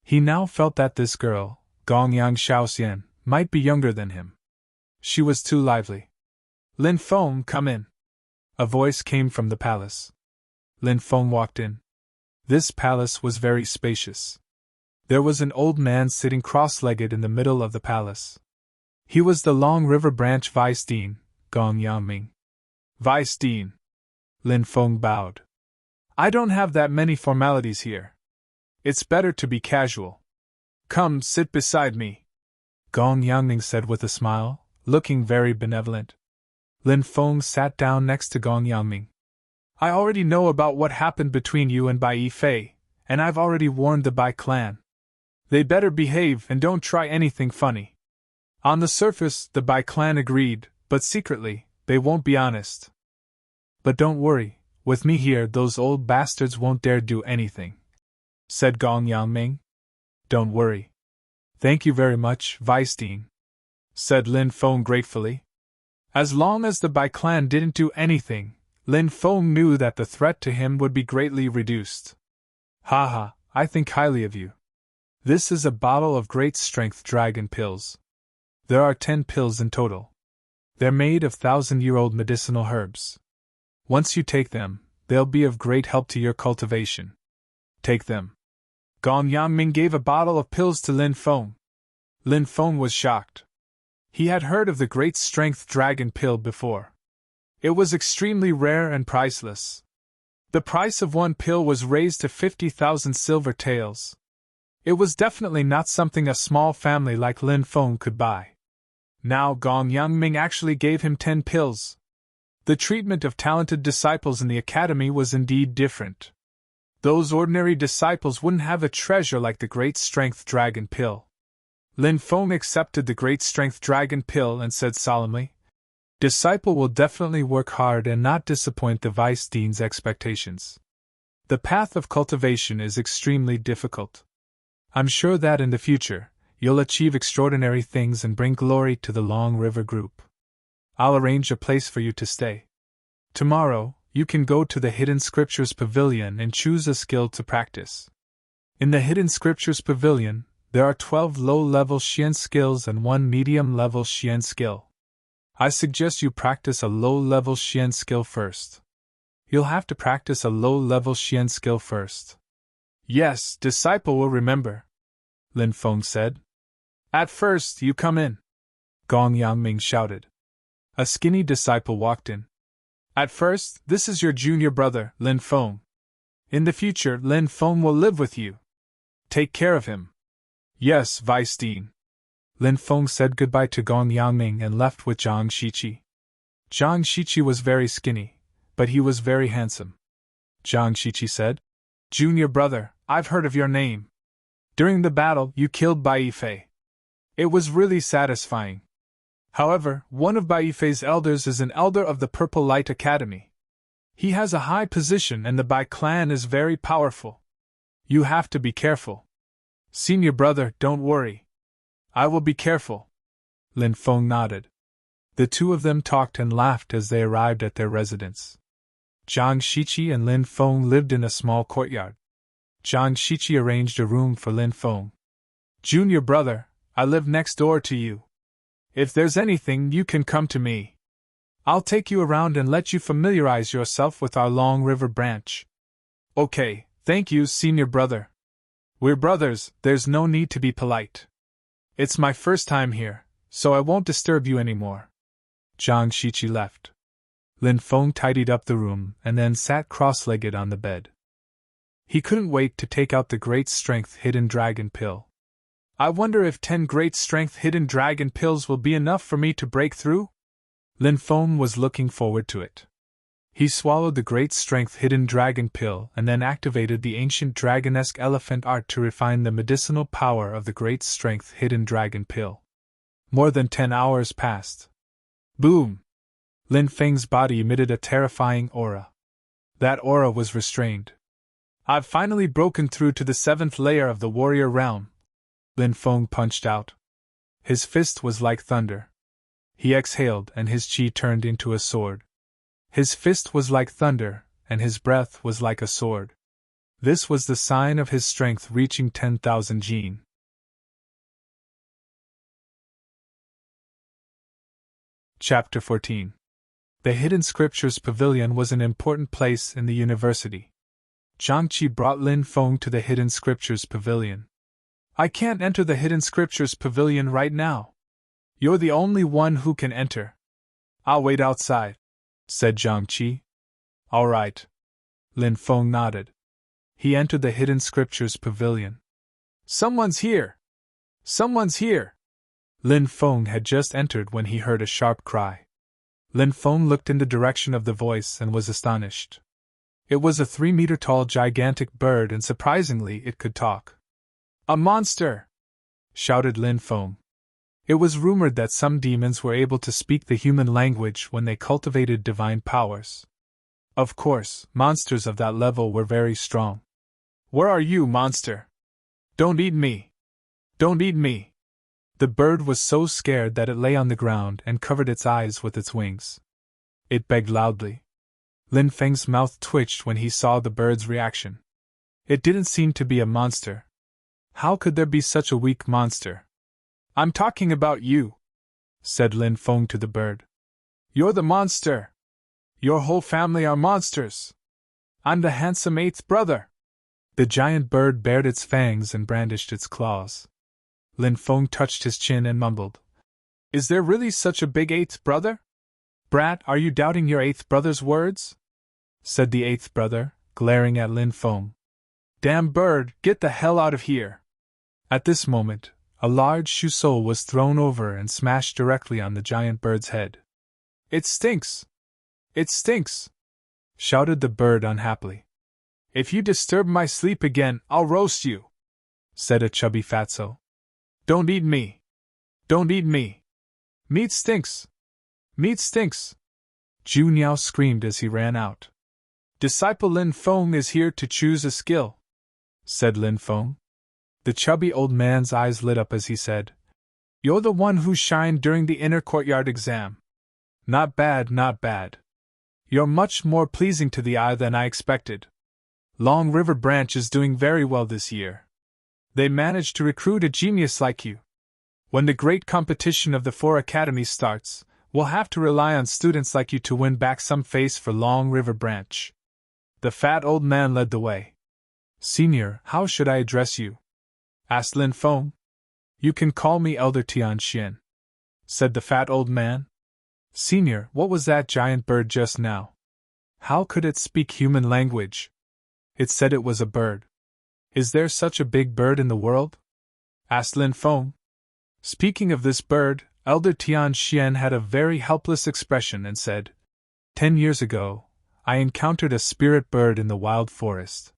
He now felt that this girl, Gongyang Xiaoxian, might be younger than him. She was too lively. "Lin Feng, come in." A voice came from the palace. Lin Feng walked in. This palace was very spacious. There was an old man sitting cross-legged in the middle of the palace. He was the Long River Branch Vice Dean, Gong Yangming. "Vice Dean." Lin Feng bowed. "I don't have that many formalities here. It's better to be casual. Come, sit beside me," Gong Yangming said with a smile, looking very benevolent. Lin Feng sat down next to Gong Yangming. "I already know about what happened between you and Bai Yifei, and I've already warned the Bai clan. They better behave and don't try anything funny." On the surface, the Bai clan agreed, but secretly, they won't be honest. "But don't worry, with me here those old bastards won't dare do anything," said Gong Yangming. "Don't worry." "Thank you very much, Vice Dean," said Lin Feng gratefully. As long as the Bai clan didn't do anything, Lin Feng knew that the threat to him would be greatly reduced. "Haha, I think highly of you. This is a bottle of great strength dragon pills. There are 10 pills in total. They're made of 1,000-year-old medicinal herbs. Once you take them, they'll be of great help to your cultivation. Take them." Gong Yangming gave a bottle of pills to Lin Feng. Lin Feng was shocked. He had heard of the great strength dragon pill before. It was extremely rare and priceless. The price of one pill was raised to 50,000 silver taels. It was definitely not something a small family like Lin Feng could buy. Now Gong Yangming actually gave him 10 pills. The treatment of talented disciples in the academy was indeed different. Those ordinary disciples wouldn't have a treasure like the great strength dragon pill. Lin Feng accepted the great strength dragon pill and said solemnly, Disciple will definitely work hard and not disappoint the Vice Dean's expectations. The path of cultivation is extremely difficult. I'm sure that in the future, you'll achieve extraordinary things and bring glory to the Long River Group. I'll arrange a place for you to stay. Tomorrow, you can go to the Hidden Scriptures Pavilion and choose a skill to practice. In the Hidden Scriptures Pavilion, there are 12 low-level Xian skills and 1 medium-level Xian skill. I suggest you practice a low-level Xian skill first. You'll have to practice a low-level Xian skill first. Yes, disciple will remember, Lin Feng said. At first, you come in, Gong Yangming shouted. A skinny disciple walked in. At first, this is your junior brother, Lin Feng. In the future, Lin Feng will live with you. Take care of him. Yes, Vice Dean. Lin Feng said goodbye to Gong Yangming and left with Zhang Shiqi. Zhang Shiqi was very skinny, but he was very handsome. Zhang Shiqi said, Junior brother, I've heard of your name. During the battle, you killed Bai Yifei. It was really satisfying. However, one of Bai Yifei's elders is an elder of the Purple Light Academy. He has a high position and the Bai clan is very powerful. You have to be careful. Senior brother, don't worry. I will be careful. Lin Feng nodded. The two of them talked and laughed as they arrived at their residence. Zhang Shiqi and Lin Feng lived in a small courtyard. Zhang Shiqi arranged a room for Lin Feng. Junior brother, I live next door to you. If there's anything, you can come to me. I'll take you around and let you familiarize yourself with our Long River branch. Okay, thank you, senior brother. We're brothers, there's no need to be polite. It's my first time here, so I won't disturb you anymore. Zhang Shiqi left. Lin Feng tidied up the room and then sat cross-legged on the bed. He couldn't wait to take out the Great Strength Hidden Dragon Pill. I wonder if 10 Great Strength Hidden Dragon Pills will be enough for me to break through? Lin Feng was looking forward to it. He swallowed the Great Strength Hidden Dragon Pill and then activated the ancient dragonesque elephant art to refine the medicinal power of the Great Strength Hidden Dragon Pill. More than 10 hours passed. Boom! Lin Feng's body emitted a terrifying aura. That aura was restrained. I've finally broken through to the 7th layer of the warrior realm. Lin Feng punched out. His fist was like thunder. He exhaled and his chi turned into a sword. His fist was like thunder, and his breath was like a sword. This was the sign of his strength reaching 10,000 jin. Chapter 14. The Hidden Scriptures Pavilion was an important place in the university. Zhang Qi brought Lin Feng to the Hidden Scriptures Pavilion. I can't enter the Hidden Scriptures Pavilion right now. You're the only one who can enter. I'll wait outside, said Zhang Qi. All right. Lin Feng nodded. He entered the Hidden Scriptures Pavilion. Someone's here! Someone's here! Lin Feng had just entered when he heard a sharp cry. Lin Feng looked in the direction of the voice and was astonished. It was a 3-meter-tall gigantic bird and surprisingly it could talk. A monster! Shouted Lin Feng. It was rumored that some demons were able to speak the human language when they cultivated divine powers. Of course, monsters of that level were very strong. Where are you, monster? Don't eat me! Don't eat me! The bird was so scared that it lay on the ground and covered its eyes with its wings. It begged loudly. Lin Feng's mouth twitched when he saw the bird's reaction. It didn't seem to be a monster. How could there be such a weak monster? I'm talking about you, said Lin Feng to the bird. You're the monster. Your whole family are monsters. I'm the handsome 8th brother. The giant bird bared its fangs and brandished its claws. Lin Feng touched his chin and mumbled. Is there really such a big 8th brother? Brat, are you doubting your 8th brother's words? Said the 8th brother, glaring at Lin Feng. Damn bird, get the hell out of here. At this moment, a large shoe-sole was thrown over and smashed directly on the giant bird's head. It stinks! It stinks! Shouted the bird unhappily. If you disturb my sleep again, I'll roast you, said a chubby fatso. Don't eat me! Don't eat me! Meat stinks! Meat stinks! Zhu Niao screamed as he ran out. Disciple Lin Feng is here to choose a skill, said Lin Feng. The chubby old man's eyes lit up as he said, You're the one who shined during the inner courtyard exam. Not bad, not bad. You're much more pleasing to the eye than I expected. Long River Branch is doing very well this year. They managed to recruit a genius like you. When the great competition of the 4 academies starts, we'll have to rely on students like you to win back some face for Long River Branch. The fat old man led the way. Senior, how should I address you? Asked Lin Feng. You can call me Elder Tianxian, said the fat old man. Senior, what was that giant bird just now? How could it speak human language? It said it was a bird. Is there such a big bird in the world? Asked Lin Feng. Speaking of this bird, Elder Tianxian had a very helpless expression and said, 10 years ago, I encountered a spirit bird in the wild forest.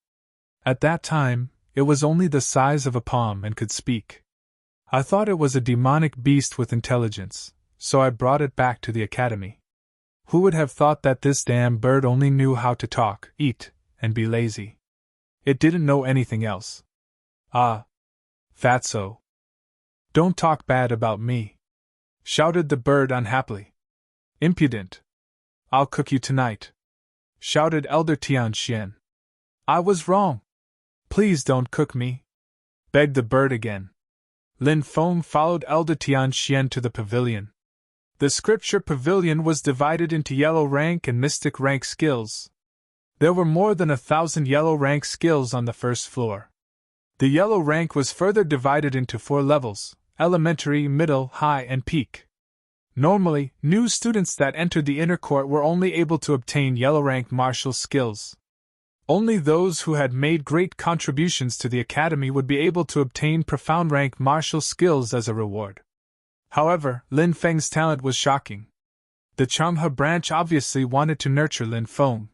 At that time, it was only the size of a palm and could speak. I thought it was a demonic beast with intelligence, so I brought it back to the academy. Who would have thought that this damn bird only knew how to talk, eat, and be lazy? It didn't know anything else. Ah, fatso. Don't talk bad about me, shouted the bird unhappily. Impudent. I'll cook you tonight, shouted Elder Tianxian. I was wrong. Please don't cook me, begged the bird again. Lin Feng followed Elder Tianxian to the pavilion. The scripture pavilion was divided into yellow rank and mystic rank skills. There were more than 1,000 yellow rank skills on the first floor. The yellow rank was further divided into 4 levels: elementary, middle, high, and peak. Normally, new students that entered the inner court were only able to obtain yellow rank martial skills. Only those who had made great contributions to the academy would be able to obtain profound rank martial skills as a reward. However, Lin Feng's talent was shocking. The Changhe branch obviously wanted to nurture Lin Feng.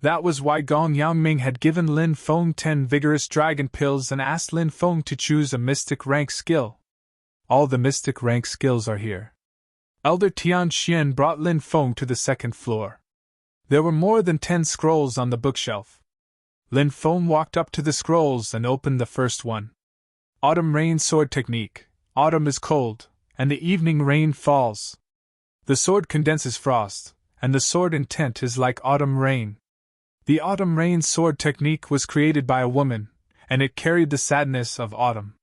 That was why Gong Yangming had given Lin Feng 10 vigorous dragon pills and asked Lin Feng to choose a mystic rank skill. All the mystic rank skills are here. Elder Tianxian brought Lin Feng to the 2nd floor. There were more than 10 scrolls on the bookshelf. Lin Feng walked up to the scrolls and opened the first one. Autumn Rain Sword Technique. Autumn is cold, and the evening rain falls. The sword condenses frost, and the sword intent is like autumn rain. The autumn rain sword technique was created by a woman, and it carried the sadness of autumn.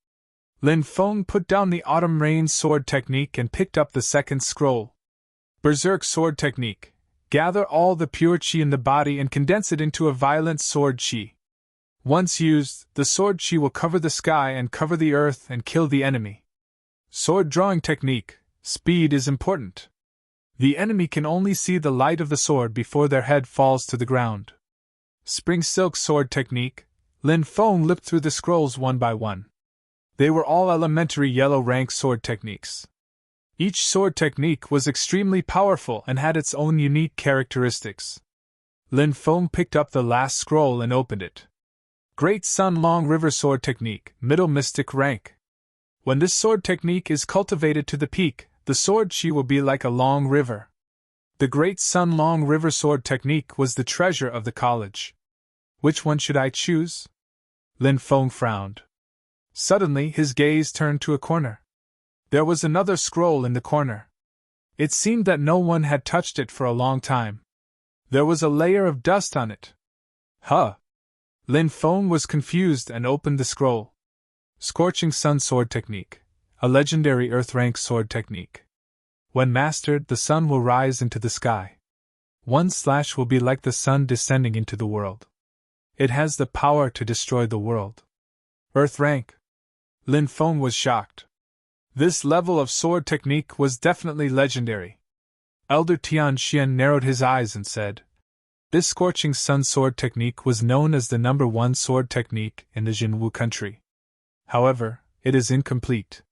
Lin Feng put down the autumn rain sword technique and picked up the 2nd scroll. Berserk Sword Technique. Gather all the pure qi in the body and condense it into a violent sword qi. Once used, the sword qi will cover the sky and cover the earth and kill the enemy. Sword Drawing Technique. Speed is important. The enemy can only see the light of the sword before their head falls to the ground. Spring Silk Sword Technique. Lin Feng looked through the scrolls one by one. They were all elementary yellow rank sword techniques. Each sword technique was extremely powerful and had its own unique characteristics. Lin Feng picked up the last scroll and opened it. Great Sun Long River Sword Technique, Middle Mystic Rank. When this sword technique is cultivated to the peak, the sword qi will be like a long river. The Great Sun Long River Sword Technique was the treasure of the college. Which one should I choose? Lin Feng frowned. Suddenly his gaze turned to a corner. There was another scroll in the corner. It seemed that no one had touched it for a long time. There was a layer of dust on it. Huh! Lin Feng was confused and opened the scroll. Scorching Sun Sword Technique, a legendary Earth-rank sword technique. When mastered, the sun will rise into the sky. One slash will be like the sun descending into the world. It has the power to destroy the world. Earth-rank. Lin Feng was shocked. This level of sword technique was definitely legendary. Elder Tianxian narrowed his eyes and said, This Scorching Sun sword technique was known as the #1 sword technique in the Jinwu country. However, it is incomplete.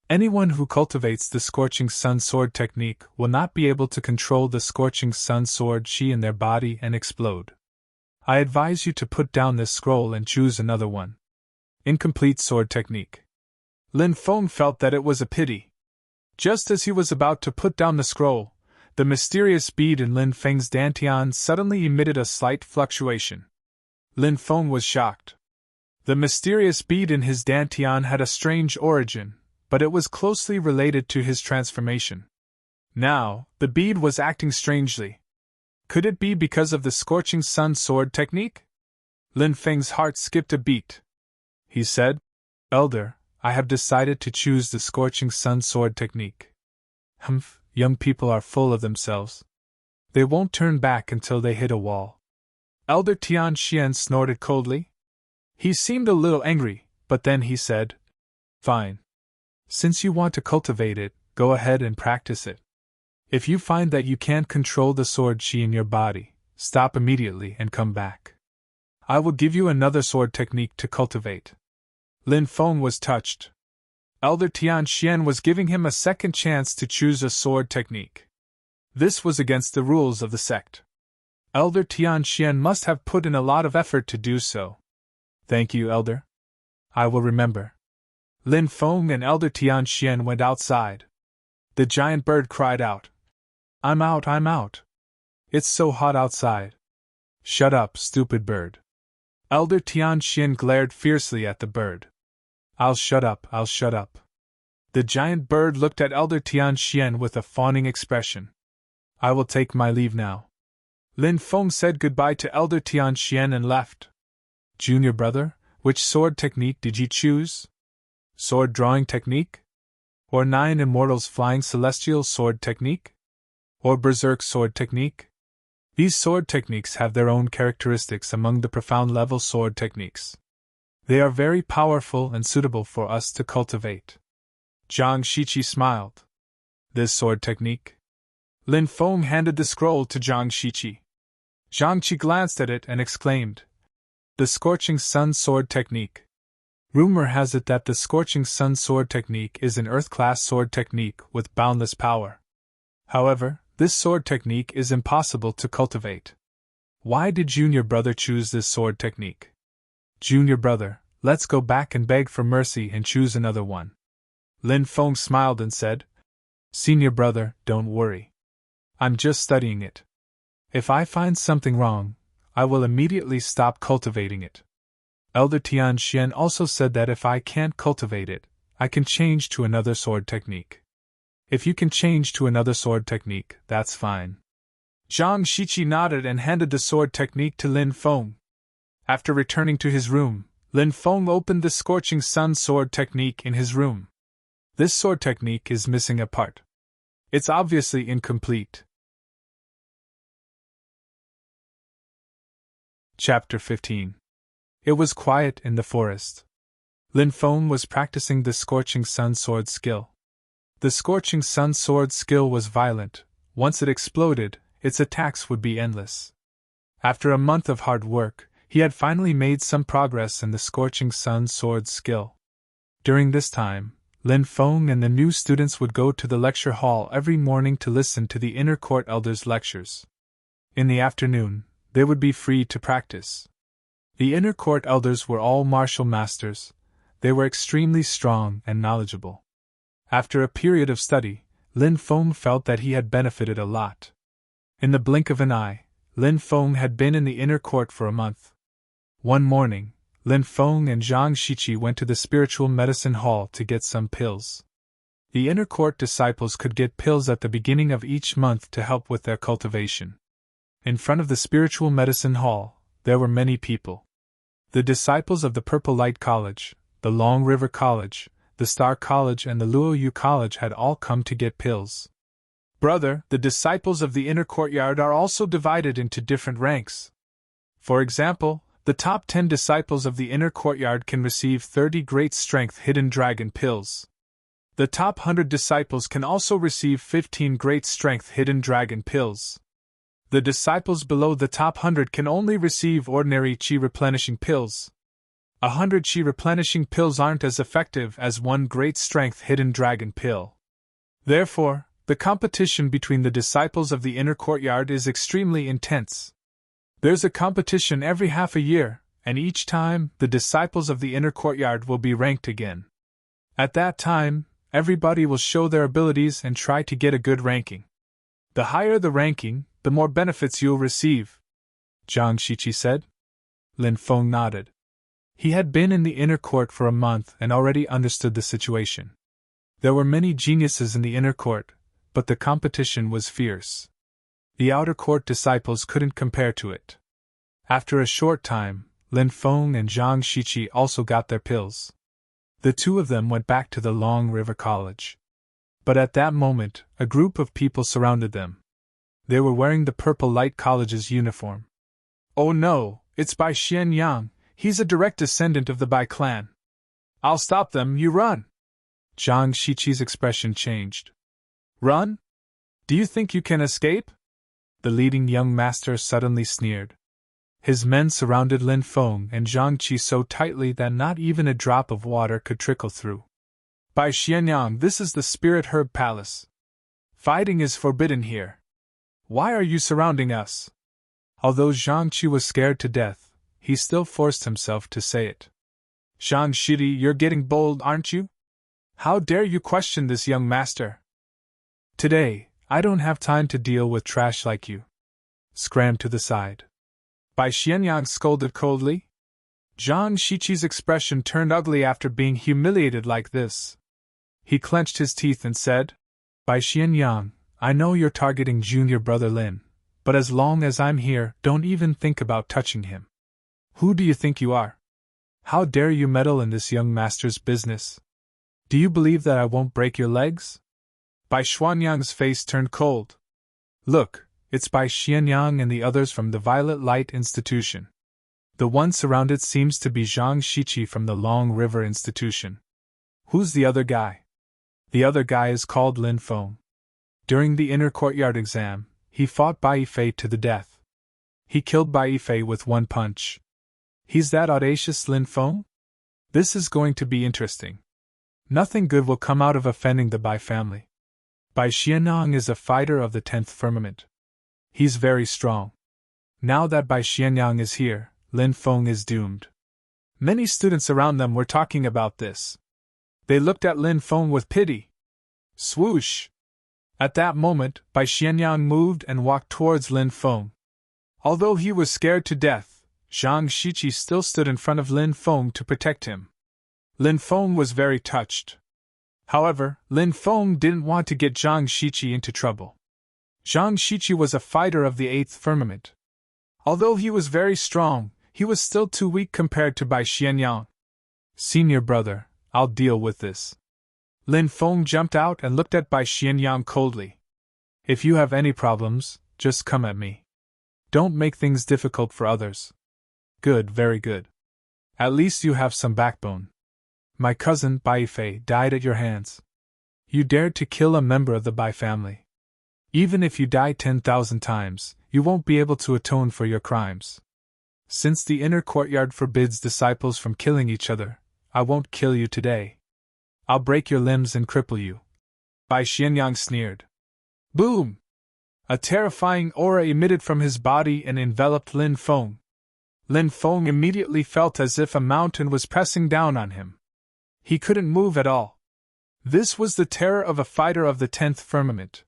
Anyone who cultivates the Scorching Sun sword technique will not be able to control the Scorching Sun sword qi in their body and explode. I advise you to put down this scroll and choose another one. Incomplete sword technique. Lin Feng felt that it was a pity. Just as he was about to put down the scroll, the mysterious bead in Lin Feng's dantian suddenly emitted a slight fluctuation. Lin Feng was shocked. The mysterious bead in his dantian had a strange origin, but it was closely related to his transformation. Now, the bead was acting strangely. Could it be because of the scorching sun sword technique? Lin Feng's heart skipped a beat. He said, "Elder, I have decided to choose the scorching sun sword technique." Humph, young people are full of themselves. They won't turn back until they hit a wall. Elder Tian Xian snorted coldly. He seemed a little angry, but then he said, "Fine. Since you want to cultivate it, go ahead and practice it. If you find that you can't control the sword chi in your body, stop immediately and come back. I will give you another sword technique to cultivate." Lin Feng was touched. Elder Tian Xian was giving him a second chance to choose a sword technique. This was against the rules of the sect. Elder Tian Xian must have put in a lot of effort to do so. "Thank you, Elder. I will remember." Lin Feng and Elder Tian Xian went outside. The giant bird cried out, I'm out. It's so hot outside." "Shut up, stupid bird." Elder Tian Xian glared fiercely at the bird. I'll shut up. The giant bird looked at Elder Tian Xian with a fawning expression. "I will take my leave now." Lin Feng said goodbye to Elder Tian Xian and left. "Junior brother, which sword technique did you choose? Sword drawing technique? Or 9 Immortals flying celestial sword technique? Or berserk sword technique? These sword techniques have their own characteristics among the profound level sword techniques. They are very powerful and suitable for us to cultivate." Zhang Shiqi smiled. "This sword technique?" Lin Feng handed the scroll to Zhang Shiqi. Zhang Qi glanced at it and exclaimed, "The Scorching Sun Sword Technique. Rumor has it that the Scorching Sun Sword Technique is an Earth-class sword technique with boundless power. However, this sword technique is impossible to cultivate. Why did Junior Brother choose this sword technique? Junior Brother, let's go back and beg for mercy and choose another one." Lin Feng smiled and said, "Senior Brother, don't worry. I'm just studying it. If I find something wrong, I will immediately stop cultivating it." Elder Tian Xian also said that if I can't cultivate it, I can change to another sword technique. If you can change to another sword technique, that's fine. Zhang Shiqi nodded and handed the sword technique to Lin Feng. After returning to his room, Lin Feng opened the Scorching Sun sword technique in his room. This sword technique is missing a part. It's obviously incomplete. Chapter 15. It was quiet in the forest. Lin Feng was practicing the Scorching Sun sword skill. The Scorching Sun sword skill was violent. Once it exploded, its attacks would be endless. After a month of hard work, he had finally made some progress in the Scorching Sun sword skill. During this time, Lin Feng and the new students would go to the lecture hall every morning to listen to the inner court elders' lectures. In the afternoon, they would be free to practice. The inner court elders were all martial masters. They were extremely strong and knowledgeable. After a period of study, Lin Feng felt that he had benefited a lot. In the blink of an eye, Lin Feng had been in the inner court for a month. One morning, Lin Feng and Zhang Shiqi went to the spiritual medicine hall to get some pills. The inner court disciples could get pills at the beginning of each month to help with their cultivation. In front of the spiritual medicine hall, there were many people. The disciples of the Purple Light College, the Long River College, the Star College and the Luo Yu College had all come to get pills. Brother, the disciples of the inner courtyard are also divided into different ranks. For example, the top 10 disciples of the inner courtyard can receive 30 Great Strength Hidden Dragon pills. The top 100 disciples can also receive 15 Great Strength Hidden Dragon pills. The disciples below the top 100 can only receive ordinary Qi replenishing pills. 100 Qi replenishing pills aren't as effective as 1 Great Strength Hidden Dragon pill. Therefore, the competition between the disciples of the inner courtyard is extremely intense. There's a competition every half a year, and each time, the disciples of the inner courtyard will be ranked again. At that time, everybody will show their abilities and try to get a good ranking. The higher the ranking, the more benefits you'll receive, Zhang Shiqi said. Lin Feng nodded. He had been in the inner court for a month and already understood the situation. There were many geniuses in the inner court, but the competition was fierce. The outer court disciples couldn't compare to it. After a short time, Lin Feng and Zhang Shiqi also got their pills. The two of them went back to the Long River College. But at that moment, a group of people surrounded them. They were wearing the Purple Light College's uniform. Oh no, it's Bai Xianyang, he's a direct descendant of the Bai clan. I'll stop them, you run! Zhang Shiqi's expression changed. Run? Do you think you can escape? The leading young master suddenly sneered. His men surrounded Lin Feng and Zhang Qi so tightly that not even a drop of water could trickle through. Bai Xianyang, this is the Spirit Herb Palace. Fighting is forbidden here. Why are you surrounding us? Although Zhang Qi was scared to death, he still forced himself to say it. Zhang Shiqi, you're getting bold, aren't you? How dare you question this young master? Today, I don't have time to deal with trash like you. Scram to the side. Bai Xianyang scolded coldly. Zhang Shiqi's expression turned ugly after being humiliated like this. He clenched his teeth and said, Bai Xianyang, I know you're targeting junior brother Lin, but as long as I'm here, don't even think about touching him. Who do you think you are? How dare you meddle in this young master's business? Do you believe that I won't break your legs? Bai Xianyang's face turned cold. Look, it's Bai Xianyang and the others from the Violet Light Institution. The one surrounded seems to be Zhang Shiqi from the Long River Institution. Who's the other guy? The other guy is called Lin Feng. During the inner courtyard exam, he fought Bai Yifei to the death. He killed Bai Yifei with one punch. He's that audacious Lin Feng? This is going to be interesting. Nothing good will come out of offending the Bai family. Bai Xianyang is a fighter of the 10th firmament. He's very strong. Now that Bai Xianyang is here, Lin Feng is doomed. Many students around them were talking about this. They looked at Lin Feng with pity. Swoosh! At that moment, Bai Xianyang moved and walked towards Lin Feng. Although he was scared to death, Zhang Shiqi still stood in front of Lin Feng to protect him. Lin Feng was very touched. However, Lin Feng didn't want to get Zhang Shiqi into trouble. Zhang Shiqi was a fighter of the 8th firmament. Although he was very strong, he was still too weak compared to Bai Xianyang. Senior brother, I'll deal with this. Lin Feng jumped out and looked at Bai Xianyang coldly. If you have any problems, just come at me. Don't make things difficult for others. Good, very good. At least you have some backbone. My cousin, Bai Yifei, died at your hands. You dared to kill a member of the Bai family. Even if you die 10,000 times, you won't be able to atone for your crimes. Since the inner courtyard forbids disciples from killing each other, I won't kill you today. I'll break your limbs and cripple you. Bai Xianyang sneered. Boom! A terrifying aura emitted from his body and enveloped Lin Feng. Lin Feng immediately felt as if a mountain was pressing down on him. He couldn't move at all. This was the terror of a fighter of the 10th firmament.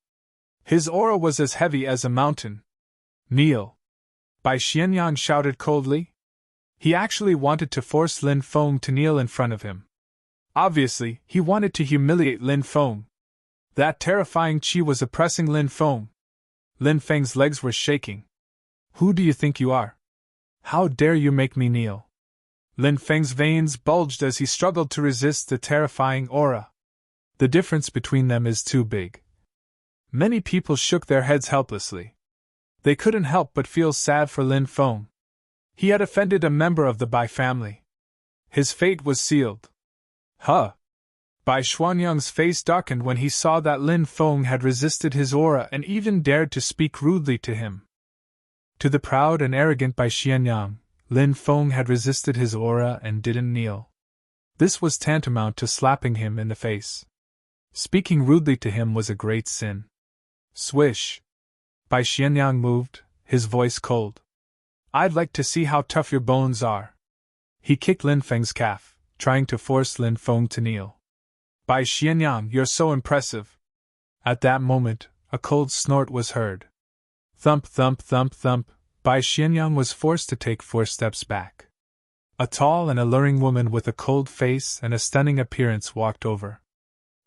His aura was as heavy as a mountain. Kneel! Bai Xianyang shouted coldly. He actually wanted to force Lin Feng to kneel in front of him. Obviously, he wanted to humiliate Lin Feng. That terrifying qi was oppressing Lin Feng. Lin Feng's legs were shaking. Who do you think you are? How dare you make me kneel? Lin Feng's veins bulged as he struggled to resist the terrifying aura. The difference between them is too big. Many people shook their heads helplessly. They couldn't help but feel sad for Lin Feng. He had offended a member of the Bai family. His fate was sealed. Huh! Bai Xianyang's face darkened when he saw that Lin Feng had resisted his aura and even dared to speak rudely to him. To the proud and arrogant Bai Xianyang, Lin Feng had resisted his aura and didn't kneel. This was tantamount to slapping him in the face. Speaking rudely to him was a great sin. Swish! Bai Xianyang moved, his voice cold. I'd like to see how tough your bones are. He kicked Lin Feng's calf, trying to force Lin Feng to kneel. Bai Xianyang, you're so impressive. At that moment, a cold snort was heard. Thump, thump, thump, thump. Bai Xianyang was forced to take 4 steps back. A tall and alluring woman with a cold face and a stunning appearance walked over.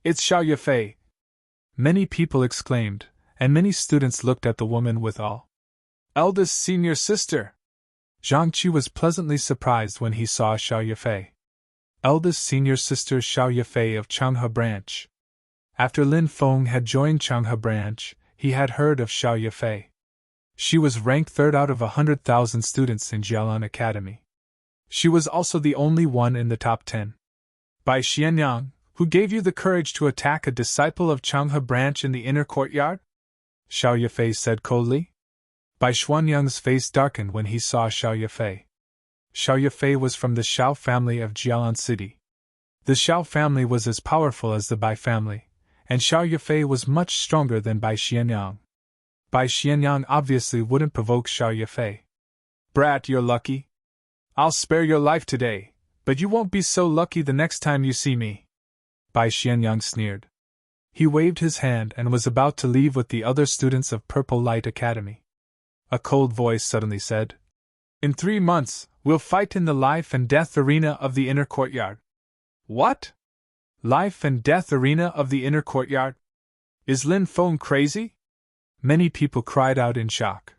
"It's Xiao Yafei!" Many people exclaimed, and many students looked at the woman with awe. "Eldest senior sister!" Zhang Qi was pleasantly surprised when he saw Xiao Yafei. Eldest senior sister Xiao Yafei of Changhe branch. After Lin Feng had joined Changhe branch, he had heard of Xiao Yafei. She was ranked 3rd out of 100,000 students in Jialan Academy. She was also the only one in the top 10. "Bai Xianyang, who gave you the courage to attack a disciple of Changhe branch in the inner courtyard?" Xiao Yafei said coldly. Bai Xuanyang's face darkened when he saw Xiao Yafei. Xiao Yafei was from the Xiao family of Jialan City. The Xiao family was as powerful as the Bai family, and Xiao Yafei was much stronger than Bai Xianyang. Bai Xianyang obviously wouldn't provoke Xiao Yafei. "Brat, you're lucky. I'll spare your life today, but you won't be so lucky the next time you see me." Bai Xianyang sneered. He waved his hand and was about to leave with the other students of Purple Light Academy. A cold voice suddenly said, "In 3 months, we'll fight in the life and death arena of the inner courtyard." "What? Life and death arena of the inner courtyard? Is Lin Feng crazy?" Many people cried out in shock.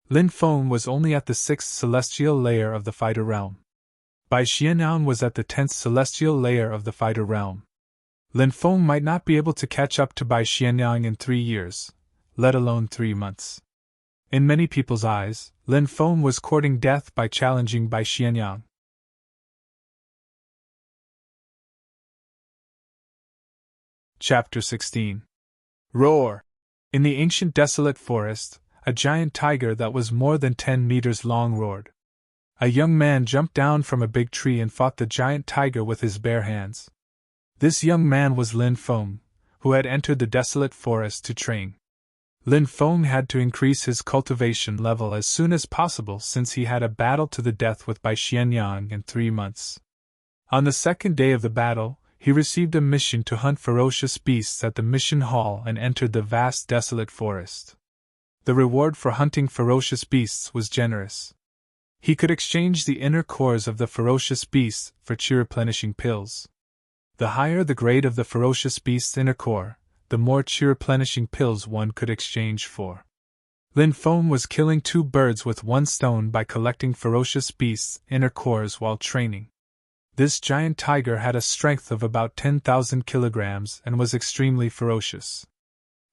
Lin Feng was only at the 6th celestial layer of the fighter realm. Bai Xianyang was at the 10th celestial layer of the fighter realm. Lin Feng might not be able to catch up to Bai Xianyang in 3 years, let alone 3 months. In many people's eyes, Lin Feng was courting death by challenging Bai Xianyang. Chapter 16. Roar! In the ancient desolate forest, a giant tiger that was more than 10 meters long roared. A young man jumped down from a big tree and fought the giant tiger with his bare hands. This young man was Lin Feng, who had entered the desolate forest to train. Lin Feng had to increase his cultivation level as soon as possible since he had a battle to the death with Bai Xianyang in 3 months. On the 2nd day of the battle, he received a mission to hunt ferocious beasts at the mission hall and entered the vast desolate forest. The reward for hunting ferocious beasts was generous. He could exchange the inner cores of the ferocious beasts for chi replenishing pills. The higher the grade of the ferocious beast's inner core, the more chi replenishing pills one could exchange for. Lin Feng was killing 2 birds with 1 stone by collecting ferocious beasts' inner cores while training. This giant tiger had a strength of about 10,000 kilograms and was extremely ferocious.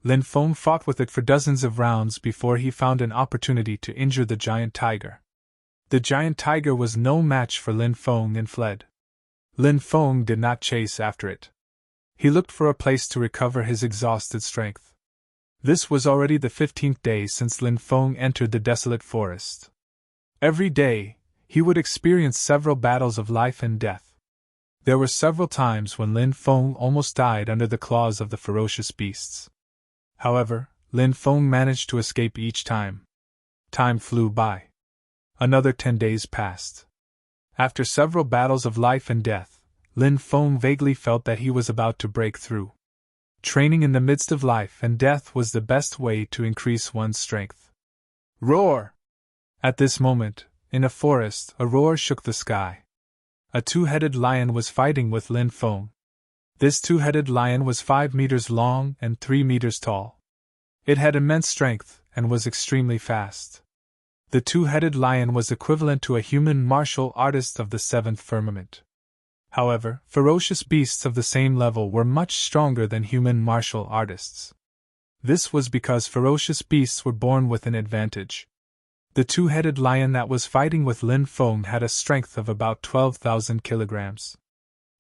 Lin Feng fought with it for dozens of rounds before he found an opportunity to injure the giant tiger. The giant tiger was no match for Lin Feng and fled. Lin Feng did not chase after it. He looked for a place to recover his exhausted strength. This was already the 15th day since Lin Feng entered the desolate forest. Every day, he would experience several battles of life and death. There were several times when Lin Feng almost died under the claws of the ferocious beasts. However, Lin Feng managed to escape each time. Time flew by. Another 10 days passed. After several battles of life and death, Lin Feng vaguely felt that he was about to break through. Training in the midst of life and death was the best way to increase one's strength. Roar! At this moment, in a forest, a roar shook the sky. A 2-headed lion was fighting with Lin Feng. This 2-headed lion was 5 meters long and 3 meters tall. It had immense strength and was extremely fast. The 2-headed lion was equivalent to a human martial artist of the 7th firmament. However, ferocious beasts of the same level were much stronger than human martial artists. This was because ferocious beasts were born with an advantage. The 2-headed lion that was fighting with Lin Feng had a strength of about 12,000 kilograms.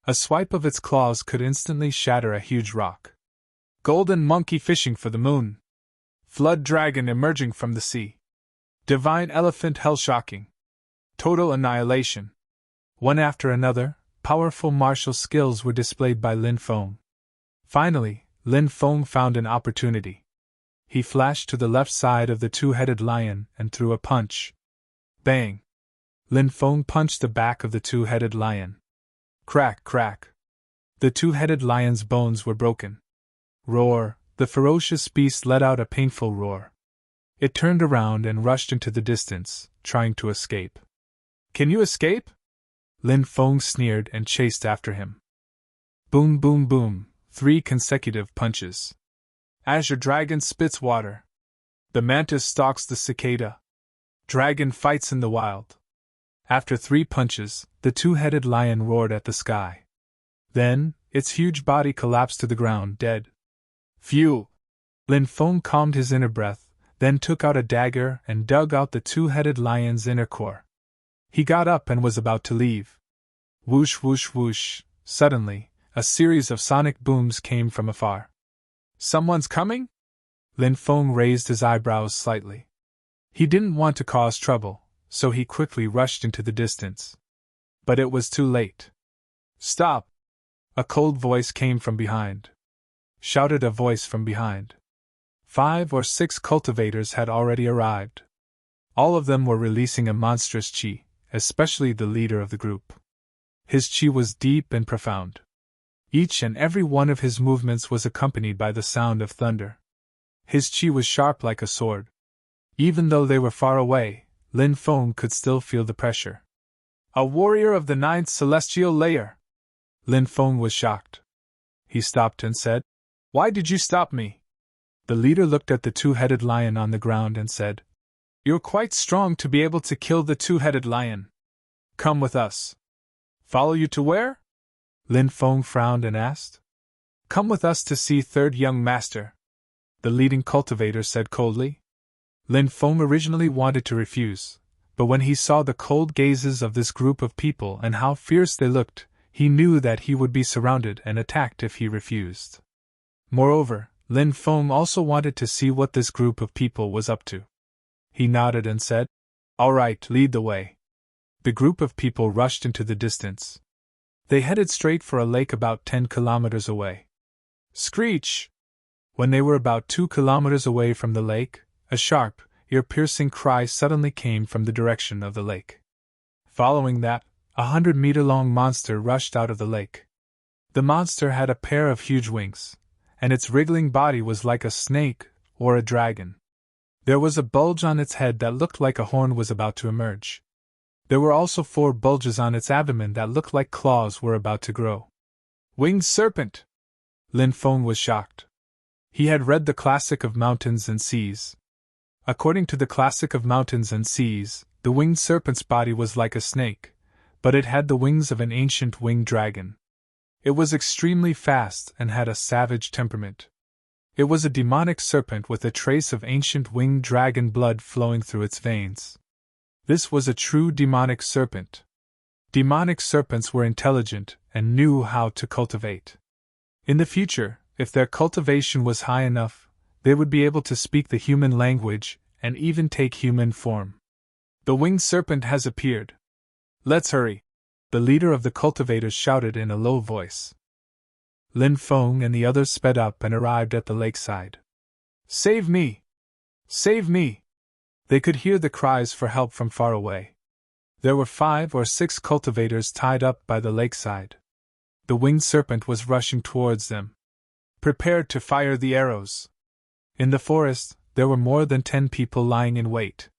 A swipe of its claws could instantly shatter a huge rock. Golden monkey fishing for the moon. Flood dragon emerging from the sea. Divine elephant hell shocking. Total annihilation. One after another, powerful martial skills were displayed by Lin Feng. Finally, Lin Feng found an opportunity. He flashed to the left side of the 2-headed lion and threw a punch. Bang! Lin Feng punched the back of the 2-headed lion. Crack, crack! The 2-headed lion's bones were broken. Roar! The ferocious beast let out a painful roar. It turned around and rushed into the distance, trying to escape. Can you escape? Lin Feng sneered and chased after him. Boom, boom, boom, 3 consecutive punches. Azure Dragon spits water. The mantis stalks the cicada. Dragon fights in the wild. After 3 punches, the 2-headed lion roared at the sky. Then, its huge body collapsed to the ground, dead. Phew! Lin Feng calmed his inner breath, then took out a dagger and dug out the 2-headed lion's inner core. He got up and was about to leave. Whoosh, whoosh, whoosh. Suddenly, a series of sonic booms came from afar. Someone's coming? Lin Feng raised his eyebrows slightly. He didn't want to cause trouble, so he quickly rushed into the distance. But it was too late. Stop! A cold voice came from behind. Shouted a voice from behind. 5 or 6 cultivators had already arrived. All of them were releasing a monstrous chi, especially the leader of the group. His chi was deep and profound. Each and every one of his movements was accompanied by the sound of thunder. His chi was sharp like a sword. Even though they were far away, Lin Feng could still feel the pressure. A warrior of the 9th celestial layer! Lin Feng was shocked. He stopped and said, "Why did you stop me?" The leader looked at the 2-headed lion on the ground and said, "You're quite strong to be able to kill the 2-headed lion. Come with us." "Follow you to where?" Lin Feng frowned and asked. "Come with us to see 3rd young master," the leading cultivator said coldly. Lin Feng originally wanted to refuse, but when he saw the cold gazes of this group of people and how fierce they looked, he knew that he would be surrounded and attacked if he refused. Moreover, Lin Feng also wanted to see what this group of people was up to. He nodded and said, "All right, lead the way." The group of people rushed into the distance. They headed straight for a lake about 10 kilometers away. Screech! When they were about 2 kilometers away from the lake, a sharp, ear-piercing cry suddenly came from the direction of the lake. Following that, a 100-meter-long monster rushed out of the lake. The monster had a pair of huge wings, and its wriggling body was like a snake or a dragon. There was a bulge on its head that looked like a horn was about to emerge. There were also 4 bulges on its abdomen that looked like claws were about to grow. Winged serpent! Lin Feng was shocked. He had read the Classic of Mountains and Seas. According to the Classic of Mountains and Seas, the winged serpent's body was like a snake, but it had the wings of an ancient winged dragon. It was extremely fast and had a savage temperament. It was a demonic serpent with a trace of ancient winged dragon blood flowing through its veins. This was a true demonic serpent. Demonic serpents were intelligent and knew how to cultivate. In the future, if their cultivation was high enough, they would be able to speak the human language and even take human form. The winged serpent has appeared. Let's hurry! The leader of the cultivators shouted in a low voice. Lin Feng and the others sped up and arrived at the lakeside. "Save me! Save me!" They could hear the cries for help from far away. There were 5 or 6 cultivators tied up by the lakeside. The winged serpent was rushing towards them. Prepared to fire the arrows. In the forest, there were more than 10 people lying in wait.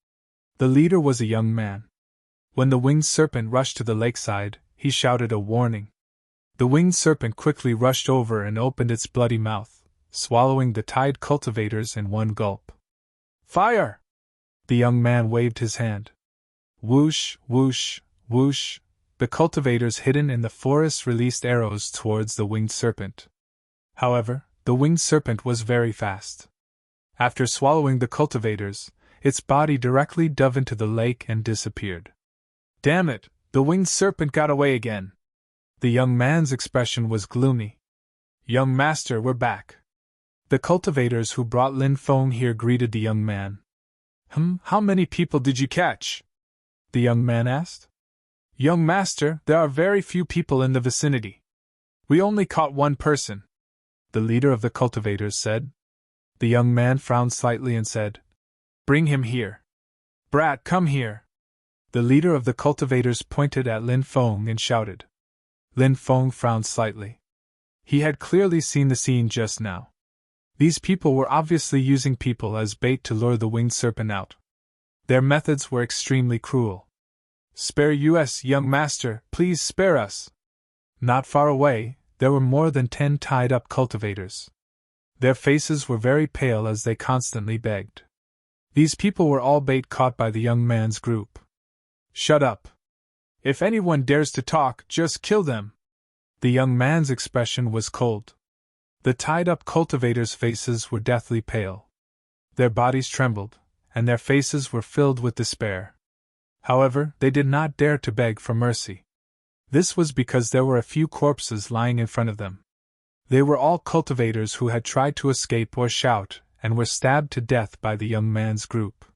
The leader was a young man. When the winged serpent rushed to the lakeside, he shouted a warning. The winged serpent quickly rushed over and opened its bloody mouth, swallowing the tied cultivators in one gulp. "Fire!" The young man waved his hand. Whoosh, whoosh, whoosh, the cultivators hidden in the forest released arrows towards the winged serpent. However, the winged serpent was very fast. After swallowing the cultivators, its body directly dove into the lake and disappeared. "Damn it, the winged serpent got away again." The young man's expression was gloomy. "Young master, we're back." The cultivators who brought Lin Feng here greeted the young man. How many people did you catch?" the young man asked. "Young master, there are very few people in the vicinity. We only caught 1 person," the leader of the cultivators said. The young man frowned slightly and said, "Bring him here." "Brat, come here." The leader of the cultivators pointed at Lin Feng and shouted. Lin Feng frowned slightly. He had clearly seen the scene just now. These people were obviously using people as bait to lure the winged serpent out. Their methods were extremely cruel. "Spare us, young master, please spare us." Not far away, there were more than 10 tied-up cultivators. Their faces were very pale as they constantly begged. These people were all bait caught by the young man's group. "Shut up. If anyone dares to talk, just kill them." The young man's expression was cold. The tied-up cultivators' faces were deathly pale. Their bodies trembled, and their faces were filled with despair. However, they did not dare to beg for mercy. This was because there were a few corpses lying in front of them. They were all cultivators who had tried to escape or shout, and were stabbed to death by the young man's group.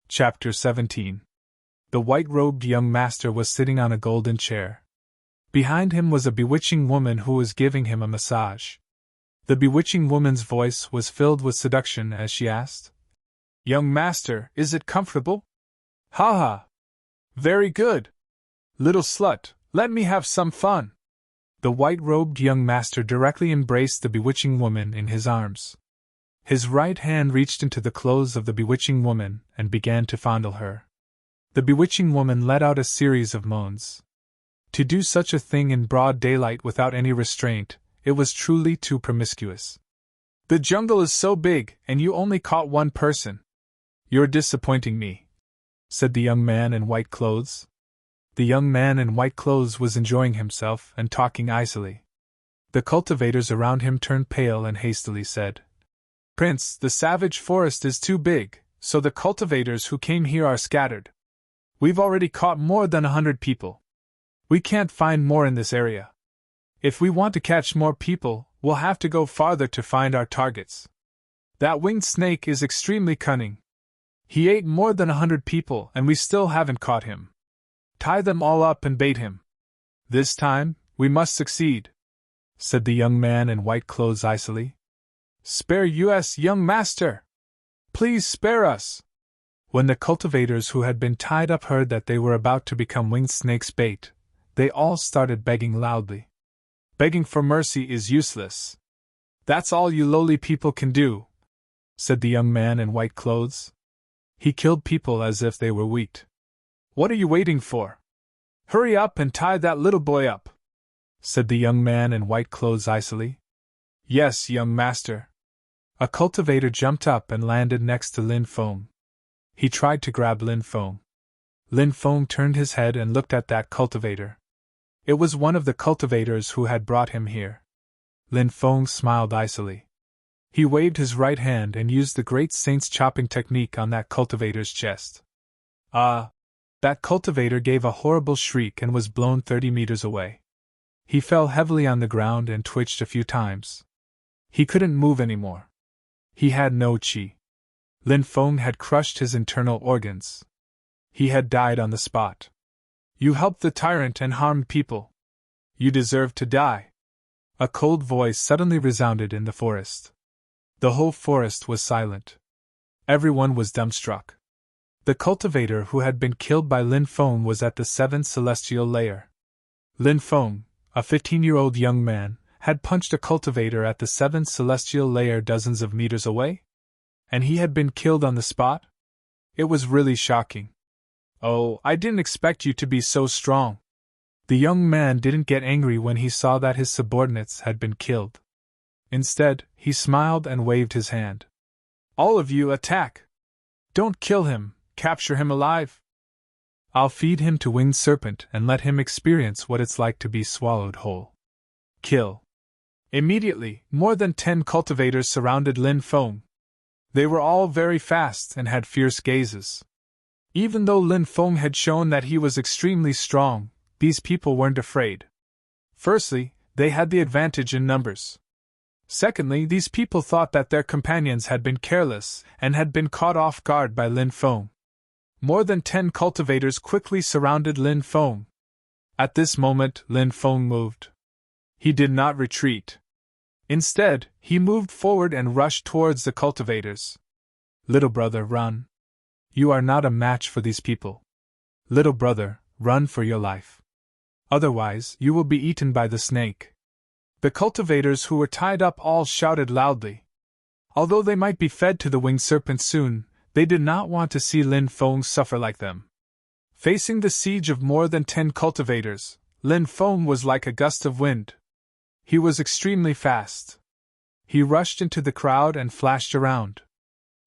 Chapter 17. The white-robed young master was sitting on a golden chair. Behind him was a bewitching woman who was giving him a massage. The bewitching woman's voice was filled with seduction as she asked, "Young master, is it comfortable?" "Ha ha! Very good! Little slut, let me have some fun!" The white-robed young master directly embraced the bewitching woman in his arms. His right hand reached into the clothes of the bewitching woman and began to fondle her. The bewitching woman let out a series of moans. To do such a thing in broad daylight without any restraint, it was truly too promiscuous. "The jungle is so big, and you only caught one person. You're disappointing me," said the young man in white clothes. The young man in white clothes was enjoying himself and talking icily. The cultivators around him turned pale and hastily said, "Prince, the savage forest is too big, so the cultivators who came here are scattered. We've already caught more than 100 people. We can't find more in this area. If we want to catch more people, we'll have to go farther to find our targets. That winged snake is extremely cunning. He ate more than 100 people and we still haven't caught him. Tie them all up and bait him. This time, we must succeed," said the young man in white clothes icily. "Spare us, young master! Please spare us!" When the cultivators who had been tied up heard that they were about to become winged snake's bait, they all started begging loudly. "Begging for mercy is useless. That's all you lowly people can do," said the young man in white clothes. "He killed people as if they were wheat. What are you waiting for? Hurry up and tie that little boy up," said the young man in white clothes icily. "Yes, young master." A cultivator jumped up and landed next to Lin Feng. He tried to grab Lin Feng. Lin Feng turned his head and looked at that cultivator. It was one of the cultivators who had brought him here. Lin Feng smiled icily. He waved his right hand and used the great saint's chopping technique on that cultivator's chest. Ah! That cultivator gave a horrible shriek and was blown 30 meters away. He fell heavily on the ground and twitched a few times. He couldn't move anymore. He had no qi. Lin Feng had crushed his internal organs. He had died on the spot. "You helped the tyrant and harmed people. You deserve to die." A cold voice suddenly resounded in the forest. The whole forest was silent. Everyone was dumbstruck. The cultivator who had been killed by Lin Feng was at the 7th celestial layer. Lin Feng, a 15-year-old young man, had punched a cultivator at the 7th celestial layer dozens of meters away? And he had been killed on the spot? It was really shocking. "Oh, I didn't expect you to be so strong." The young man didn't get angry when he saw that his subordinates had been killed. Instead, he smiled and waved his hand. "All of you attack! Don't kill him, capture him alive. I'll feed him to winged serpent and let him experience what it's like to be swallowed whole. Kill." Immediately, more than 10 cultivators surrounded Lin Feng. They were all very fast and had fierce gazes. Even though Lin Feng had shown that he was extremely strong, these people weren't afraid. Firstly, they had the advantage in numbers. Secondly, these people thought that their companions had been careless and had been caught off guard by Lin Feng. More than 10 cultivators quickly surrounded Lin Feng. At this moment, Lin Feng moved. He did not retreat. Instead, he moved forward and rushed towards the cultivators. "Little brother, run. You are not a match for these people. Little brother, run for your life." Otherwise, you will be eaten by the snake. The cultivators who were tied up all shouted loudly. Although they might be fed to the winged serpent soon, they did not want to see Lin Feng suffer like them. Facing the siege of more than 10 cultivators, Lin Feng was like a gust of wind. He was extremely fast. He rushed into the crowd and flashed around.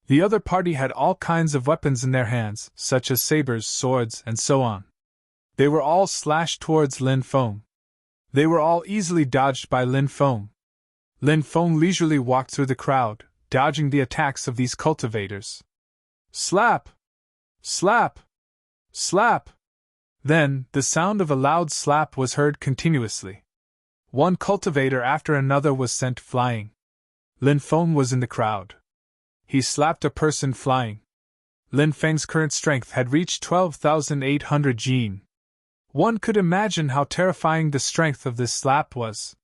The other party had all kinds of weapons in their hands, such as sabers, swords, and so on. They were all slashed towards Lin Feng. They were all easily dodged by Lin Feng. Lin Feng leisurely walked through the crowd, dodging the attacks of these cultivators. Slap! Slap! Slap! Then, the sound of a loud slap was heard continuously. One cultivator after another was sent flying. Lin Feng was in the crowd. He slapped a person flying. Lin Feng's current strength had reached 12,800 jin. One could imagine how terrifying the strength of this slap was.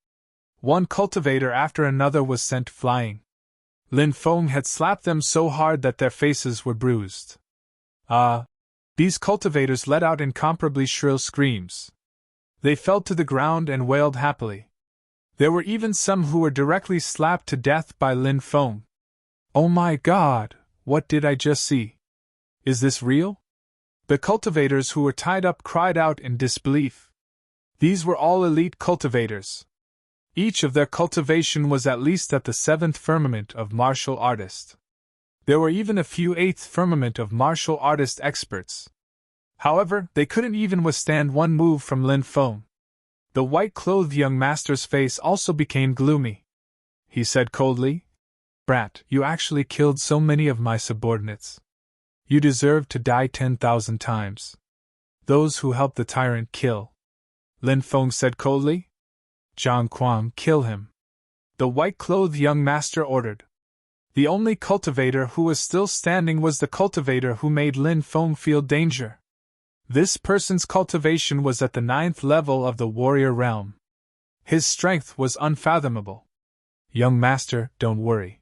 One cultivator after another was sent flying. Lin Feng had slapped them so hard that their faces were bruised. These cultivators let out incomparably shrill screams. They fell to the ground and wailed happily. There were even some who were directly slapped to death by Lin Feng. Oh my God, what did I just see? Is this real? The cultivators who were tied up cried out in disbelief. These were all elite cultivators. Each of their cultivation was at least at the 7th firmament of martial artist. There were even a few 8th firmament of martial artist experts. However, they couldn't even withstand one move from Lin Feng. The white-clothed young master's face also became gloomy. He said coldly, "Brat, you actually killed so many of my subordinates. You deserve to die 10,000 times. Those who help the tyrant kill." Lin Feng said coldly. "Zhang Kuang, kill him," the white-clothed young master ordered. The only cultivator who was still standing was the cultivator who made Lin Feng feel danger. This person's cultivation was at the 9th level of the warrior realm. His strength was unfathomable. "Young master, don't worry.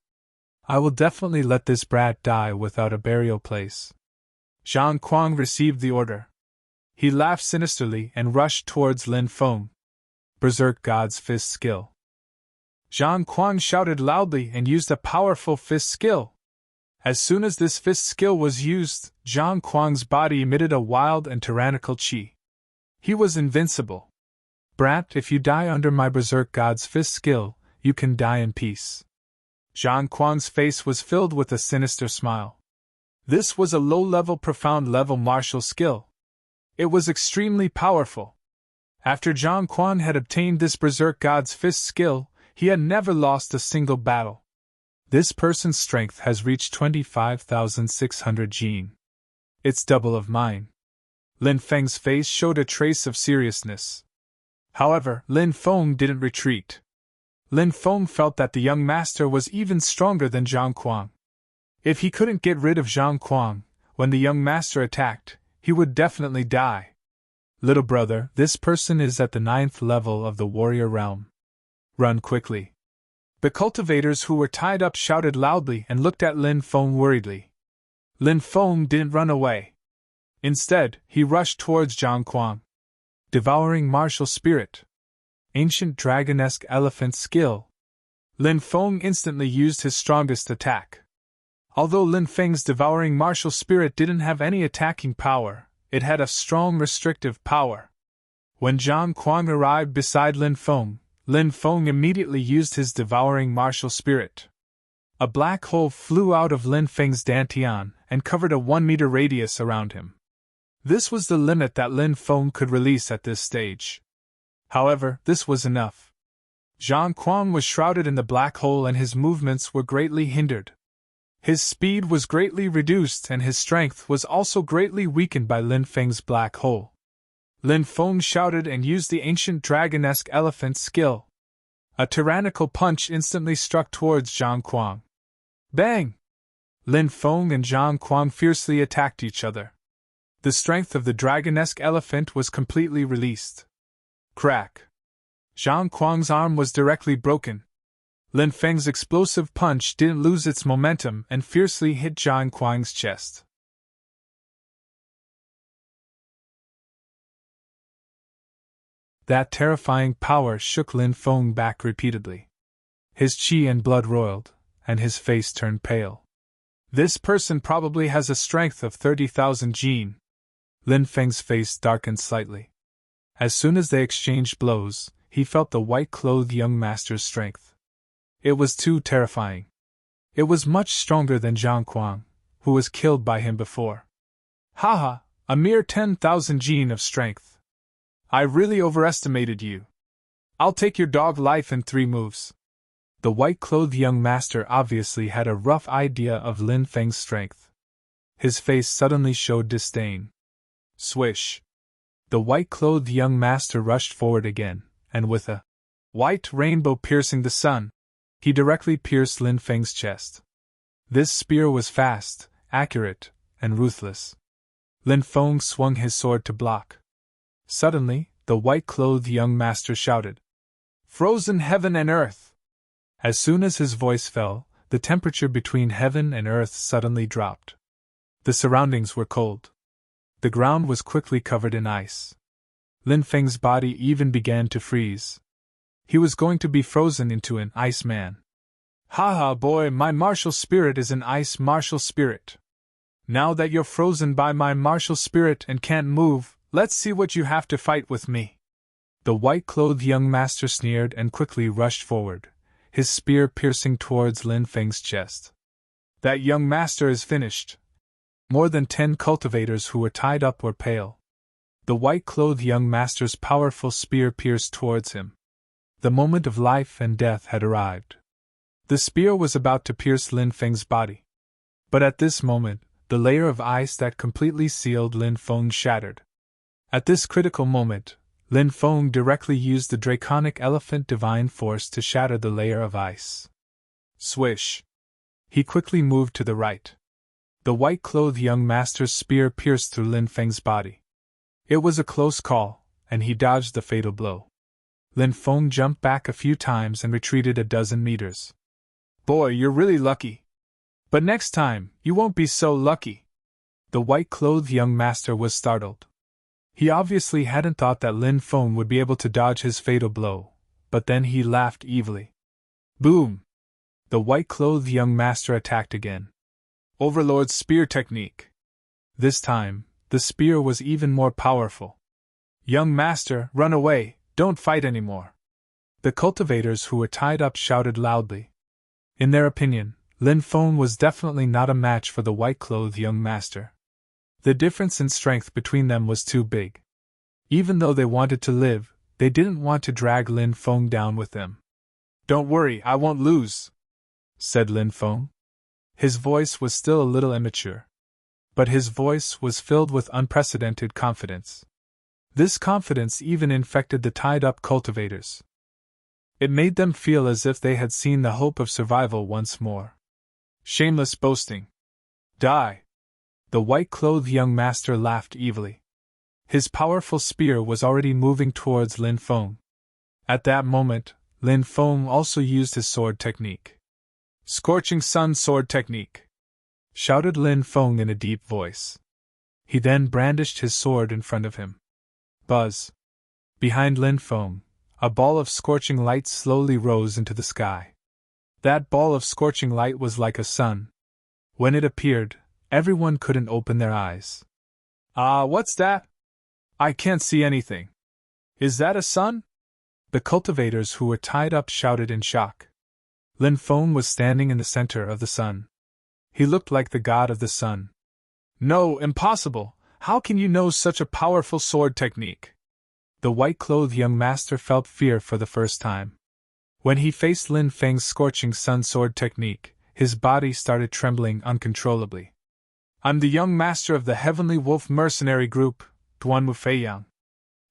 I will definitely let this brat die without a burial place." Zhang Kuang received the order. He laughed sinisterly and rushed towards Lin Feng. Berserk God's fist skill. Zhang Kuang shouted loudly and used a powerful fist skill. As soon as this fist skill was used, Zhang Kuang's body emitted a wild and tyrannical qi. He was invincible. "Brat, if you die under my Berserk God's fist skill, you can die in peace." Zhang Kuang's face was filled with a sinister smile. This was a low-level profound-level martial skill. It was extremely powerful. After Zhang Kuang had obtained this Berserk God's fist skill, he had never lost a single battle. This person's strength has reached 25,600 jin. It's double of mine. Lin Feng's face showed a trace of seriousness. However, Lin Feng didn't retreat. Lin Feng felt that the young master was even stronger than Zhang Kuang. If he couldn't get rid of Zhang Kuang, when the young master attacked, he would definitely die. "Little brother, this person is at the 9th level of the warrior realm. Run quickly." The cultivators who were tied up shouted loudly and looked at Lin Feng worriedly. Lin Feng didn't run away. Instead, he rushed towards Zhang Kuang. Devouring martial spirit. Ancient dragonesque elephant skill. Lin Feng instantly used his strongest attack. Although Lin Feng's devouring martial spirit didn't have any attacking power, it had a strong restrictive power. When Zhang Kuang arrived beside Lin Feng immediately used his devouring martial spirit. A black hole flew out of Lin Feng's dantian and covered a 1-meter radius around him. This was the limit that Lin Feng could release at this stage. However, this was enough. Zhang Kuang was shrouded in the black hole and his movements were greatly hindered. His speed was greatly reduced and his strength was also greatly weakened by Lin Feng's black hole. Lin Feng shouted and used the ancient dragonesque elephant skill. A tyrannical punch instantly struck towards Zhang Kuang. Bang! Lin Feng and Zhang Kuang fiercely attacked each other. The strength of the dragonesque elephant was completely released. Crack! Zhang Kuang's arm was directly broken. Lin Feng's explosive punch didn't lose its momentum and fiercely hit Zhang Kuang's chest. That terrifying power shook Lin Feng back repeatedly. His qi and blood roiled, and his face turned pale. This person probably has a strength of 30,000 jin. Lin Feng's face darkened slightly. As soon as they exchanged blows, he felt the white-clothed young master's strength. It was too terrifying. It was much stronger than Zhang Kuang, who was killed by him before. Haha, a mere 10,000 jin of strength. I really overestimated you. I'll take your dog life in 3 moves. The white-clothed young master obviously had a rough idea of Lin Feng's strength. His face suddenly showed disdain. Swish! The white-clothed young master rushed forward again, and with a white rainbow piercing the sun, he directly pierced Lin Feng's chest. This spear was fast, accurate, and ruthless. Lin Feng swung his sword to block. Suddenly, the white-clothed young master shouted, "Frozen heaven and earth!" As soon as his voice fell, the temperature between heaven and earth suddenly dropped. The surroundings were cold. The ground was quickly covered in ice. Lin Feng's body even began to freeze. He was going to be frozen into an ice man. Haha, boy, my martial spirit is an ice martial spirit. Now that you're frozen by my martial spirit and can't move, let's see what you have to fight with me. The white-clothed young master sneered and quickly rushed forward, his spear piercing towards Lin Feng's chest. That young master is finished. More than 10 cultivators who were tied up were pale. The white-clothed young master's powerful spear pierced towards him. The moment of life and death had arrived. The spear was about to pierce Lin Feng's body. But at this moment, the layer of ice that completely sealed Lin Feng shattered. At this critical moment, Lin Feng directly used the draconic elephant divine force to shatter the layer of ice. Swish! He quickly moved to the right. The white-clothed young master's spear pierced through Lin Feng's body. It was a close call, and he dodged the fatal blow. Lin Feng jumped back a few times and retreated a dozen meters. Boy, you're really lucky. But next time, you won't be so lucky. The white-clothed young master was startled. He obviously hadn't thought that Lin Feng would be able to dodge his fatal blow, but then he laughed evilly. Boom! The white-clothed young master attacked again. Overlord's spear technique. This time, the spear was even more powerful. Young master, run away, don't fight anymore. The cultivators who were tied up shouted loudly. In their opinion, Lin Feng was definitely not a match for the white-clothed young master. The difference in strength between them was too big. Even though they wanted to live, they didn't want to drag Lin Feng down with them. Don't worry, I won't lose, said Lin Feng. His voice was still a little immature. But his voice was filled with unprecedented confidence. This confidence even infected the tied-up cultivators. It made them feel as if they had seen the hope of survival once more. Shameless boasting. Die! The white-clothed young master laughed evilly. His powerful spear was already moving towards Lin Feng. At that moment, Lin Feng also used his sword technique. Scorching Sun Sword Technique! Shouted Lin Feng in a deep voice. He then brandished his sword in front of him. Buzz! Behind Lin Feng, a ball of scorching light slowly rose into the sky. That ball of scorching light was like a sun. When it appeared, everyone couldn't open their eyes. What's that? I can't see anything. Is that a sun? The cultivators who were tied up shouted in shock. Lin Feng was standing in the center of the sun. He looked like the god of the sun. No, impossible! How can you know such a powerful sword technique? The white-clothed young master felt fear for the first time. When he faced Lin Feng's scorching sun sword technique, his body started trembling uncontrollably. I'm the young master of the Heavenly Wolf mercenary group, Duan Mufeiyang.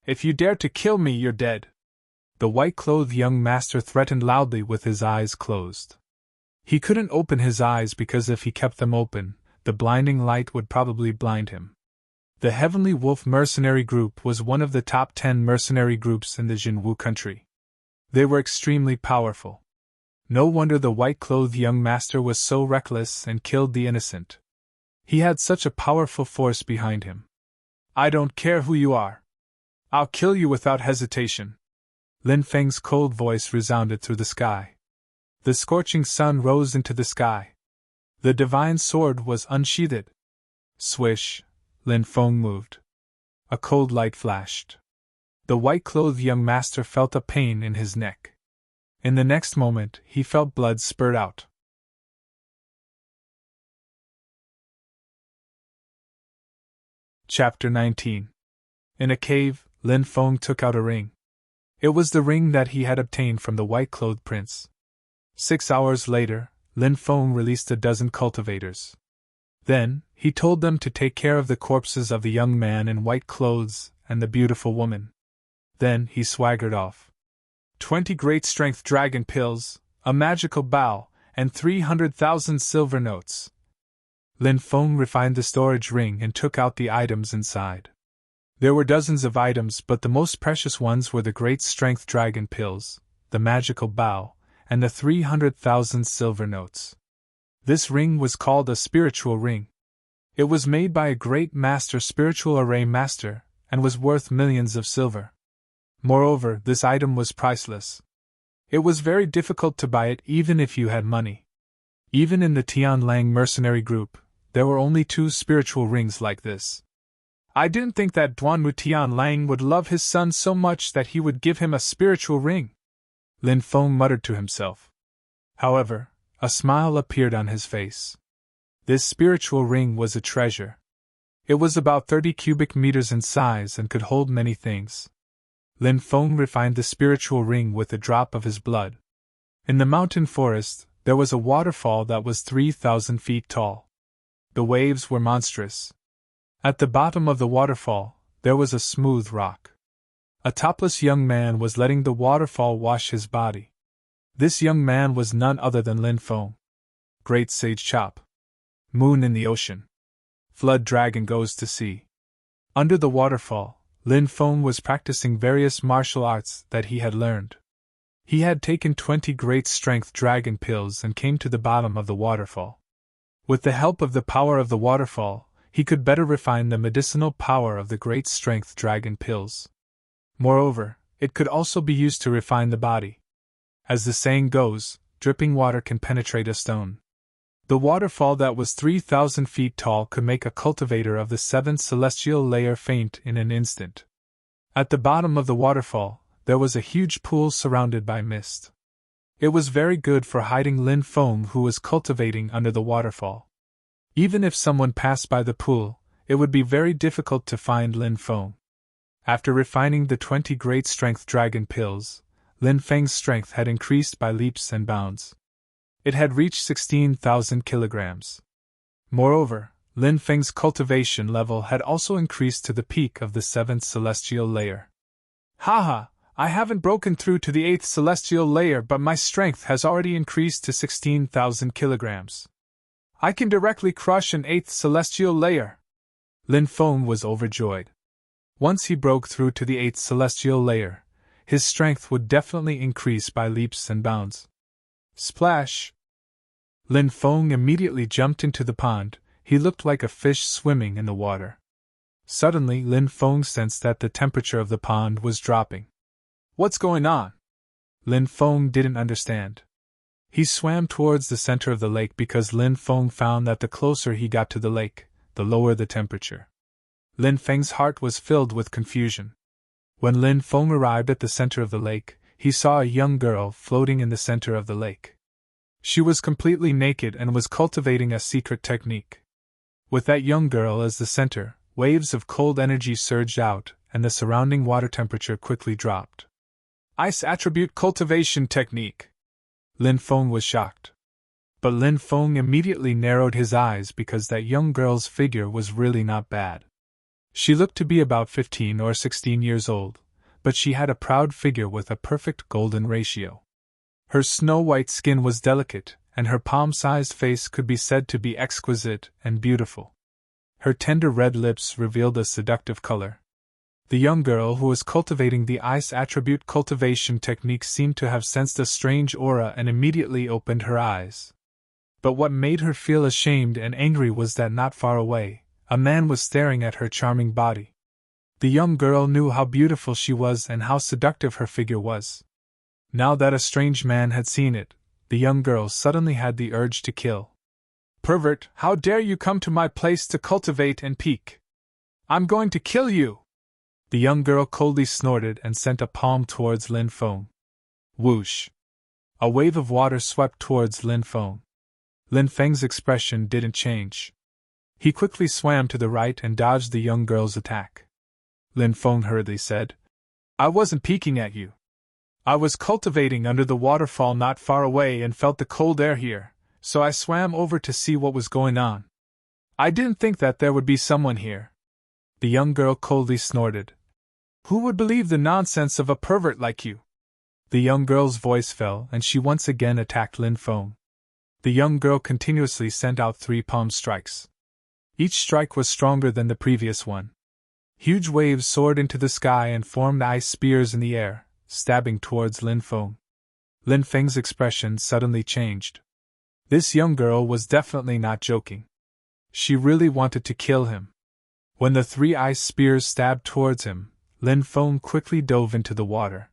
If you dare to kill me, you're dead. The white-clothed young master threatened loudly with his eyes closed. He couldn't open his eyes because if he kept them open, the blinding light would probably blind him. The Heavenly Wolf mercenary group was one of the top 10 mercenary groups in the Jinwu country. They were extremely powerful. No wonder the white-clothed young master was so reckless and killed the innocent. He had such a powerful force behind him. I don't care who you are. I'll kill you without hesitation. Lin Feng's cold voice resounded through the sky. The scorching sun rose into the sky. The divine sword was unsheathed. Swish, Lin Feng moved. A cold light flashed. The white-clothed young master felt a pain in his neck. In the next moment, he felt blood spurt out. Chapter 19. In a cave, Lin Feng took out a ring. It was the ring that he had obtained from the white-clothed prince. 6 hours later, Lin Feng released a dozen cultivators. Then, he told them to take care of the corpses of the young man in white clothes and the beautiful woman. Then he swaggered off. 20 great strength dragon pills, a magical bow, and 300,000 silver notes. Lin Feng refined the storage ring and took out the items inside. There were dozens of items, but the most precious ones were the great strength dragon pills, the magical bow, and the 300,000 silver notes. This ring was called a spiritual ring. It was made by a great master spiritual array master, and was worth millions of silver. Moreover, this item was priceless. It was very difficult to buy it even if you had money. Even in the Tianlang mercenary group, there were only 2 spiritual rings like this. I didn't think that Duanwu Tianlang would love his son so much that he would give him a spiritual ring, Lin Feng muttered to himself. However, a smile appeared on his face. This spiritual ring was a treasure. It was about 30 cubic meters in size and could hold many things. Lin Feng refined the spiritual ring with a drop of his blood. In the mountain forest, there was a waterfall that was 3,000 feet tall. The waves were monstrous. At the bottom of the waterfall, there was a smooth rock. A topless young man was letting the waterfall wash his body. This young man was none other than Lin Feng. Great Sage Chop. Moon in the ocean. Flood dragon goes to sea. Under the waterfall, Lin Feng was practicing various martial arts that he had learned. He had taken 20 great strength dragon pills and came to the bottom of the waterfall. With the help of the power of the waterfall, he could better refine the medicinal power of the great strength dragon pills. Moreover, it could also be used to refine the body. As the saying goes, dripping water can penetrate a stone. The waterfall that was 3,000 feet tall could make a cultivator of the 7th celestial layer faint in an instant. At the bottom of the waterfall, there was a huge pool surrounded by mist. It was very good for hiding Lin Feng, who was cultivating under the waterfall. Even if someone passed by the pool, it would be very difficult to find Lin Feng. After refining the 20 great strength dragon pills, Lin Feng's strength had increased by leaps and bounds. It had reached 16,000 kilograms. Moreover, Lin Feng's cultivation level had also increased to the peak of the 7th celestial layer. Haha, I haven't broken through to the 8th celestial layer, but my strength has already increased to 16,000 kilograms. I can directly crush an 8th celestial layer. Lin Feng was overjoyed. Once he broke through to the 8th celestial layer, his strength would definitely increase by leaps and bounds. Splash! Lin Feng immediately jumped into the pond. He looked like a fish swimming in the water. Suddenly, Lin Feng sensed that the temperature of the pond was dropping. What's going on? Lin Feng didn't understand. He swam towards the center of the lake because Lin Feng found that the closer he got to the lake, the lower the temperature. Lin Feng's heart was filled with confusion. When Lin Feng arrived at the center of the lake, he saw a young girl floating in the center of the lake. She was completely naked and was cultivating a secret technique. With that young girl as the center, waves of cold energy surged out, and the surrounding water temperature quickly dropped. Ice attribute cultivation technique. Lin Feng was shocked. But Lin Feng immediately narrowed his eyes because that young girl's figure was really not bad. She looked to be about 15 or 16 years old, but she had a proud figure with a perfect golden ratio. Her snow-white skin was delicate, and her palm-sized face could be said to be exquisite and beautiful. Her tender red lips revealed a seductive color. The young girl who was cultivating the ice attribute cultivation technique seemed to have sensed a strange aura and immediately opened her eyes. But what made her feel ashamed and angry was that not far away, a man was staring at her charming body. The young girl knew how beautiful she was and how seductive her figure was. Now that a strange man had seen it, the young girl suddenly had the urge to kill. "Pervert, how dare you come to my place to cultivate and peek? I'm going to kill you!" The young girl coldly snorted and sent a palm towards Lin Feng. Whoosh! A wave of water swept towards Lin Feng. Lin Feng's expression didn't change. He quickly swam to the right and dodged the young girl's attack. Lin Feng hurriedly said, "I wasn't peeking at you. I was cultivating under the waterfall not far away and felt the cold air here, so I swam over to see what was going on. I didn't think that there would be someone here." The young girl coldly snorted. "Who would believe the nonsense of a pervert like you?" The young girl's voice fell and she once again attacked Lin Feng. The young girl continuously sent out 3 palm strikes. Each strike was stronger than the previous one. Huge waves soared into the sky and formed ice spears in the air, stabbing towards Lin Feng. Lin Feng's expression suddenly changed. This young girl was definitely not joking. She really wanted to kill him. When the 3 ice spears stabbed towards him, Lin Feng quickly dove into the water.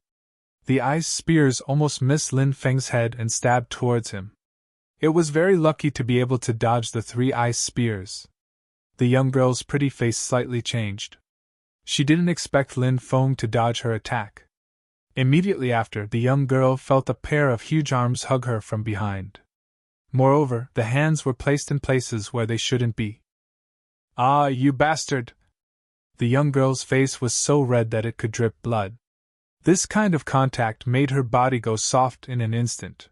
The ice spears almost missed Lin Feng's head and stabbed towards him. It was very lucky to be able to dodge the 3 ice spears. The young girl's pretty face slightly changed. She didn't expect Lin Feng to dodge her attack. Immediately after, the young girl felt a pair of huge arms hug her from behind. Moreover, the hands were placed in places where they shouldn't be. "Ah, you bastard!" The young girl's face was so red that it could drip blood. This kind of contact made her body go soft in an instant.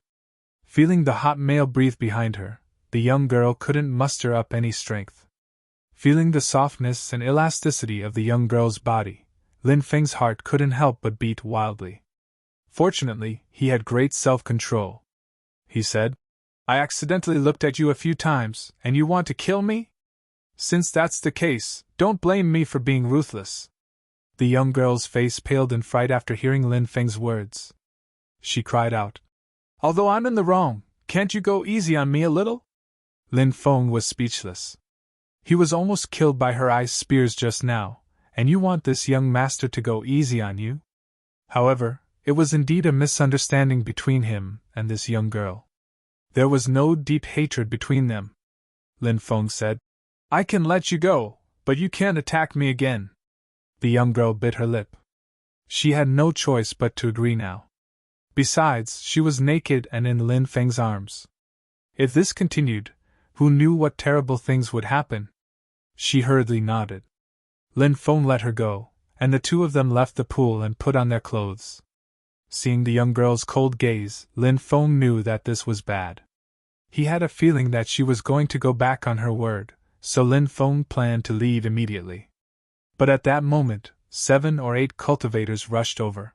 Feeling the hot male breathe behind her, the young girl couldn't muster up any strength. Feeling the softness and elasticity of the young girl's body, Lin Feng's heart couldn't help but beat wildly. Fortunately, he had great self-control. He said, "I accidentally looked at you a few times, and you want to kill me? Since that's the case, don't blame me for being ruthless." The young girl's face paled in fright after hearing Lin Feng's words. She cried out, "Although I'm in the wrong, can't you go easy on me a little?" Lin Feng was speechless. He was almost killed by her ice spears just now, and you want this young master to go easy on you? However, it was indeed a misunderstanding between him and this young girl. There was no deep hatred between them. Lin Feng said, "I can let you go, but you can't attack me again." The young girl bit her lip. She had no choice but to agree now. Besides, she was naked and in Lin Feng's arms. If this continued, who knew what terrible things would happen? She hurriedly nodded. Lin Feng let her go, and the two of them left the pool and put on their clothes. Seeing the young girl's cold gaze, Lin Feng knew that this was bad. He had a feeling that she was going to go back on her word, so Lin Feng planned to leave immediately. But at that moment, 7 or 8 cultivators rushed over.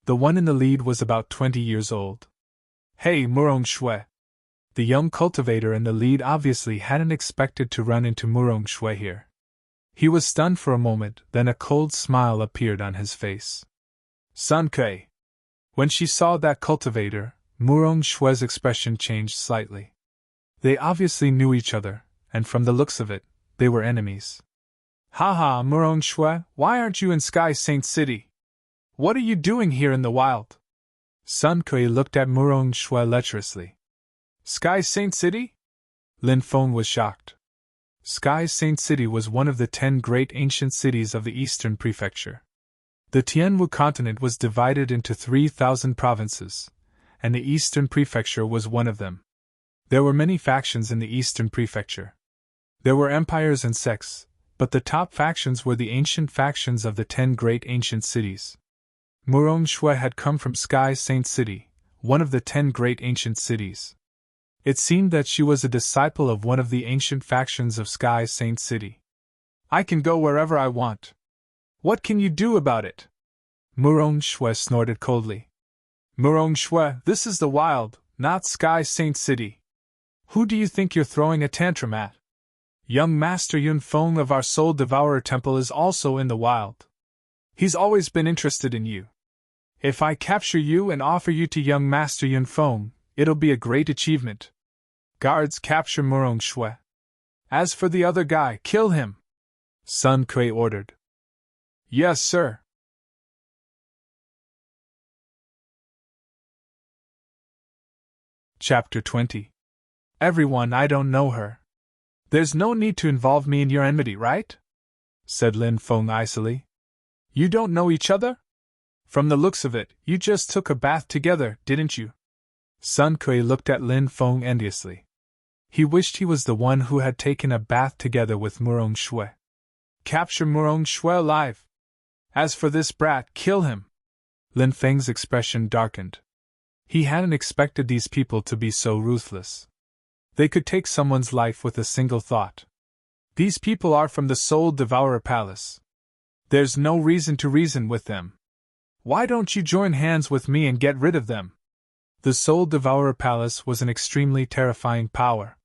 The one in the lead was about 20 years old. "Hey, Murong Shui!" The young cultivator in the lead obviously hadn't expected to run into Murong Shui here. He was stunned for a moment, then a cold smile appeared on his face. "Sun Kui!" When she saw that cultivator, Murong Shui's expression changed slightly. They obviously knew each other, and from the looks of it, they were enemies. "Haha, Murong Shui, why aren't you in Sky Saint City? What are you doing here in the wild?" Sun Kui looked at Murong Shui lecherously. "Sky Saint City?" Lin Feng was shocked. Sky Saint City was one of the 10 great ancient cities of the Eastern Prefecture. The Tianwu continent was divided into 3,000 provinces, and the Eastern Prefecture was one of them. There were many factions in the Eastern Prefecture. There were empires and sects, but the top factions were the ancient factions of the 10 great ancient cities. Murong Shui had come from Sky Saint City, one of the 10 great ancient cities. It seemed that she was a disciple of one of the ancient factions of Sky Saint City. "I can go wherever I want. What can you do about it?" Murong Shui snorted coldly. "Murong Shui, this is the wild, not Sky Saint City. Who do you think you're throwing a tantrum at? Young Master Yun Feng of our Soul Devourer Temple is also in the wild. He's always been interested in you. If I capture you and offer you to young Master Yun Feng, it'll be a great achievement. Guards, capture Murong Shui. As for the other guy, kill him," Sun Kui ordered. Yes, sir. Chapter 20. Everyone, I don't know her. There's no need to involve me in your enmity, right? Said Lin Feng icily. You don't know each other? From the looks of it, you just took a bath together, didn't you? Sun Kui looked at Lin Feng enviously. He wished he was the one who had taken a bath together with Murong Shui. Capture Murong Shui alive! As for this brat, kill him! Lin Feng's expression darkened. He hadn't expected these people to be so ruthless. They could take someone's life with a single thought. These people are from the Soul Devourer Palace. There's no reason to reason with them. Why don't you join hands with me and get rid of them? The Soul Devourer Palace was an extremely terrifying power.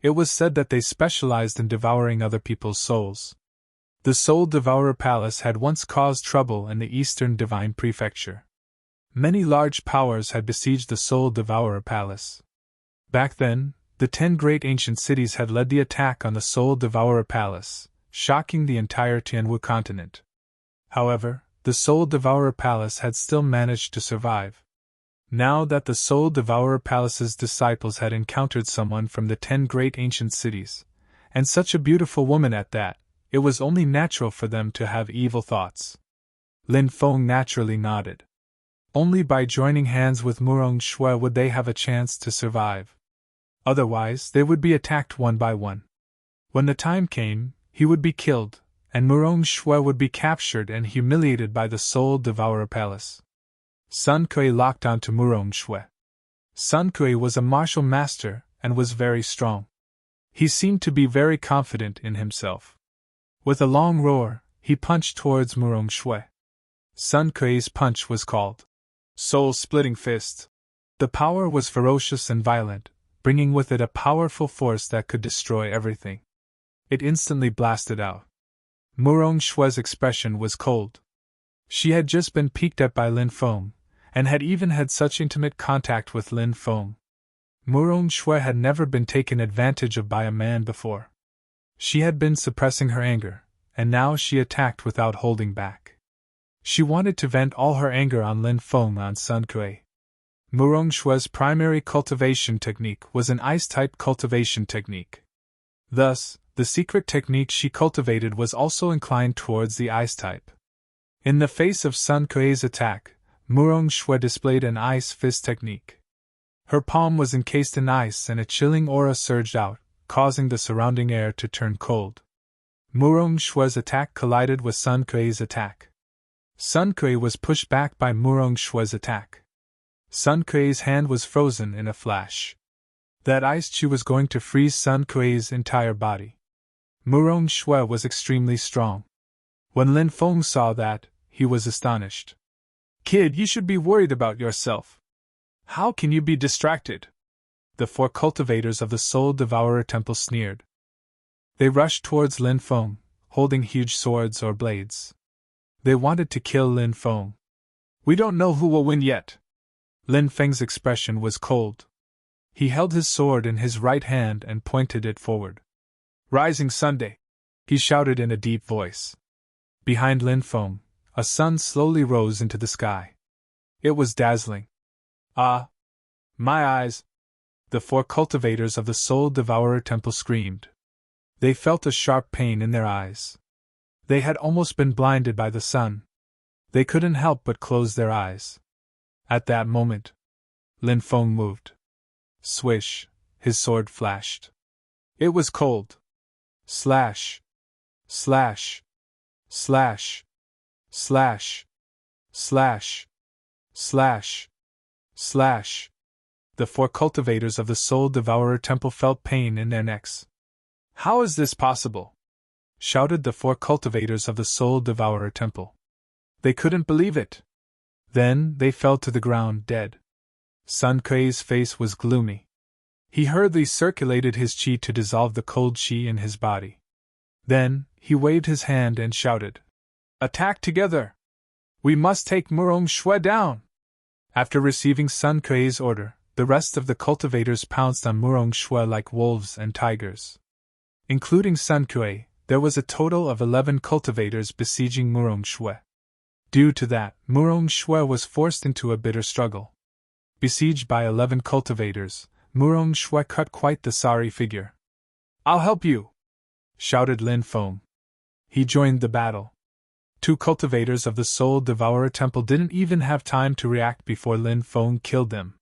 It was said that they specialized in devouring other people's souls. The Soul Devourer Palace had once caused trouble in the Eastern Divine Prefecture. Many large powers had besieged the Soul Devourer Palace. Back then, the 10 great ancient cities had led the attack on the Soul Devourer Palace, shocking the entire Tianwu continent. However, the Soul Devourer Palace had still managed to survive. Now that the Soul Devourer Palace's disciples had encountered someone from the 10 great ancient cities, and such a beautiful woman at that, it was only natural for them to have evil thoughts. Lin Feng naturally nodded. Only by joining hands with Murong Shui would they have a chance to survive. Otherwise, they would be attacked one by one. When the time came, he would be killed, and Murong Shui would be captured and humiliated by the Soul Devourer Palace. Sun Kui locked onto Murong Shui. Sun Kui was a martial master and was very strong. He seemed to be very confident in himself. With a long roar, he punched towards Murong Shui. Sun Kui's punch was called Soul-Splitting Fist. The power was ferocious and violent, bringing with it a powerful force that could destroy everything. It instantly blasted out. Murong Shui's expression was cold. She had just been peeked at by Lin Feng, and had even had such intimate contact with Lin Feng. Murong Shui had never been taken advantage of by a man before. She had been suppressing her anger, and now she attacked without holding back. She wanted to vent all her anger on Lin Feng on Sun Kui. Murong Shui's primary cultivation technique was an ice-type cultivation technique. Thus, the secret technique she cultivated was also inclined towards the ice type. In the face of Sun Kui's attack, Murong Shui displayed an ice fist technique. Her palm was encased in ice and a chilling aura surged out, causing the surrounding air to turn cold. Murong Shui's attack collided with Sun Kui's attack. Sun Kui was pushed back by Murong Shui's attack. Sun Kui's hand was frozen in a flash. That ice chi was going to freeze Sun Kui's entire body. Murong Shui was extremely strong. When Lin Feng saw that, he was astonished. Kid, you should be worried about yourself. How can you be distracted? The 4 cultivators of the Soul Devourer Temple sneered. They rushed towards Lin Feng, holding huge swords or blades. They wanted to kill Lin Feng. We don't know who will win yet. Lin Feng's expression was cold. He held his sword in his right hand and pointed it forward. Rising Sunday! He shouted in a deep voice. Behind Lin Feng, a sun slowly rose into the sky. It was dazzling. Ah! My eyes! The 4 cultivators of the Soul Devourer Temple screamed. They felt a sharp pain in their eyes. They had almost been blinded by the sun. They couldn't help but close their eyes. At that moment, Lin Feng moved. Swish, his sword flashed. It was cold. Slash! Slash! Slash! Slash! Slash! Slash! Slash! The 4 cultivators of the Soul Devourer Temple felt pain in their necks. How is this possible? Shouted the 4 cultivators of the Soul Devourer Temple. They couldn't believe it. Then they fell to the ground dead. Sun Kui's face was gloomy. He hurriedly circulated his qi to dissolve the cold qi in his body. Then, he waved his hand and shouted, Attack together! We must take Murong Shui down! After receiving Sun Kui's order, the rest of the cultivators pounced on Murong Shui like wolves and tigers. Including Sun Kui, There was a total of 11 cultivators besieging Murong Shui. Due to that, Murong Shui was forced into a bitter struggle. Besieged by 11 cultivators, Murong Shui cut quite the sorry figure. "I'll help you!" shouted Lin Feng. He joined the battle. 2 cultivators of the Soul Devourer Temple didn't even have time to react before Lin Feng killed them.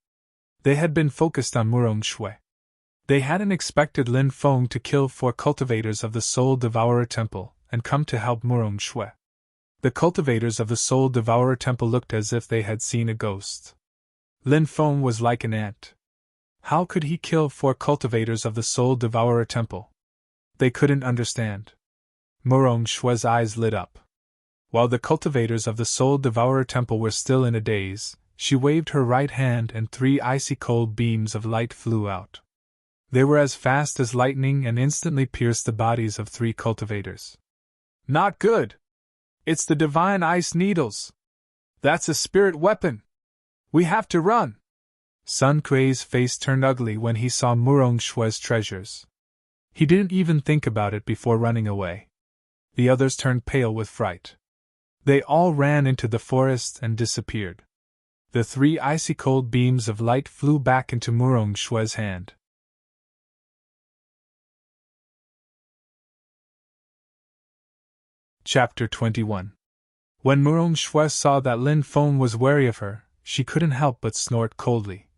They had been focused on Murong Shui. They hadn't expected Lin Feng to kill 4 cultivators of the Soul Devourer Temple and come to help Murong Shui. The cultivators of the Soul Devourer Temple looked as if they had seen a ghost. Lin Feng was like an ant. How could he kill 4 cultivators of the Soul Devourer Temple? They couldn't understand. Murong Shui's eyes lit up. While the cultivators of the Soul Devourer Temple were still in a daze, she waved her right hand and 3 icy cold beams of light flew out. They were as fast as lightning and instantly pierced the bodies of 3 cultivators. "Not good! It's the divine ice needles! That's a spirit weapon! We have to run!" Sun Kuei's face turned ugly when he saw Murong Shui's treasures. He didn't even think about it before running away. The others turned pale with fright. They all ran into the forest and disappeared. The 3 icy cold beams of light flew back into Murong Shui's hand. Chapter 21. When Murong Shui saw that Lin Feng was wary of her, she couldn't help but snort coldly.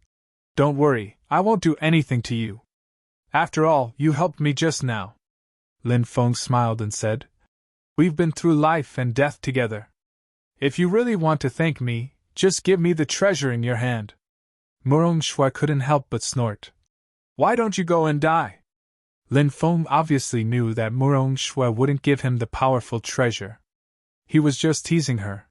"Don't worry, I won't do anything to you. After all, you helped me just now." Lin Feng smiled and said, "We've been through life and death together. If you really want to thank me, just give me the treasure in your hand." Murong Shui couldn't help but snort. "Why don't you go and die?" Lin Feng obviously knew that Murong Shui wouldn't give him the powerful treasure. He was just teasing her.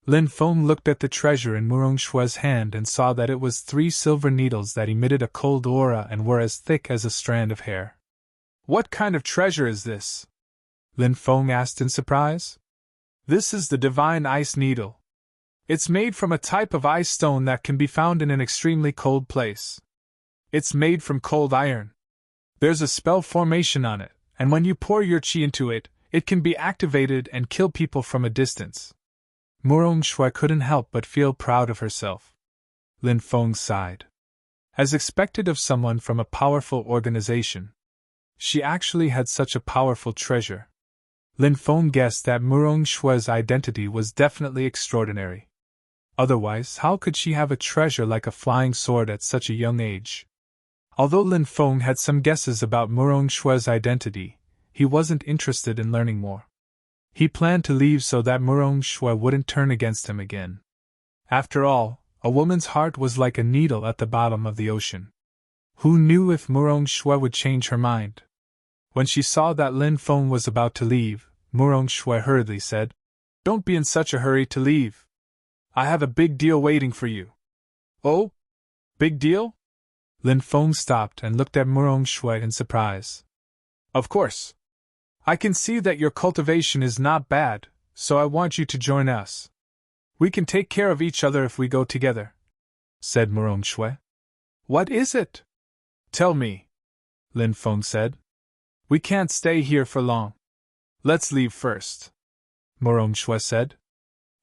Lin Feng looked at the treasure in Murong Shui's hand and saw that it was 3 silver needles that emitted a cold aura and were as thick as a strand of hair. "What kind of treasure is this?" Lin Feng asked in surprise. "This is the divine ice needle. It's made from a type of ice stone that can be found in an extremely cold place. It's made from cold iron. There's a spell formation on it, and when you pour your chi into it, it can be activated and kill people from a distance." Murong Shui couldn't help but feel proud of herself. Lin Feng sighed. As expected of someone from a powerful organization, she actually had such a powerful treasure. Lin Feng guessed that Murong Shui's identity was definitely extraordinary. Otherwise, how could she have a treasure like a flying sword at such a young age? Although Lin Feng had some guesses about Murong Shui's identity, he wasn't interested in learning more. He planned to leave so that Murong Shui wouldn't turn against him again. After all, a woman's heart was like a needle at the bottom of the ocean. Who knew if Murong Shui would change her mind? When she saw that Lin Feng was about to leave, Murong Shui hurriedly said, "Don't be in such a hurry to leave. I have a big deal waiting for you." "Oh? Big deal?" Lin Feng stopped and looked at Murong Shui in surprise. "Of course. I can see that your cultivation is not bad, so I want you to join us. We can take care of each other if we go together," said Murong Shui. "What is it?" "Tell me," Lin Feng said. "We can't stay here for long. Let's leave first," Murong Shui said.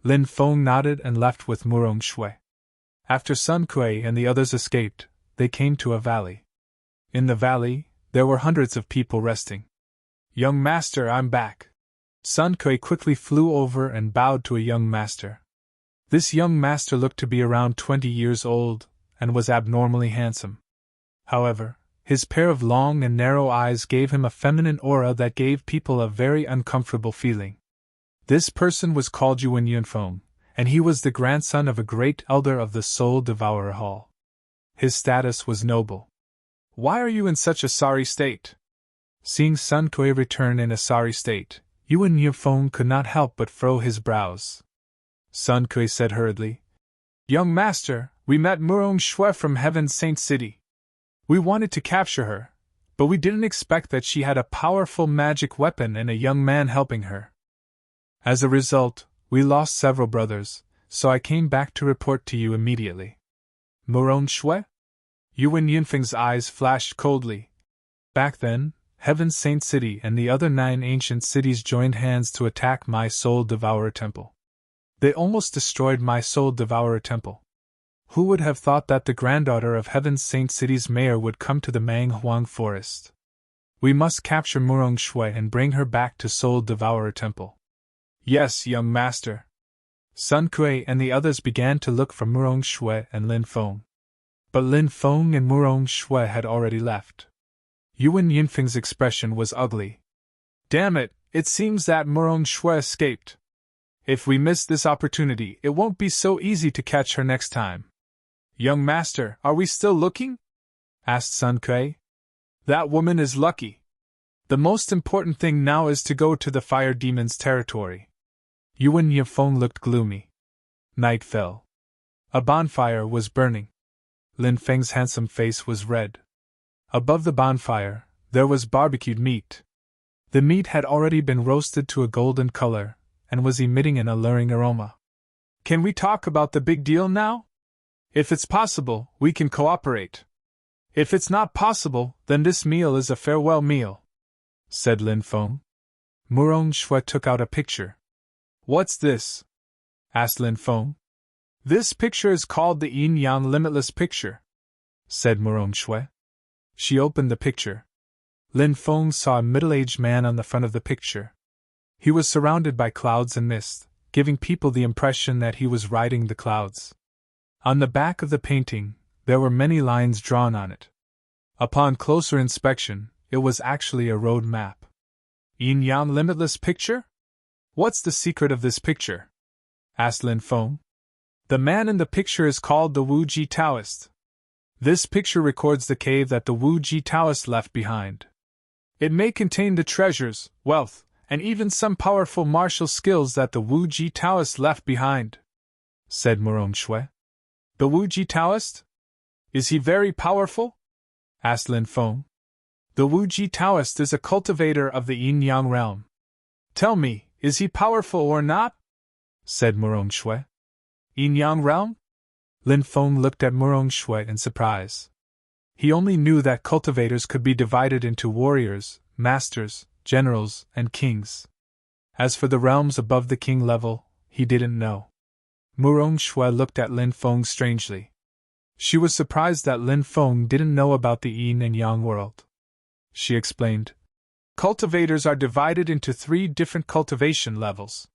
Lin Feng nodded and left with Murong Shui. After Sun Kuei and the others escaped, they came to a valley. In the valley, there were hundreds of people resting. "Young master, I'm back." Sun Kuei quickly flew over and bowed to a young master. This young master looked to be around 20 years old, and was abnormally handsome. However, his pair of long and narrow eyes gave him a feminine aura that gave people a very uncomfortable feeling. This person was called Yuan Yunfeng, and he was the grandson of a great elder of the Soul Devourer Hall. His status was noble. "Why are you in such a sorry state?" Seeing Sun Kuei return in a sorry state, Yuan Yunfeng could not help but furrow his brows. Sun Kuei said hurriedly, "Young master, we met Murong Shui from Heaven's Saint City. We wanted to capture her, but we didn't expect that she had a powerful magic weapon and a young man helping her. As a result, we lost several brothers, so I came back to report to you immediately." "Murong Shui?" Yuan Yunfeng's eyes flashed coldly. Back then, Heaven's Saint City and the other 9 ancient cities joined hands to attack my Soul Devourer Temple. They almost destroyed my Soul Devourer Temple. Who would have thought that the granddaughter of Heaven's Saint City's mayor would come to the Mang Huang forest? We must capture Murong Shui and bring her back to Soul Devourer Temple. Yes, young master. Sun Kuei and the others began to look for Murong Shui and Lin Feng. But Lin Feng and Murong Shui had already left. Yuan Yinfeng's expression was ugly. Damn it, it seems that Murong Shui escaped. If we miss this opportunity, it won't be so easy to catch her next time. Young master, are we still looking? Asked Sun Kuei. That woman is lucky. The most important thing now is to go to the fire demon's territory. Yuan Yinfeng looked gloomy. Night fell. A bonfire was burning. Lin Feng's handsome face was red. Above the bonfire, there was barbecued meat. The meat had already been roasted to a golden color, and was emitting an alluring aroma. Can we talk about the big deal now? If it's possible, we can cooperate. If it's not possible, then this meal is a farewell meal, said Lin Feng. Murong Shui took out a picture. What's this? Asked Lin Feng. This picture is called the Yin Yang Limitless Picture, said Murong Shui. She opened the picture. Lin Feng saw a middle-aged man on the front of the picture. He was surrounded by clouds and mist, giving people the impression that he was riding the clouds. On the back of the painting, there were many lines drawn on it. Upon closer inspection, it was actually a road map. Yin Yang Limitless Picture? What's the secret of this picture? Asked Lin Feng. The man in the picture is called the Wu Ji Taoist. This picture records the cave that the Wu Ji Taoist left behind. It may contain the treasures, wealth, and even some powerful martial skills that the Wu Ji Taoist left behind, said Murong Shui. The Wu Ji Taoist? Is he very powerful? Asked Lin Feng. The Wu Ji Taoist is a cultivator of the Yin Yang realm. Tell me, is he powerful or not? Said Murong Shui. Yin Yang realm? Lin Feng looked at Murong Shui in surprise. He only knew that cultivators could be divided into warriors, masters, generals, and kings. As for the realms above the king level, he didn't know. Murong Shui looked at Lin Feng strangely. She was surprised that Lin Feng didn't know about the Yin and Yang world. She explained. Cultivators are divided into 3 different cultivation levels.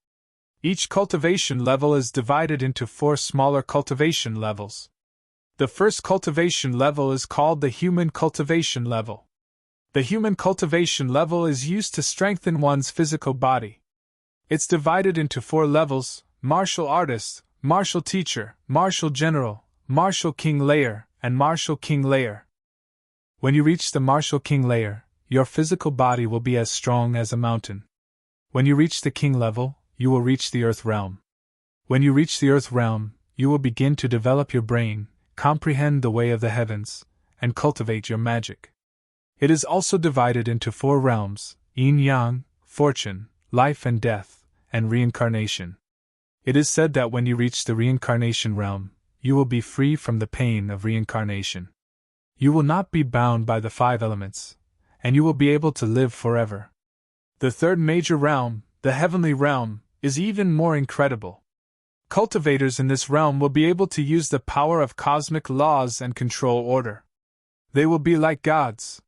Each cultivation level is divided into 4 smaller cultivation levels. The first cultivation level is called the human cultivation level. The human cultivation level is used to strengthen one's physical body. It's divided into 4 levels: martial artist, martial teacher, martial general, martial king layer, and martial king layer. When you reach the martial king layer, your physical body will be as strong as a mountain. When you reach the king level, you will reach the earth realm. When you reach the earth realm, you will begin to develop your brain, comprehend the way of the heavens, and cultivate your magic. It is also divided into 4 realms: yin yang, fortune, life and death, and reincarnation. It is said that when you reach the reincarnation realm, you will be free from the pain of reincarnation. You will not be bound by the 5 elements, and you will be able to live forever. The third major realm, the heavenly realm, is even more incredible. Cultivators in this realm will be able to use the power of cosmic laws and control order. They will be like gods.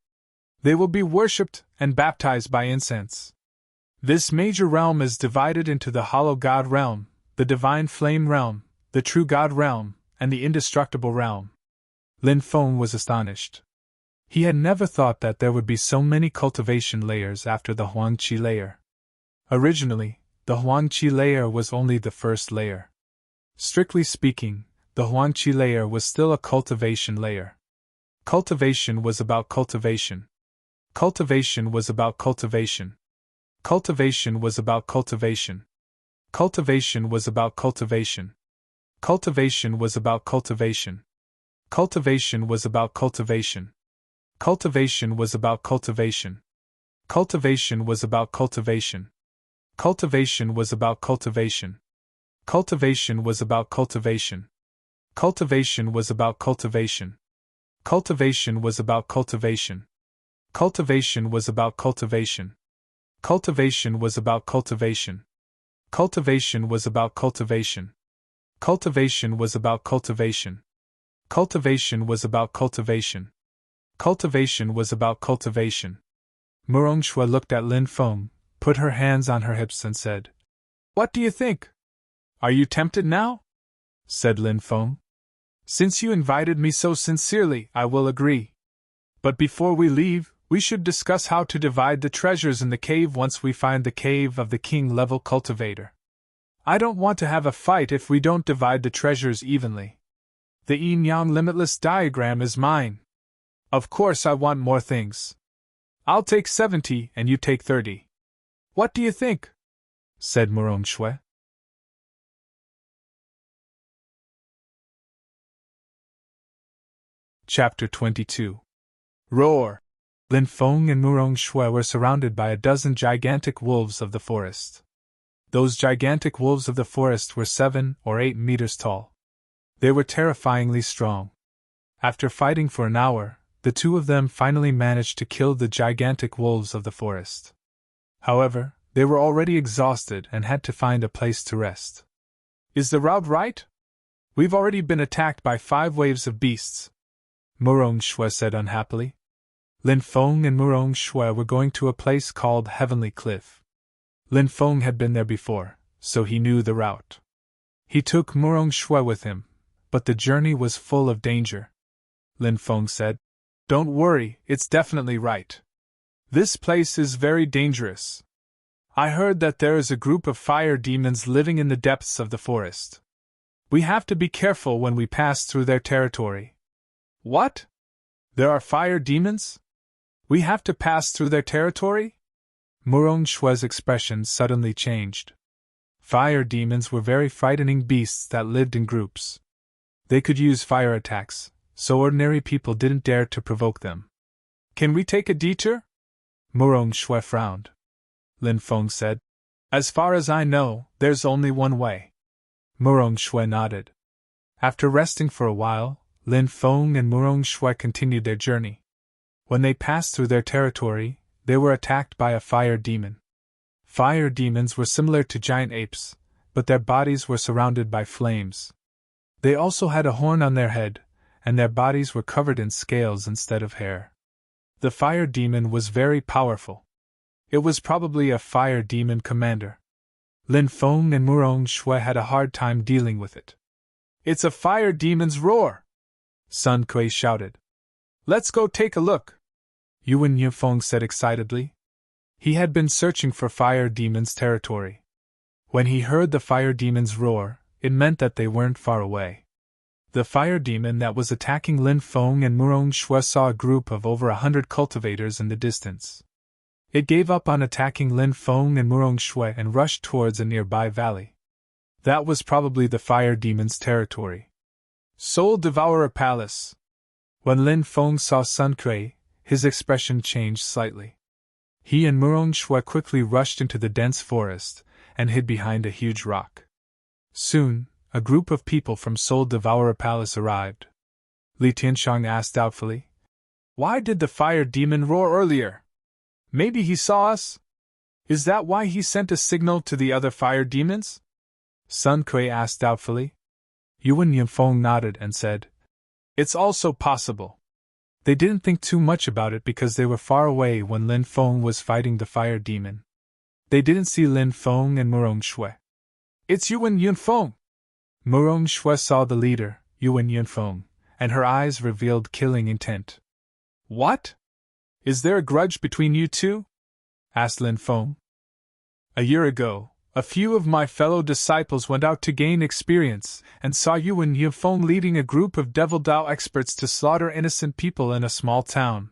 They will be worshipped and baptized by incense. This major realm is divided into the hollow god realm, the divine flame realm, the true god realm, and the indestructible realm. Lin Feng was astonished. He had never thought that there would be so many cultivation layers after the Huangqi layer. Originally, the Huangqi layer was only the first layer. Strictly speaking, the Huangqi layer was still a cultivation layer. Cultivation was about cultivation. Cultivation was about cultivation. Cultivation was about cultivation. Cultivation was about cultivation. Cultivation was about cultivation. Cultivation was about cultivation. Cultivation was about cultivation. Cultivation was about cultivation. Cultivation was about cultivation. Cultivation was about cultivation. Cultivation was about cultivation. Cultivation was about cultivation. Cultivation was about cultivation. Cultivation was about cultivation. Cultivation was about cultivation. Cultivation was about cultivation. Cultivation was about cultivation. Cultivation was about cultivation. Murong Shui looked at Lin Feng, put her hands on her hips and said, "What do you think? Are you tempted now?" said Lin Feng. "Since you invited me so sincerely, I will agree. But before we leave, we should discuss how to divide the treasures in the cave once we find the cave of the king-level cultivator. I don't want to have a fight if we don't divide the treasures evenly. The yin-yang limitless diagram is mine. Of course I want more things. I'll take 70 and you take 30. What do you think?" said Murong Shui. Chapter 22. Roar! Lin Feng and Murong Shui were surrounded by a dozen gigantic wolves of the forest. Those gigantic wolves of the forest were 7 or 8 meters tall. They were terrifyingly strong. After fighting for an hour, the two of them finally managed to kill the gigantic wolves of the forest. However, they were already exhausted and had to find a place to rest. "Is the route right? We've already been attacked by 5 waves of beasts," Murong Shui said unhappily. Lin Feng and Murong Shui were going to a place called Heavenly Cliff. Lin Feng had been there before, so he knew the route. He took Murong Shui with him, but the journey was full of danger. Lin Feng said, "Don't worry, it's definitely right. This place is very dangerous. I heard that there is a group of fire demons living in the depths of the forest. We have to be careful when we pass through their territory." "What? There are fire demons? We have to pass through their territory?" Murong Shui's expression suddenly changed. Fire demons were very frightening beasts that lived in groups. They could use fire attacks, so ordinary people didn't dare to provoke them. "Can we take a detour?" Murong Shui frowned. Lin Feng said, "As far as I know, there's only one way." Murong Shui nodded. After resting for a while, Lin Feng and Murong Shui continued their journey. When they passed through their territory, they were attacked by a fire demon. Fire demons were similar to giant apes, but their bodies were surrounded by flames. They also had a horn on their head, and their bodies were covered in scales instead of hair. The fire demon was very powerful. It was probably a fire demon commander. Lin Feng and Murong Shui had a hard time dealing with it. "It's a fire demon's roar!" Sun Kui shouted. "Let's go take a look," Yuan Yifeng said excitedly. He had been searching for fire demons' territory. When he heard the fire demons roar, it meant that they weren't far away. The fire demon that was attacking Lin Feng and Murong Shui saw a group of over 100 cultivators in the distance. It gave up on attacking Lin Feng and Murong Shui and rushed towards a nearby valley. That was probably the fire demon's territory. Soul Devourer Palace. When Lin Feng saw Sun Kui, his expression changed slightly. He and Murong Shui quickly rushed into the dense forest and hid behind a huge rock. Soon, a group of people from Soul Devourer Palace arrived. Li Tianshang asked doubtfully, "Why did the fire demon roar earlier? Maybe he saw us? Is that why he sent a signal to the other fire demons?" Sun Kui asked doubtfully. Yuan Yifeng nodded and said, "It's also possible." They didn't think too much about it because they were far away when Lin Feng was fighting the fire demon. They didn't see Lin Feng and Murong Shui. "It's Yuan Yifeng!" Murong Shui saw the leader, Yuan Yifeng, and her eyes revealed killing intent. "What? Is there a grudge between you two?" asked Lin Feng. "A year ago, a few of my fellow disciples went out to gain experience and saw Yuan Yifeng leading a group of Devil Dao experts to slaughter innocent people in a small town.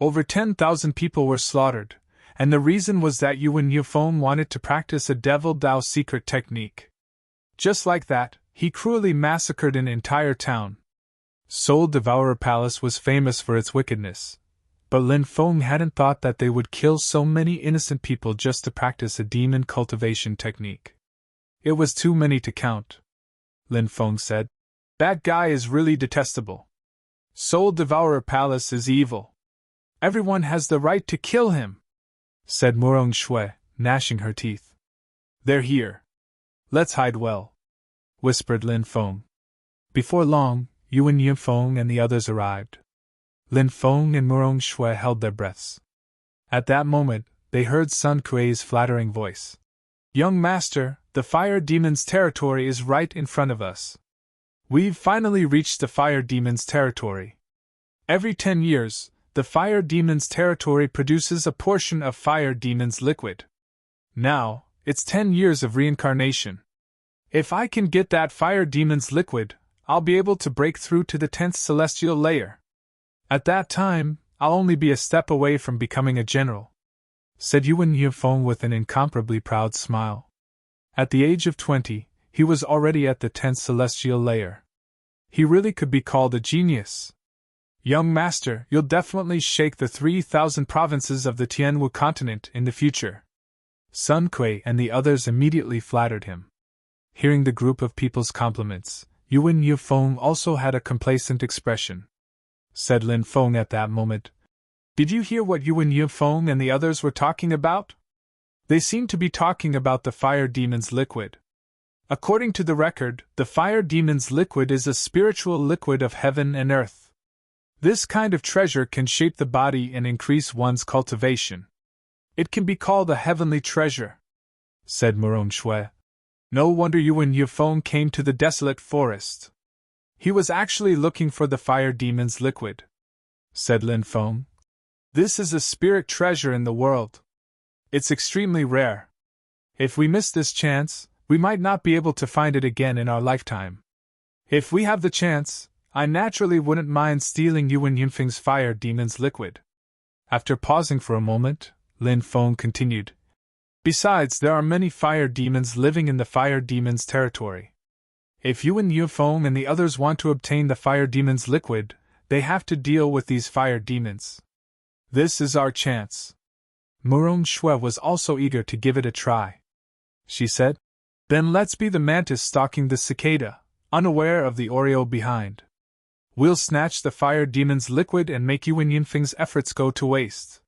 Over 10,000 people were slaughtered, and the reason was that Yuan Yifeng wanted to practice a Devil Dao secret technique. Just like that, he cruelly massacred an entire town. Soul Devourer Palace was famous for its wickedness, but Lin Feng hadn't thought that they would kill so many innocent people just to practice a demon cultivation technique. It was too many to count. Lin Feng said, "That guy is really detestable. Soul Devourer Palace is evil. Everyone has the right to kill him, said Murong Shui, gnashing her teeth. They're here. Let's hide well, whispered Lin Feng. Before long, Yuan Yifeng and the others arrived. Lin Feng and Murong Shui held their breaths. At that moment, they heard Sun Kuei's flattering voice. Young master, the fire demon's territory is right in front of us. We've finally reached the fire demon's territory. Every 10 years, the fire demon's territory produces a portion of fire demon's liquid. Now, it's 10 years of reincarnation. If I can get that fire demon's liquid, I'll be able to break through to the 10th celestial layer. At that time, I'll only be a step away from becoming a general, said Yuan Yifeng with an incomparably proud smile. At the age of 20, he was already at the 10th celestial layer. He really could be called a genius. Young master, you'll definitely shake the 3,000 provinces of the Tianwu continent in the future. Sun Kuei and the others immediately flattered him. Hearing the group of people's compliments, Yuan Yifeng also had a complacent expression. Said Lin Feng at that moment, Did you hear what Yuan Yifeng and the others were talking about? They seemed to be talking about the fire demon's liquid. According to the record, the fire demon's liquid is a spiritual liquid of heaven and earth. This kind of treasure can shape the body and increase one's cultivation. It can be called a heavenly treasure, said Murong Shui. No wonder Yuan Yifeng came to the desolate forest. He was actually looking for the fire demon's liquid, said Lin Feng. This is a spirit treasure in the world. It's extremely rare. If we miss this chance, we might not be able to find it again in our lifetime. If we have the chance, I naturally wouldn't mind stealing Yuan Yifeng's fire demon's liquid. After pausing for a moment, Lin Feng continued. Besides, there are many fire demons living in the fire demon's territory. If Yuan Yifeng and the others want to obtain the fire demon's liquid, they have to deal with these fire demons. This is our chance. Murong Shui was also eager to give it a try. She said, Then let's be the mantis stalking the cicada, unaware of the Oreo behind. We'll snatch the fire demon's liquid and make Yuan Yifeng's efforts go to waste.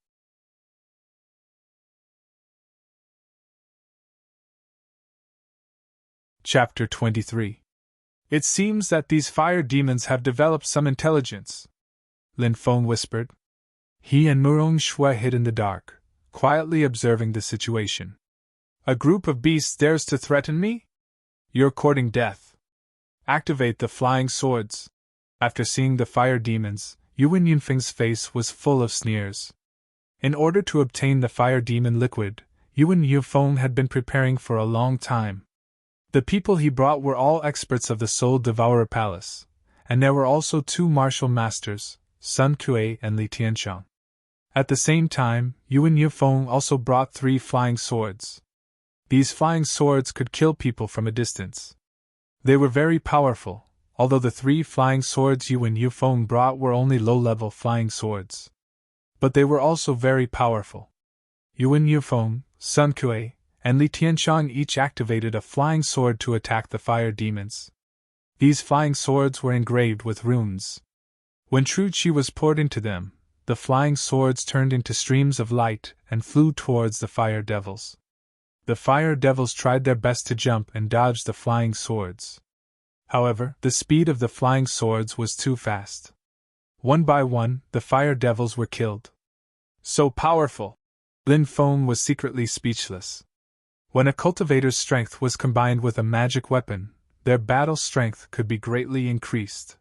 Chapter 23. It seems that these fire demons have developed some intelligence, Lin Feng whispered. He and Murong Shui hid in the dark, quietly observing the situation. A group of beasts dares to threaten me? You're courting death. Activate the flying swords. After seeing the fire demons, Yuan Yifeng's face was full of sneers. In order to obtain the fire demon liquid, Yuan Yifeng had been preparing for a long time. The people he brought were all experts of the Soul Devourer Palace, and there were also 2 martial masters, Sun Kuei and Li Tianxiang. At the same time, Yuan Yifeng also brought 3 flying swords. These flying swords could kill people from a distance. They were very powerful, although the 3 flying swords Yuan Yifeng brought were only low-level flying swords. But they were also very powerful. Yuan Yifeng, Sun Kuei, and Li Tianxiang each activated a flying sword to attack the fire demons. These flying swords were engraved with runes. When true qi was poured into them, the flying swords turned into streams of light and flew towards the fire devils. The fire devils tried their best to jump and dodge the flying swords. However, the speed of the flying swords was too fast. One by one, the fire devils were killed. So powerful! Lin Feng was secretly speechless. When a cultivator's strength was combined with a magic weapon, their battle strength could be greatly increased.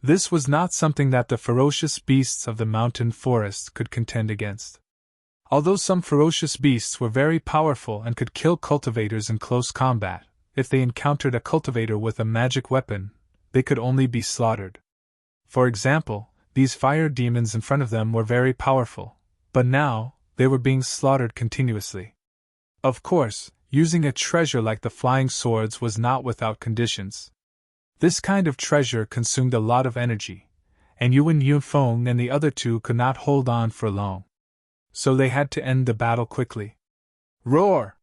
This was not something that the ferocious beasts of the mountain forest could contend against. Although some ferocious beasts were very powerful and could kill cultivators in close combat, if they encountered a cultivator with a magic weapon, they could only be slaughtered. For example, these fire demons in front of them were very powerful, but now, they were being slaughtered continuously. Of course, using a treasure like the flying swords was not without conditions. This kind of treasure consumed a lot of energy, and Yuan Yifeng and the other 2 could not hold on for long. So they had to end the battle quickly. Roar!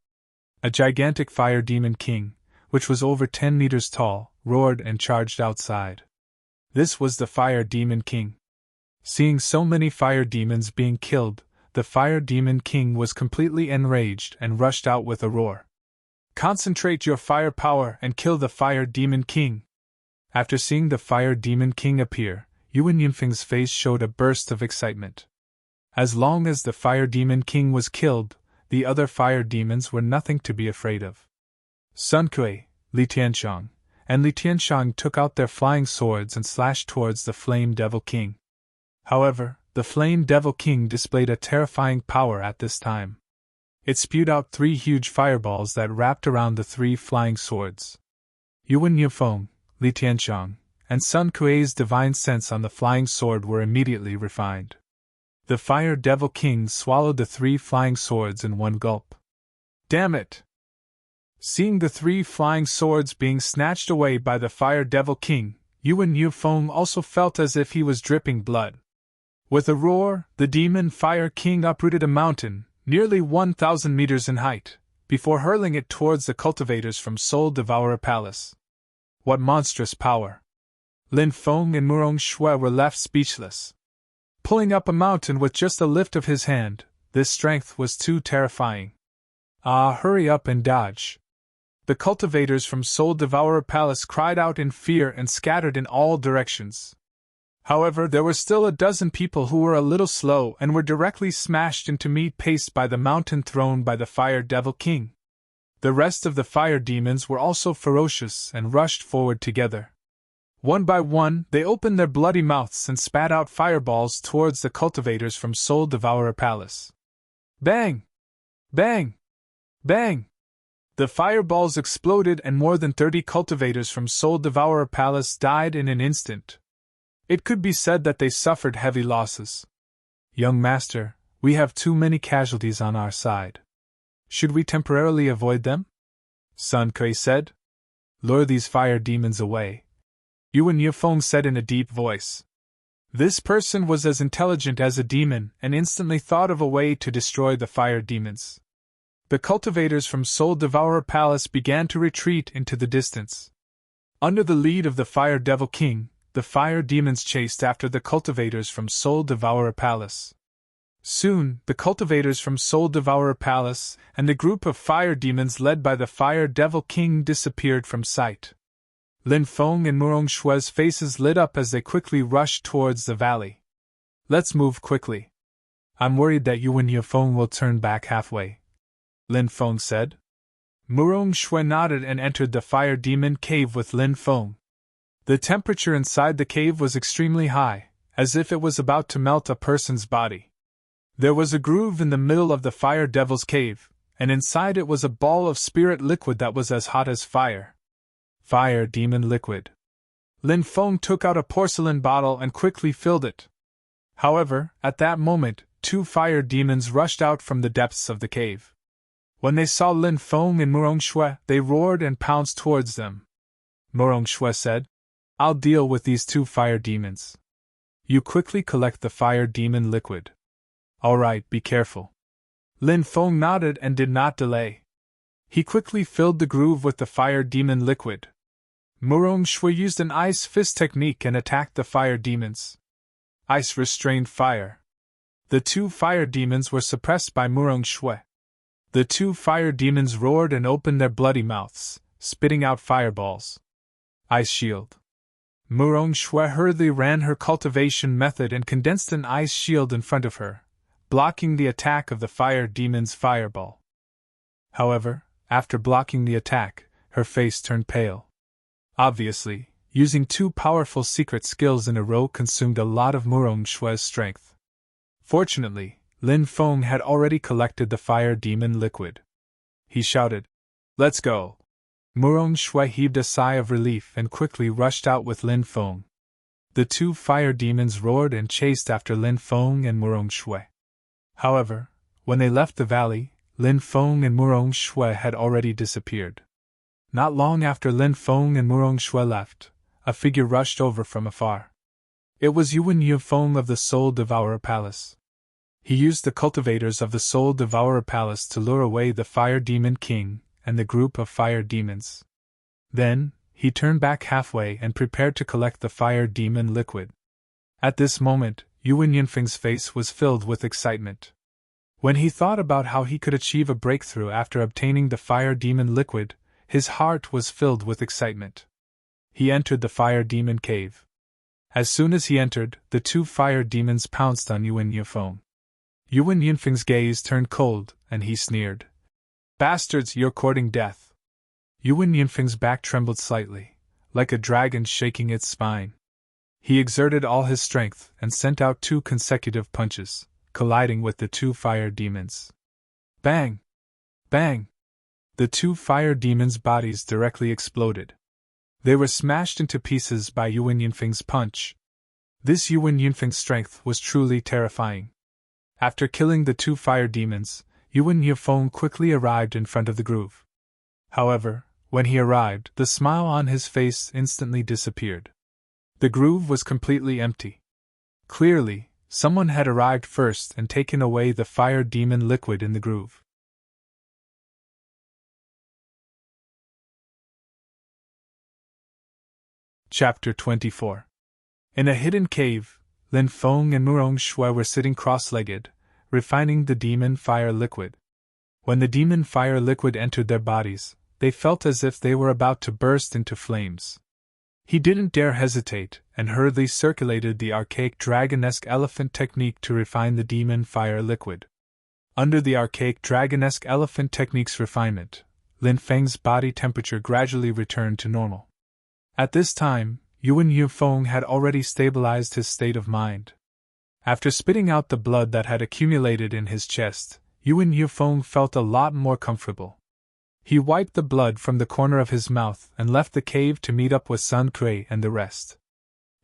A gigantic fire demon king, which was over 10 meters tall, roared and charged outside. This was the fire demon king. Seeing so many fire demons being killed, the Fire Demon King was completely enraged and rushed out with a roar. Concentrate your fire power and kill the Fire Demon King! After seeing the Fire Demon King appear, Yuan Yunfeng's face showed a burst of excitement. As long as the Fire Demon King was killed, the other fire demons were nothing to be afraid of. Sun Kuei, Li Tianxiang, and Li Tianxiang took out their flying swords and slashed towards the Flame Devil King. However, the Flame Devil King displayed a terrifying power at this time. It spewed out 3 huge fireballs that wrapped around the 3 flying swords. Yuan Yufeng, Li Tianxiang, and Sun Kuei's divine sense on the flying sword were immediately refined. The Fire Devil King swallowed the 3 flying swords in one gulp. Damn it! Seeing the 3 flying swords being snatched away by the Fire Devil King, Yuan Yufeng also felt as if he was dripping blood. With a roar, the Demon Fire King uprooted a mountain, nearly 1,000 meters in height, before hurling it towards the cultivators from Soul Devourer Palace. What monstrous power! Lin Feng and Murong Shui were left speechless. Pulling up a mountain with just a lift of his hand, this strength was too terrifying. Ah, hurry up and dodge! The cultivators from Soul Devourer Palace cried out in fear and scattered in all directions. However, there were still a dozen people who were a little slow and were directly smashed into meat paste by the mountain thrown by the Fire Devil King. The rest of the fire demons were also ferocious and rushed forward together. One by one, they opened their bloody mouths and spat out fireballs towards the cultivators from Soul Devourer Palace. Bang! Bang! Bang! The fireballs exploded and more than 30 cultivators from Soul Devourer Palace died in an instant. It could be said that they suffered heavy losses. Young master, we have too many casualties on our side. Should we temporarily avoid them? Sun Kuei said. Lure these fire demons away, Yuan Yufeng said in a deep voice. This person was as intelligent as a demon and instantly thought of a way to destroy the fire demons. The cultivators from Soul Devourer Palace began to retreat into the distance. Under the lead of the Fire Devil King, the fire demons chased after the cultivators from Soul Devourer Palace. Soon, the cultivators from Soul Devourer Palace and the group of fire demons led by the Fire Devil King disappeared from sight. Lin Feng and Murong Shui's faces lit up as they quickly rushed towards the valley. Let's move quickly. I'm worried that Yuan Yufeng will turn back halfway, Lin Feng said. Murong Shui nodded and entered the fire demon cave with Lin Feng. The temperature inside the cave was extremely high, as if it was about to melt a person's body. There was a groove in the middle of the fire devil's cave, and inside it was a ball of spirit liquid that was as hot as fire. Fire demon liquid. Lin Feng took out a porcelain bottle and quickly filled it. However, at that moment, 2 fire demons rushed out from the depths of the cave. When they saw Lin Feng and Murong Shui, they roared and pounced towards them. Murong Shui said, I'll deal with these 2 fire demons. You quickly collect the fire demon liquid. All right, be careful. Lin Feng nodded and did not delay. He quickly filled the groove with the fire demon liquid. Murong Shui used an ice fist technique and attacked the fire demons. Ice restrained fire. The 2 fire demons were suppressed by Murong Shui. The 2 fire demons roared and opened their bloody mouths, spitting out fireballs. Ice shield. Murong Shui hurriedly ran her cultivation method and condensed an ice shield in front of her, blocking the attack of the fire demon's fireball. However, after blocking the attack, her face turned pale. Obviously, using 2 powerful secret skills in a row consumed a lot of Murong Shui's strength. Fortunately, Lin Feng had already collected the fire demon liquid. He shouted, Let's go! Murong Shui heaved a sigh of relief and quickly rushed out with Lin Feng. The 2 fire demons roared and chased after Lin Feng and Murong Shui. However, when they left the valley, Lin Feng and Murong Shui had already disappeared. Not long after Lin Feng and Murong Shui left, a figure rushed over from afar. It was Yuan Yufeng of the Soul Devourer Palace. He used the cultivators of the Soul Devourer Palace to lure away the Fire Demon King and the group of fire demons. Then, he turned back halfway and prepared to collect the fire demon liquid. At this moment, Yuan Yinfeng's face was filled with excitement. When he thought about how he could achieve a breakthrough after obtaining the fire demon liquid, his heart was filled with excitement. He entered the fire demon cave. As soon as he entered, the two fire demons pounced on Yuan Yinfeng. Yuan Yinfeng's gaze turned cold, and he sneered. Bastards, you're courting death. Yuan Yinfeng's back trembled slightly, like a dragon shaking its spine. He exerted all his strength and sent out 2 consecutive punches, colliding with the 2 fire demons. Bang! Bang! The 2 fire demons' bodies directly exploded. They were smashed into pieces by Yuan Yinfeng's punch. This Yuan Yinfeng's strength was truly terrifying. After killing the 2 fire demons, Yuan Yinfeng quickly arrived in front of the groove. However, when he arrived, the smile on his face instantly disappeared. The groove was completely empty. Clearly, someone had arrived first and taken away the fire demon liquid in the groove. Chapter 24. In a hidden cave, Lin Feng and Murong Shui were sitting cross-legged, refining the demon fire liquid. When the demon fire liquid entered their bodies, they felt as if they were about to burst into flames. He didn't dare hesitate, and hurriedly circulated the archaic dragonesque elephant technique to refine the demon fire liquid. Under the archaic dragonesque elephant technique's refinement, Lin Feng's body temperature gradually returned to normal. At this time, Yuan Yinfeng had already stabilized his state of mind. After spitting out the blood that had accumulated in his chest, Yuan Yinfeng felt a lot more comfortable. He wiped the blood from the corner of his mouth and left the cave to meet up with Sun Kui and the rest.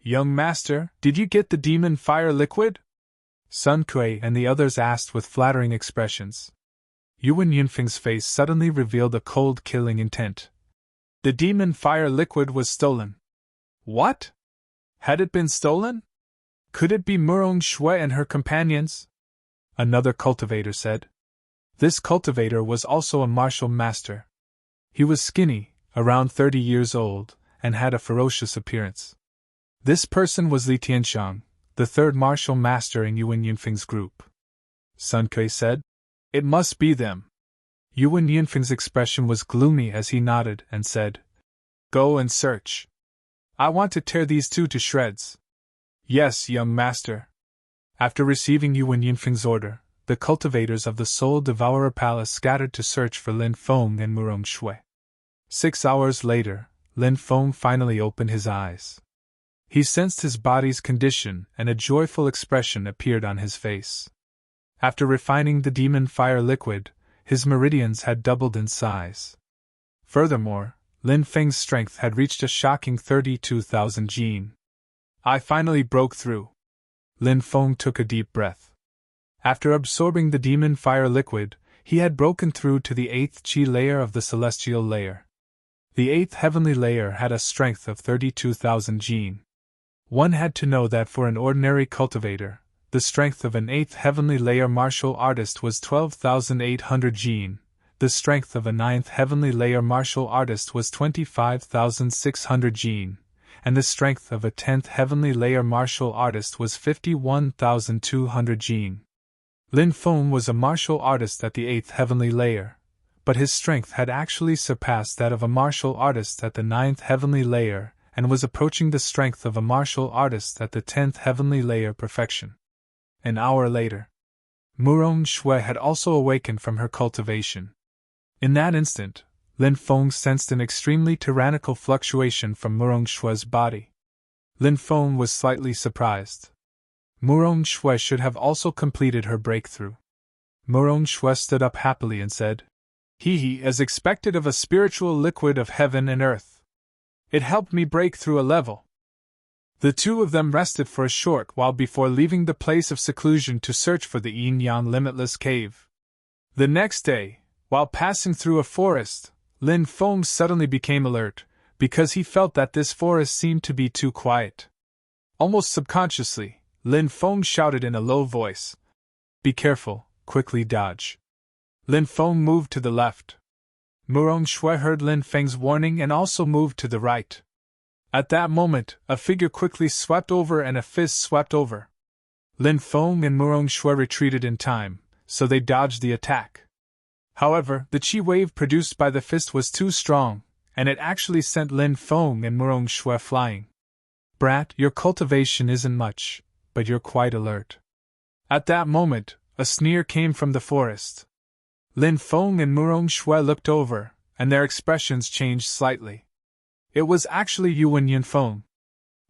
Young master, did you get the demon fire liquid? Sun Kui and the others asked with flattering expressions. Yuan Yinfeng's face suddenly revealed a cold killing intent. The demon fire liquid was stolen. What? Had it been stolen? Could it be Murong Shui and her companions? Another cultivator said. This cultivator was also a martial master. He was skinny, around 30 years old, and had a ferocious appearance. This person was Li Tianxiang, the third martial master in Yuan Yinfeng's group. Sun Kui said, It must be them. Yuan Yinfeng's expression was gloomy as he nodded and said, Go and search. I want to tear these 2 to shreds. Yes, young master. After receiving Yuan Yinfeng's order, the cultivators of the Soul Devourer Palace scattered to search for Lin Feng and Murong Shui. 6 hours later, Lin Feng finally opened his eyes. He sensed his body's condition and a joyful expression appeared on his face. After refining the demon fire liquid, his meridians had doubled in size. Furthermore, Lin Feng's strength had reached a shocking 32,000 jin. I finally broke through. Lin Feng took a deep breath. After absorbing the demon fire liquid, he had broken through to the 8th chi layer of the celestial layer. The 8th heavenly layer had a strength of 32,000 jin. One had to know that for an ordinary cultivator, the strength of an 8th heavenly layer martial artist was 12,800 jin, the strength of a 9th heavenly layer martial artist was 25,600 jin, and the strength of a 10th heavenly layer martial artist was 51,200 jin. Lin Feng was a martial artist at the 8th heavenly layer, but his strength had actually surpassed that of a martial artist at the 9th heavenly layer and was approaching the strength of a martial artist at the 10th heavenly layer perfection. An hour later, Murong Shui had also awakened from her cultivation. In that instant, Lin Feng sensed an extremely tyrannical fluctuation from Murong Shui's body. Lin Feng was slightly surprised. Murong Shui should have also completed her breakthrough. Murong Shui stood up happily and said, He as expected of a spiritual liquid of heaven and earth. It helped me break through a level. The 2 of them rested for a short while before leaving the place of seclusion to search for the Yin-Yang limitless cave. The next day, while passing through a forest, Lin Feng suddenly became alert, because he felt that this forest seemed to be too quiet. Almost subconsciously, Lin Feng shouted in a low voice, Be careful, quickly dodge. Lin Feng moved to the left. Murong Shui heard Lin Feng's warning and also moved to the right. At that moment, a figure quickly swept over and a fist swept over. Lin Feng and Murong Shui retreated in time, so they dodged the attack. However, the chi wave produced by the fist was too strong, and it actually sent Lin Feng and Murong Shui flying. Brat, your cultivation isn't much, but you're quite alert. At that moment, a sneer came from the forest. Lin Feng and Murong Shui looked over, and their expressions changed slightly. It was actually Yuan Yunfeng.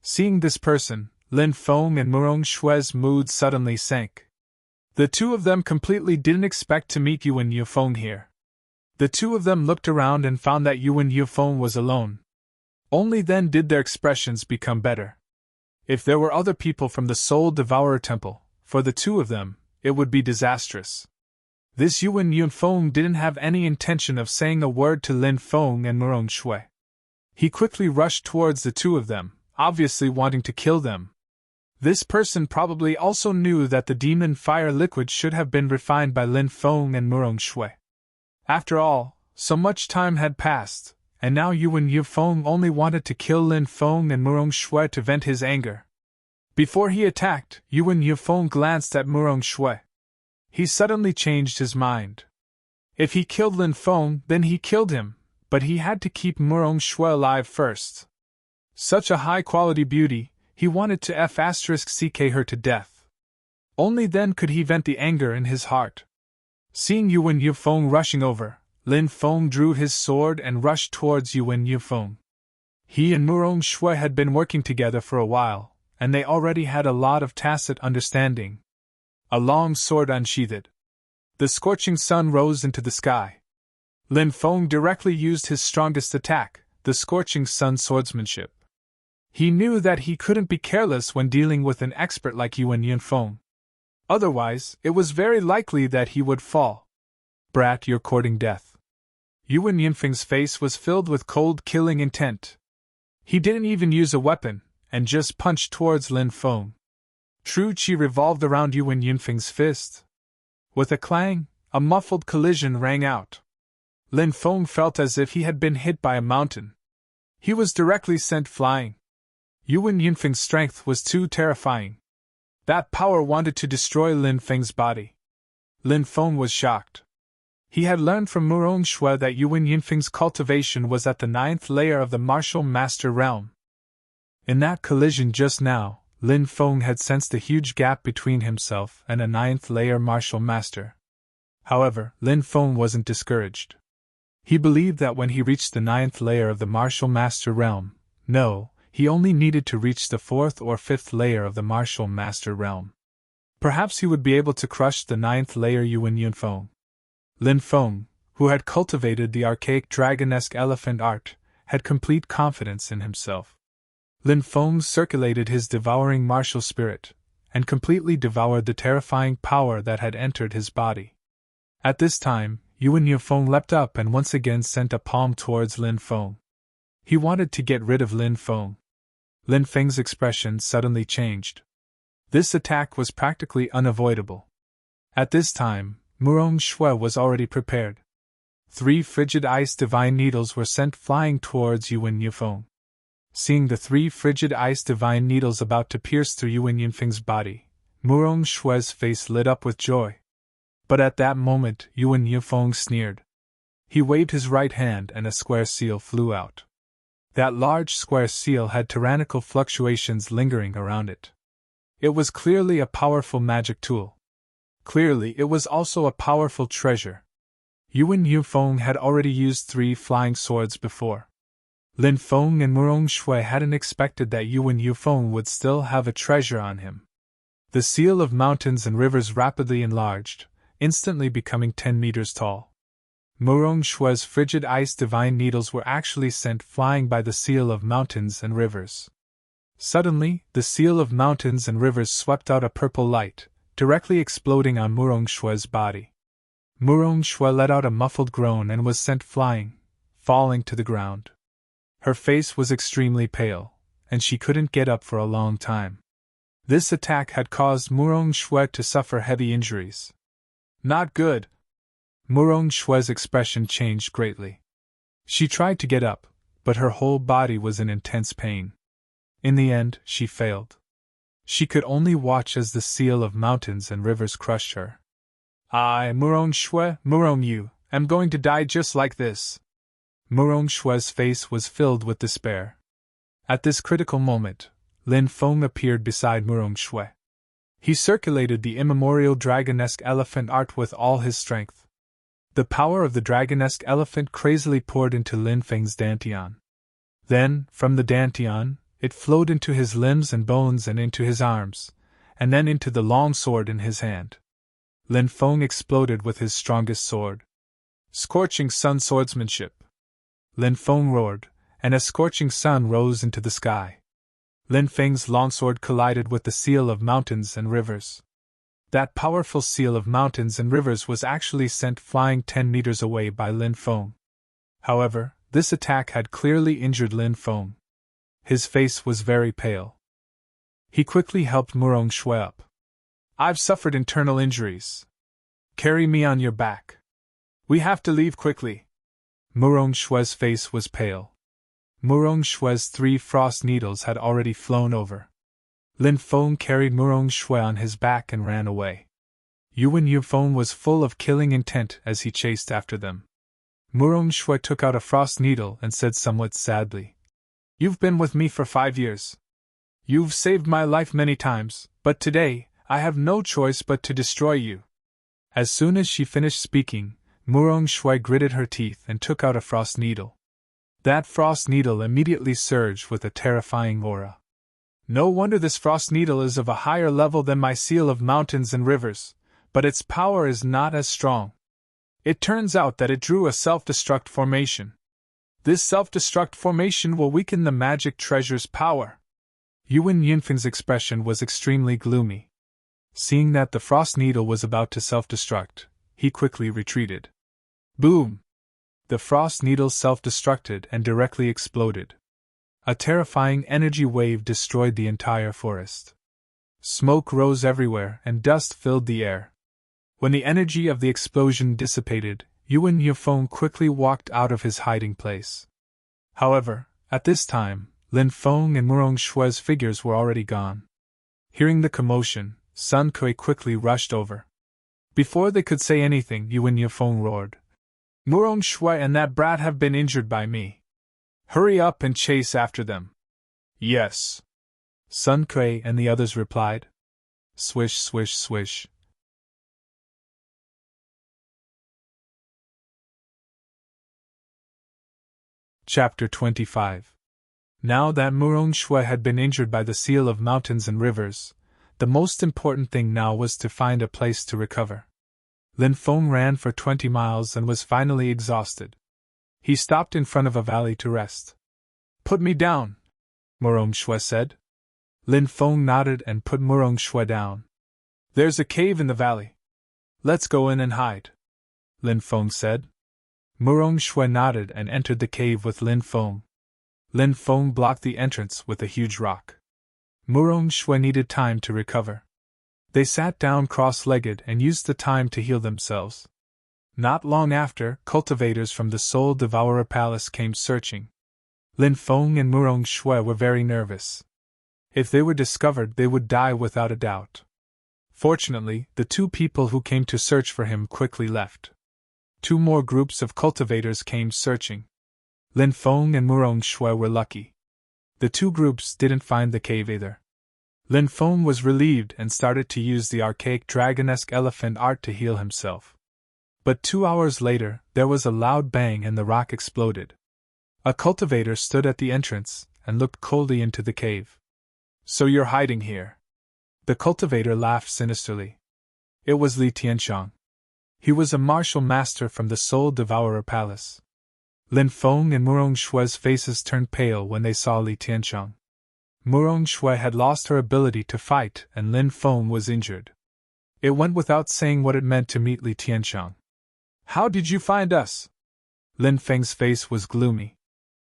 Seeing this person, Lin Feng and Murong Shui's mood suddenly sank. The two of them completely didn't expect to meet Yuan Yunfeng here. The two of them looked around and found that Yuan Yunfeng was alone. Only then did their expressions become better. If there were other people from the Soul Devourer Temple, for the two of them, it would be disastrous. This Yuan Yunfeng didn't have any intention of saying a word to Lin Feng and Murong Shui. He quickly rushed towards the two of them, obviously wanting to kill them. This person probably also knew that the demon fire liquid should have been refined by Lin Feng and Murong Shui. After all, so much time had passed, and now Yuan Yunfeng only wanted to kill Lin Feng and Murong Shui to vent his anger. Before he attacked, Yuan Yunfeng glanced at Murong Shui. He suddenly changed his mind. If he killed Lin Feng, then he killed him, but he had to keep Murong Shui alive first. Such a high-quality beauty, he wanted to *CK her to death. Only then could he vent the anger in his heart. Seeing Yuan Yunfeng rushing over, Lin Feng drew his sword and rushed towards Yuan Yunfeng. He and Murong Shui had been working together for a while, and they already had a lot of tacit understanding. A long sword unsheathed. The scorching sun rose into the sky. Lin Feng directly used his strongest attack, the scorching sun swordsmanship. He knew that he couldn't be careless when dealing with an expert like Yuan Yunfeng. Otherwise, it was very likely that he would fall. Brat, you're courting death. Yuan Yunfeng's face was filled with cold killing intent. He didn't even use a weapon, and just punched towards Lin Feng. True chi revolved around Yuan Yunfeng's fist. With a clang, a muffled collision rang out. Lin Feng felt as if he had been hit by a mountain. He was directly sent flying. Yuan Yunfeng's strength was too terrifying. That power wanted to destroy Lin Feng's body. Lin Feng was shocked. He had learned from Murong Shui that Yuan Yunfeng's cultivation was at the 9th layer of the Martial Master realm. In that collision just now, Lin Feng had sensed a huge gap between himself and a 9th layer Martial Master. However, Lin Feng wasn't discouraged. He believed that when he reached the 9th layer of the Martial Master realm, he only needed to reach the 4th or 5th layer of the Martial Master realm. Perhaps he would be able to crush the 9th layer Yuan Yunfeng. Lin Feng, who had cultivated the archaic dragon-esque elephant art, had complete confidence in himself. Lin Feng circulated his devouring martial spirit, and completely devoured the terrifying power that had entered his body. At this time, Yuan Yunfeng leapt up and once again sent a palm towards Lin Feng. He wanted to get rid of Lin Feng. Lin Feng's expression suddenly changed. This attack was practically unavoidable. At this time, Murong Shui was already prepared. 3 frigid ice divine needles were sent flying towards Yuan Yunfeng. Seeing the 3 frigid ice divine needles about to pierce through Yuan Yunfeng's body, Murong Shui's face lit up with joy. But at that moment, Yuan Yunfeng sneered. He waved his right hand and a square seal flew out. That large square seal had tyrannical fluctuations lingering around it. It was clearly a powerful magic tool. Clearly, it was also a powerful treasure. Yuan Yunfeng had already used 3 flying swords before. Lin Feng and Murong Shui hadn't expected that Yuan Yunfeng would still have a treasure on him. The seal of mountains and rivers rapidly enlarged, instantly becoming 10 meters tall. Murong Shui's frigid ice divine needles were actually sent flying by the seal of mountains and rivers. Suddenly, the seal of mountains and rivers swept out a purple light, directly exploding on Murong Shui's body. Murong Shui let out a muffled groan and was sent flying, falling to the ground. Her face was extremely pale, and she couldn't get up for a long time. This attack had caused Murong Shui to suffer heavy injuries. Not good. Murong Shui's expression changed greatly. She tried to get up, but her whole body was in intense pain. In the end, she failed. She could only watch as the seal of mountains and rivers crushed her. I, Murong Shue, Murong Yu, am going to die just like this. Murong Shue's face was filled with despair. At this critical moment, Lin Feng appeared beside Murong Shue. He circulated the immemorial dragonesque elephant art with all his strength. The power of the dragonesque elephant crazily poured into Lin Feng's dantian. Then, from the dantian, it flowed into his limbs and bones and into his arms, and then into the long sword in his hand. Lin Feng exploded with his strongest sword. Scorching sun swordsmanship! Lin Feng roared, and a scorching sun rose into the sky. Lin Feng's longsword collided with the seal of mountains and rivers. That powerful seal of mountains and rivers was actually sent flying 10 meters away by Lin Feng. However, this attack had clearly injured Lin Feng. His face was very pale. He quickly helped Murong Shue up. I've suffered internal injuries. Carry me on your back. We have to leave quickly. Murong Shue's face was pale. Murong Shue's 3 frost needles had already flown over. Lin Feng carried Murong Shue on his back and ran away. Yuan Yufeng was full of killing intent as he chased after them. Murong Shue took out a frost needle and said somewhat sadly, "You've been with me for 5 years. You've saved my life many times, but today, I have no choice but to destroy you." As soon as she finished speaking, Murong Shue gritted her teeth and took out a frost needle. That frost needle immediately surged with a terrifying aura. No wonder this frost needle is of a higher level than my seal of mountains and rivers, but its power is not as strong. It turns out that it drew a self-destruct formation. This self-destruct formation will weaken the magic treasure's power. Yuan Yinfeng's expression was extremely gloomy. Seeing that the frost needle was about to self-destruct, he quickly retreated. Boom! The frost needle self-destructed and directly exploded. A terrifying energy wave destroyed the entire forest. Smoke rose everywhere and dust filled the air. When the energy of the explosion dissipated, Yuan Yufeng quickly walked out of his hiding place. However, at this time, Lin Feng and Murong Shue's figures were already gone. Hearing the commotion, Sun Kui quickly rushed over. Before they could say anything, Yuan Yufeng roared, "Murong Shue and that brat have been injured by me. Hurry up and chase after them." "Yes." Sun Kui and the others replied. Swish, swish, swish. Chapter 25. Now that Murong Shue had been injured by the seal of mountains and rivers, the most important thing now was to find a place to recover. Lin Feng ran for 20 miles and was finally exhausted. He stopped in front of a valley to rest. "Put me down," Murong Shue said. Lin Feng nodded and put Murong Shue down. "There's a cave in the valley. Let's go in and hide," Lin Feng said. Murong Shue nodded and entered the cave with Lin Feng. Lin Feng blocked the entrance with a huge rock. Murong Shue needed time to recover. They sat down cross-legged and used the time to heal themselves. Not long after, cultivators from the Soul Devourer Palace came searching. Lin Feng and Murong Shue were very nervous. If they were discovered, they would die without a doubt. Fortunately, the 2 people who came to search for him quickly left. 2 more groups of cultivators came searching. Lin Feng and Murong Shue were lucky. The 2 groups didn't find the cave either. Lin Feng was relieved and started to use the archaic dragonesque elephant art to heal himself. But 2 hours later, there was a loud bang and the rock exploded. A cultivator stood at the entrance and looked coldly into the cave. "So you're hiding here?" The cultivator laughed sinisterly. It was Li Tianxiang. He was a martial master from the Soul Devourer Palace. Lin Feng and Murong Shue's faces turned pale when they saw Li Tianxiang. Murong Shue had lost her ability to fight and Lin Feng was injured. It went without saying what it meant to meet Li Tianxiang. "How did you find us?" Lin Feng's face was gloomy.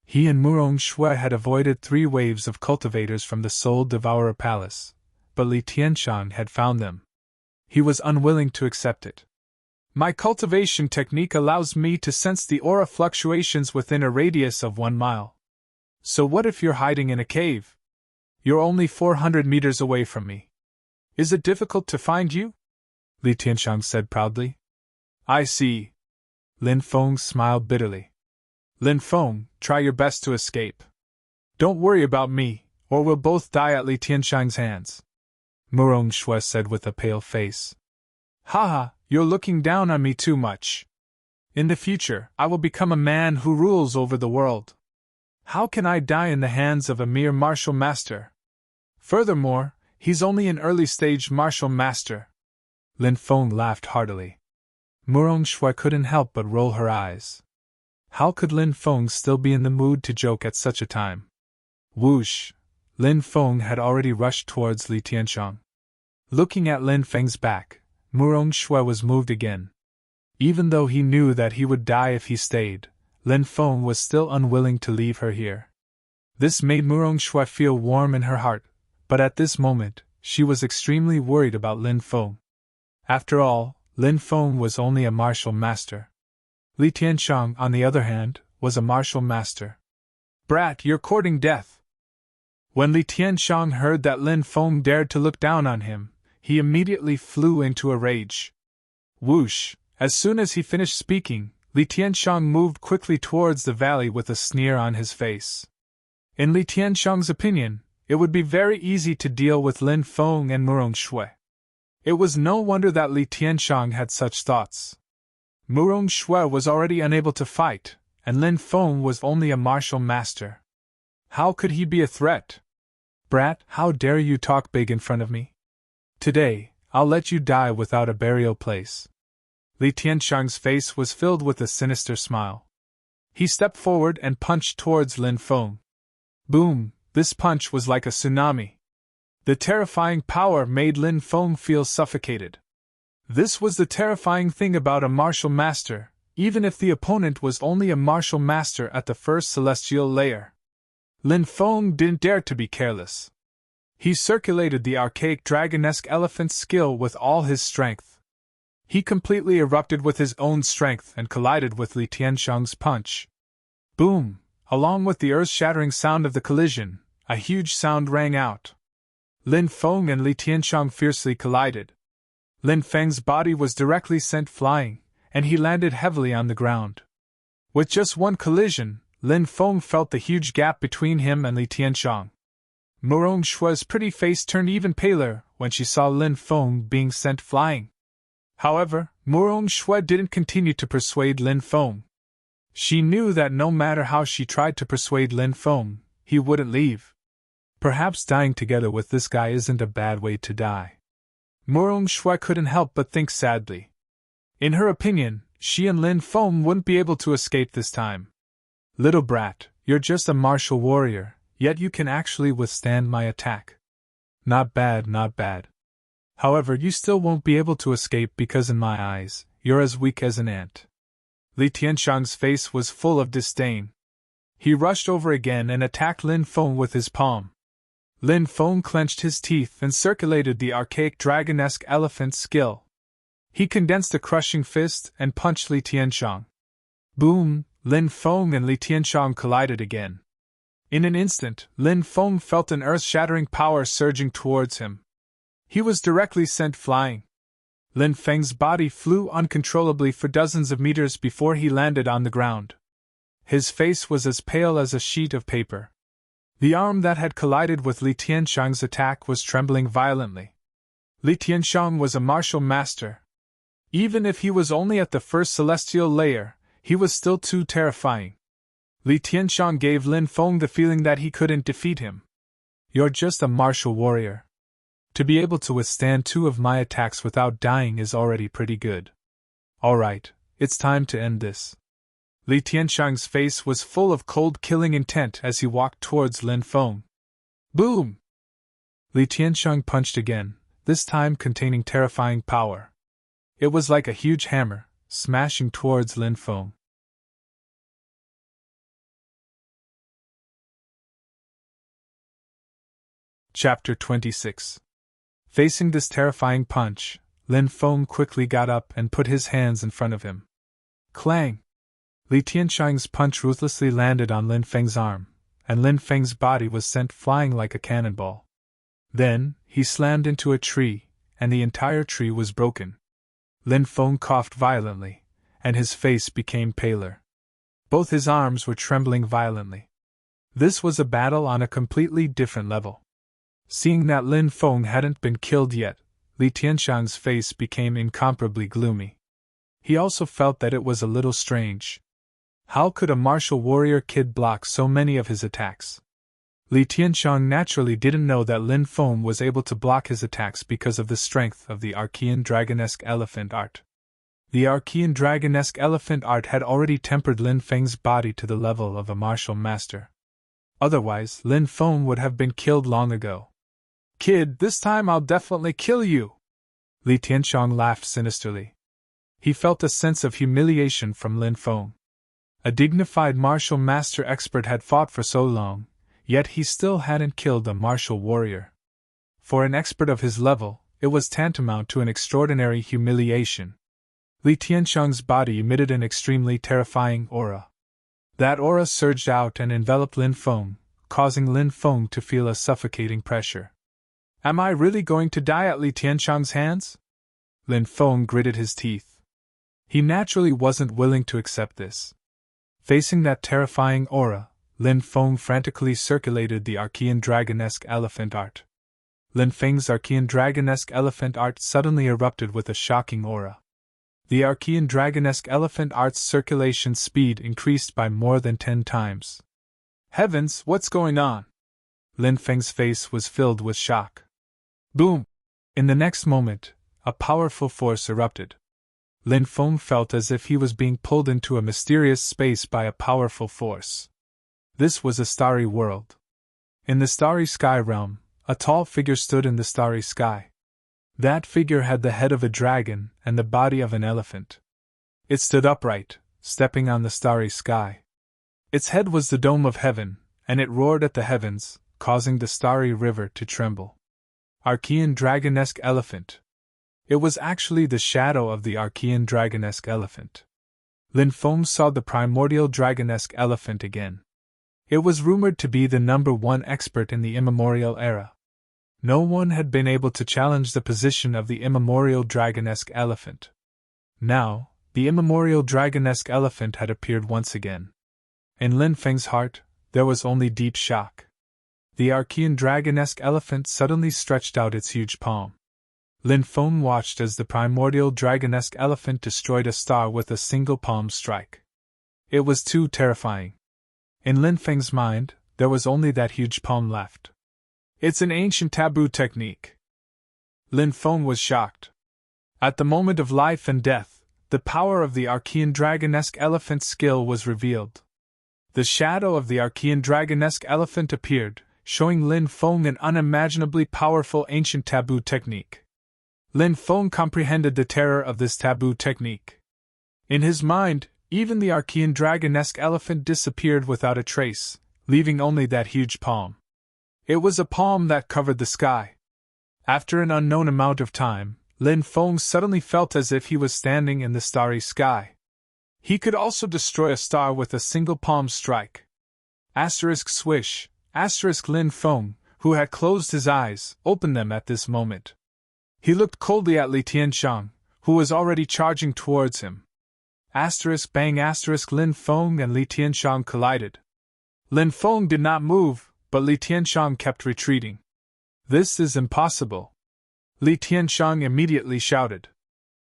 He and Murong Shue had avoided 3 waves of cultivators from the Soul Devourer Palace, but Li Tianxiang had found them. He was unwilling to accept it. "My cultivation technique allows me to sense the aura fluctuations within a radius of 1 mile. So what if you're hiding in a cave?" You're only 400 meters away from me. Is it difficult to find you? Li Tianxiang said proudly. I see. Lin Feng smiled bitterly. Lin Feng, try your best to escape. Don't worry about me, or we'll both die at Li Tianxiang's hands. Murong Shui said with a pale face. Haha, you're looking down on me too much. In the future, I will become a man who rules over the world. How can I die in the hands of a mere martial master? Furthermore, he's only an early-stage martial master. Lin Feng laughed heartily. Murong Shui couldn't help but roll her eyes. How could Lin Feng still be in the mood to joke at such a time? Whoosh! Lin Feng had already rushed towards Li Tianxiang. Looking at Lin Feng's back, Murong Shui was moved again. Even though he knew that he would die if he stayed, Lin Feng was still unwilling to leave her here. This made Murong Shui feel warm in her heart, but at this moment, she was extremely worried about Lin Feng. After all, Lin Feng was only a martial master. Li Tianxiang, on the other hand, was a martial master. Brat, you're courting death! When Li Tianxiang heard that Lin Feng dared to look down on him, he immediately flew into a rage. Whoosh! As soon as he finished speaking, Li Tianxiang moved quickly towards the valley with a sneer on his face. In Li Tianxiang's opinion, it would be very easy to deal with Lin Feng and Murong Shui. It was no wonder that Li Tianxiang had such thoughts. Murong Shui was already unable to fight, and Lin Feng was only a martial master. How could he be a threat? Brat, how dare you talk big in front of me? Today, I'll let you die without a burial place. Li Tianxiang's face was filled with a sinister smile. He stepped forward and punched towards Lin Feng. Boom! This punch was like a tsunami. The terrifying power made Lin Feng feel suffocated. This was the terrifying thing about a martial master, even if the opponent was only a martial master at the first celestial layer. Lin Feng didn't dare to be careless. He circulated the archaic dragonesque elephant skill with all his strength. He completely erupted with his own strength and collided with Li Tianxiang's punch. Boom! Along with the earth-shattering sound of the collision, a huge sound rang out. Lin Feng and Li Tianxiang fiercely collided. Lin Feng's body was directly sent flying, and he landed heavily on the ground. With just one collision, Lin Feng felt the huge gap between him and Li Tianxiang. Murong Shui's pretty face turned even paler when she saw Lin Feng being sent flying. However, Murong Shui didn't continue to persuade Lin Feng. She knew that no matter how she tried to persuade Lin Feng, he wouldn't leave. Perhaps dying together with this guy isn't a bad way to die. Murong Shui couldn't help but think sadly. In her opinion, she and Lin Feng wouldn't be able to escape this time. Little brat, you're just a martial warrior, yet you can actually withstand my attack. Not bad, not bad. However, you still won't be able to escape because in my eyes, you're as weak as an ant. Li Tianxiang's face was full of disdain. He rushed over again and attacked Lin Feng with his palm. Lin Feng clenched his teeth and circulated the archaic dragonesque elephant skill. He condensed a crushing fist and punched Li Tianxiang. Boom! Lin Feng and Li Tianxiang collided again. In an instant, Lin Feng felt an earth-shattering power surging towards him. He was directly sent flying. Lin Feng's body flew uncontrollably for dozens of meters before he landed on the ground. His face was as pale as a sheet of paper. The arm that had collided with Li Tianxiang's attack was trembling violently. Li Tianxiang was a martial master. Even if he was only at the first celestial layer, he was still too terrifying. Li Tianxiang gave Lin Feng the feeling that he couldn't defeat him. You're just a martial warrior. To be able to withstand 2 of my attacks without dying is already pretty good. Alright, it's time to end this. Li Tianxiang's face was full of cold killing intent as he walked towards Lin Feng. Boom! Li Tianxiang punched again, this time containing terrifying power. It was like a huge hammer, smashing towards Lin Feng. Chapter 26. Facing this terrifying punch, Lin Feng quickly got up and put his hands in front of him. Clang! Li Tianxiang's punch ruthlessly landed on Lin Feng's arm, and Lin Feng's body was sent flying like a cannonball. Then, he slammed into a tree, and the entire tree was broken. Lin Feng coughed violently, and his face became paler. Both his arms were trembling violently. This was a battle on a completely different level. Seeing that Lin Feng hadn't been killed yet, Li Tianxiang's face became incomparably gloomy. He also felt that it was a little strange. How could a martial warrior kid block so many of his attacks? Li Tianxiang naturally didn't know that Lin Feng was able to block his attacks because of the strength of the Archean Dragonesque Elephant art. The Archean Dragonesque Elephant art had already tempered Lin Feng's body to the level of a martial master. Otherwise, Lin Feng would have been killed long ago. "Kid, this time I'll definitely kill you!" Li Tianxiang laughed sinisterly. He felt a sense of humiliation from Lin Feng. A dignified martial master expert had fought for so long, yet he still hadn't killed a martial warrior. For an expert of his level, it was tantamount to an extraordinary humiliation. Li Tianxiang's body emitted an extremely terrifying aura. That aura surged out and enveloped Lin Feng, causing Lin Feng to feel a suffocating pressure. "Am I really going to die at Li Tianxiang's hands?" Lin Feng gritted his teeth. He naturally wasn't willing to accept this. Facing that terrifying aura, Lin Feng frantically circulated the Archean Dragonesque Elephant art. Lin Feng's Archean Dragonesque Elephant art suddenly erupted with a shocking aura. The Archean Dragonesque Elephant art's circulation speed increased by more than 10 times. "Heavens, what's going on?" Lin Feng's face was filled with shock. Boom! In the next moment, a powerful force erupted. Lin Feng felt as if he was being pulled into a mysterious space by a powerful force. This was a starry world. In the starry sky realm, a tall figure stood in the starry sky. That figure had the head of a dragon and the body of an elephant. It stood upright, stepping on the starry sky. Its head was the dome of heaven, and it roared at the heavens, causing the starry river to tremble. Archean Dragonesque Elephant. It was actually the shadow of the Archean Dragonesque Elephant. Lin Feng saw the primordial Dragonesque Elephant again. It was rumored to be the #1 expert in the immemorial era. No one had been able to challenge the position of the immemorial Dragonesque Elephant. Now, the immemorial Dragonesque Elephant had appeared once again. In Lin Feng's heart, there was only deep shock. The Archean Dragonesque Elephant suddenly stretched out its huge palm. Lin Feng watched as the primordial Dragonesque Elephant destroyed a star with a single palm strike. It was too terrifying. In Lin Feng's mind, there was only that huge palm left. "It's an ancient taboo technique." Lin Feng was shocked. At the moment of life and death, the power of the Archean Dragonesque Elephant's skill was revealed. The shadow of the Archean Dragonesque Elephant appeared, showing Lin Feng an unimaginably powerful ancient taboo technique. Lin Feng comprehended the terror of this taboo technique. In his mind, even the Archean Dragonesque Elephant disappeared without a trace, leaving only that huge palm. It was a palm that covered the sky. After an unknown amount of time, Lin Feng suddenly felt as if he was standing in the starry sky. He could also destroy a star with a single palm strike. Swish. Lin Feng, who had closed his eyes, opened them at this moment. He looked coldly at Li Tianxiang, who was already charging towards him. Bang! Lin Feng and Li Tianxiang collided. Lin Feng did not move, but Li Tianxiang kept retreating. "This is impossible!" Li Tianxiang immediately shouted.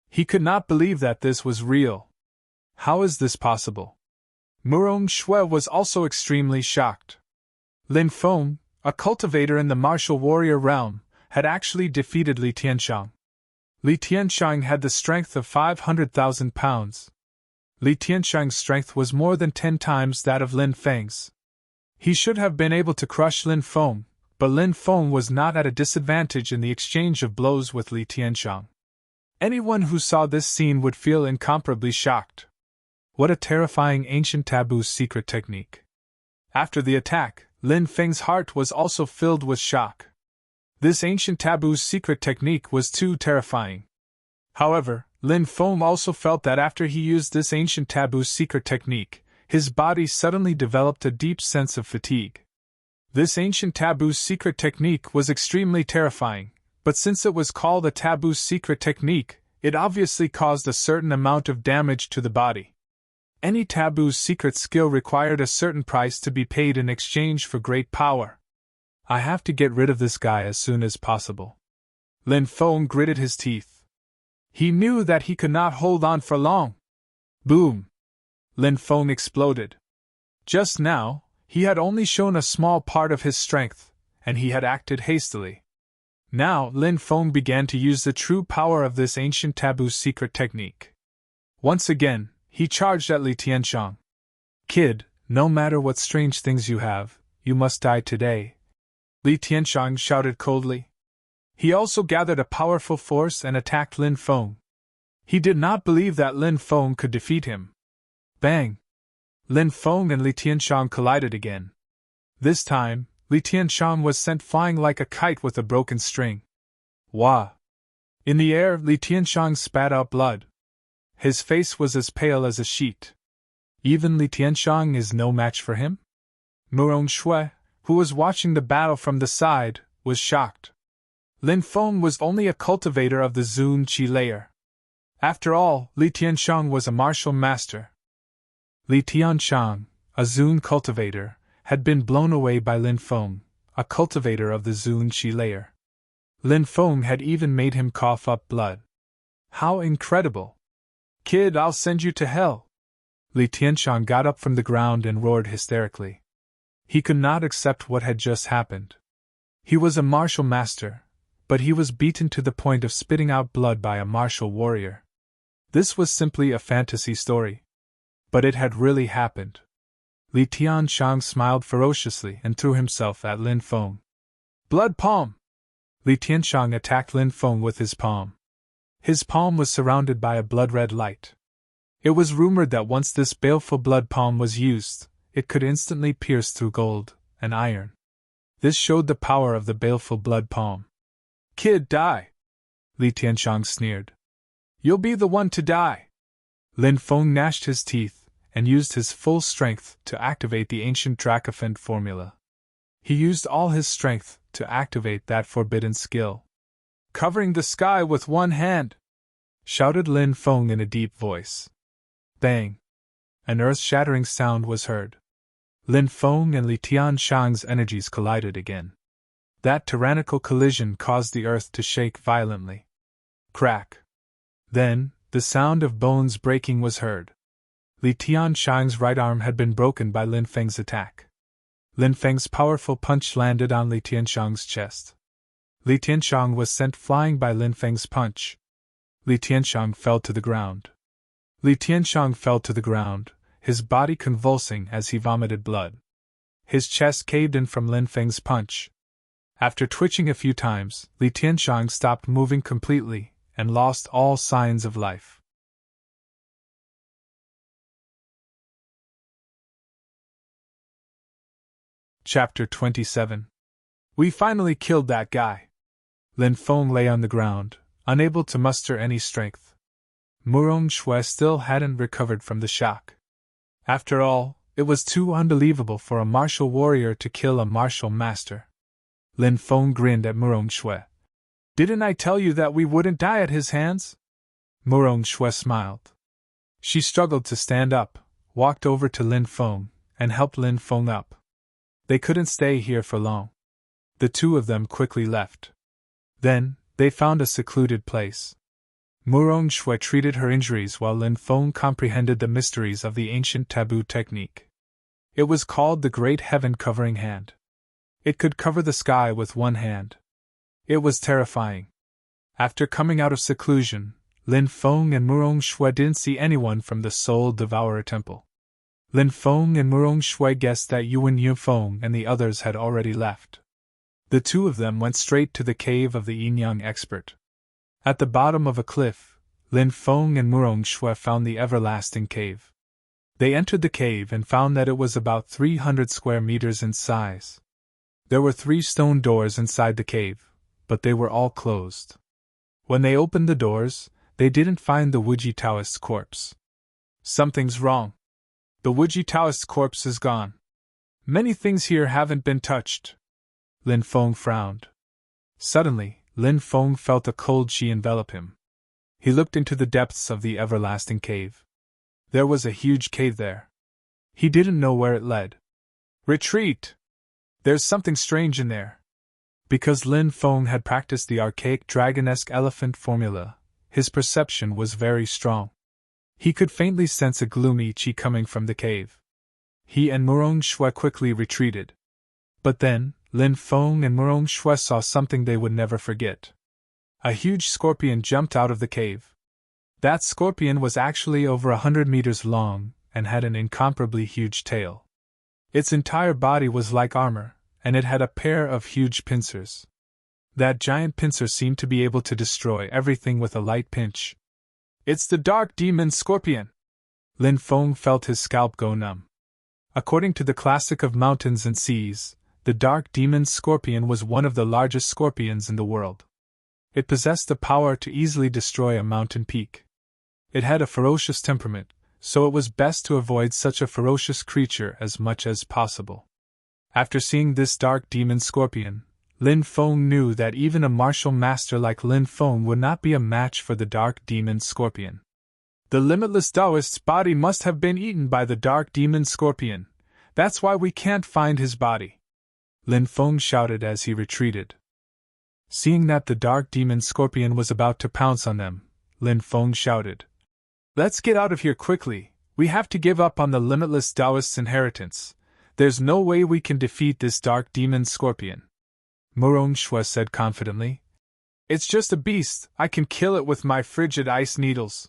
He could not believe that this was real. How is this possible? Murong Shui was also extremely shocked. Lin Feng, a cultivator in the martial warrior realm, had actually defeated Li Tianxiang. Li Tianxiang had the strength of 500,000 pounds. Li Tianxiang's strength was more than 10 times that of Lin Feng's. He should have been able to crush Lin Feng, but Lin Feng was not at a disadvantage in the exchange of blows with Li Tianxiang. Anyone who saw this scene would feel incomparably shocked. What a terrifying ancient taboo secret technique. After the attack, Lin Feng's heart was also filled with shock. This ancient taboo's secret technique was too terrifying. However, Lin Feng also felt that after he used this ancient taboo's secret technique, his body suddenly developed a deep sense of fatigue. This ancient taboo's secret technique was extremely terrifying, but since it was called a taboo's secret technique, it obviously caused a certain amount of damage to the body. Any taboo's secret skill required a certain price to be paid in exchange for great power. I have to get rid of this guy as soon as possible. Lin Feng gritted his teeth. He knew that he could not hold on for long. Boom! Lin Feng exploded. Just now, he had only shown a small part of his strength, and he had acted hastily. Now, Lin Feng began to use the true power of this ancient taboo's secret technique. Once again, he charged at Li Tianxiang. Kid, no matter what strange things you have, you must die today, Li Tianxiang shouted coldly. He also gathered a powerful force and attacked Lin Feng. He did not believe that Lin Feng could defeat him. Bang! Lin Feng and Li Tianxiang collided again. This time, Li Tianxiang was sent flying like a kite with a broken string. Wah! In the air, Li Tianxiang spat out blood. His face was as pale as a sheet. Even Li Tianxiang is no match for him? Murong Shui, who was watching the battle from the side, was shocked. Lin Feng was only a cultivator of the Zun Qi layer. After all, Li Tianxiang was a martial master. Li Tianxiang, a Zun cultivator, had been blown away by Lin Feng, a cultivator of the Zun Qi layer. Lin Feng had even made him cough up blood. How incredible! Kid, I'll send you to hell! Li Tianxiang got up from the ground and roared hysterically. He could not accept what had just happened. He was a martial master, but he was beaten to the point of spitting out blood by a martial warrior. This was simply a fantasy story. But it had really happened. Li Tianxiang smiled ferociously and threw himself at Lin Feng. Blood palm! Li Tianxiang attacked Lin Feng with his palm. His palm was surrounded by a blood-red light. It was rumored that once this baleful blood palm was used, it could instantly pierce through gold and iron. This showed the power of the baleful blood palm. Kid, die! Li Tianxiang sneered. You'll be the one to die! Lin Feng gnashed his teeth and used his full strength to activate the ancient Dracophant formula. He used all his strength to activate that forbidden skill. Covering the sky with one hand! Shouted Lin Feng in a deep voice. Bang! An earth-shattering sound was heard. Lin Feng and Li Tianxiang's energies collided again. That tyrannical collision caused the earth to shake violently. Crack! Then, the sound of bones breaking was heard. Li Tianxiang's right arm had been broken by Lin Feng's attack. Lin Feng's powerful punch landed on Li Tianxiang's chest. Li Tianxiang was sent flying by Lin Feng's punch. Li Tianxiang fell to the ground. Li Tianxiang fell to the ground, his body convulsing as he vomited blood. His chest caved in from Lin Feng's punch. After twitching a few times, Li Tianxiang stopped moving completely and lost all signs of life. Chapter 27. We finally killed that guy. Lin Feng lay on the ground, unable to muster any strength. Murong Shui still hadn't recovered from the shock. After all, it was too unbelievable for a martial warrior to kill a martial master. Lin Feng grinned at Murong Shui. Didn't I tell you that we wouldn't die at his hands? Murong Shui smiled. She struggled to stand up, walked over to Lin Feng, and helped Lin Feng up. They couldn't stay here for long. The two of them quickly left. Then, they found a secluded place. Murong Shui treated her injuries while Lin Feng comprehended the mysteries of the ancient taboo technique. It was called the Great Heaven Covering Hand. It could cover the sky with one hand. It was terrifying. After coming out of seclusion, Lin Feng and Murong Shui didn't see anyone from the Soul Devourer Temple. Lin Feng and Murong Shui guessed that Yuan Yufeng and the others had already left. The two of them went straight to the cave of the Yin-Yang expert. At the bottom of a cliff, Lin Feng and Murong Shui found the everlasting cave. They entered the cave and found that it was about 300 square meters in size. There were 3 stone doors inside the cave, but they were all closed. When they opened the doors, they didn't find the Wuji Taoist's corpse. Something's wrong. The Wuji Taoist's corpse is gone. Many things here haven't been touched. Lin Feng frowned. Suddenly, Lin Feng felt a cold chi envelop him. He looked into the depths of the everlasting cave. There was a huge cave there. He didn't know where it led. Retreat! There's something strange in there. Because Lin Feng had practiced the archaic dragon-esque elephant formula, his perception was very strong. He could faintly sense a gloomy chi coming from the cave. He and Murong Shui quickly retreated. But then, Lin Feng and Murong Shui saw something they would never forget. A huge scorpion jumped out of the cave. That scorpion was actually over 100 meters long and had an incomparably huge tail. Its entire body was like armor, and it had a pair of huge pincers. That giant pincer seemed to be able to destroy everything with a light pinch. It's the dark demon scorpion! Lin Feng felt his scalp go numb. According to the classic of mountains and seas, the dark demon scorpion was one of the largest scorpions in the world. It possessed the power to easily destroy a mountain peak. It had a ferocious temperament, so it was best to avoid such a ferocious creature as much as possible. After seeing this dark demon scorpion, Lin Feng knew that even a martial master like Lin Feng would not be a match for the dark demon scorpion. The limitless Taoist's body must have been eaten by the dark demon scorpion. That's why we can't find his body. Lin Feng shouted as he retreated. Seeing that the dark demon scorpion was about to pounce on them, Lin Feng shouted, "Let's get out of here quickly. We have to give up on the limitless Taoist's inheritance. There's no way we can defeat this dark demon scorpion." Murong Shui said confidently, "It's just a beast. I can kill it with my frigid ice needles."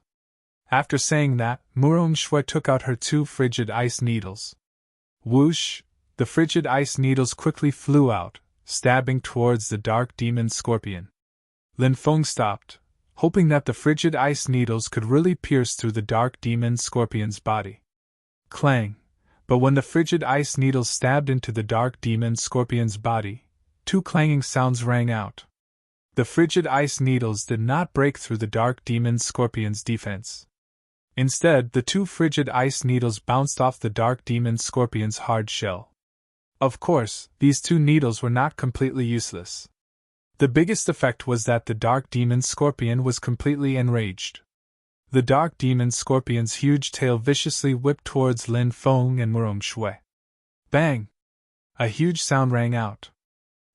After saying that, Murong Shui took out her 2 frigid ice needles. Whoosh! The frigid ice needles quickly flew out, stabbing towards the dark demon scorpion. Lin Feng stopped, hoping that the frigid ice needles could really pierce through the dark demon scorpion's body. Clang! But when the frigid ice needles stabbed into the dark demon scorpion's body, 2 clanging sounds rang out. The frigid ice needles did not break through the dark demon scorpion's defense. Instead, the 2 frigid ice needles bounced off the dark demon scorpion's hard shell. Of course, these 2 needles were not completely useless. The biggest effect was that the dark demon scorpion was completely enraged. The dark demon scorpion's huge tail viciously whipped towards Lin Feng and Murong Shui. Bang! A huge sound rang out.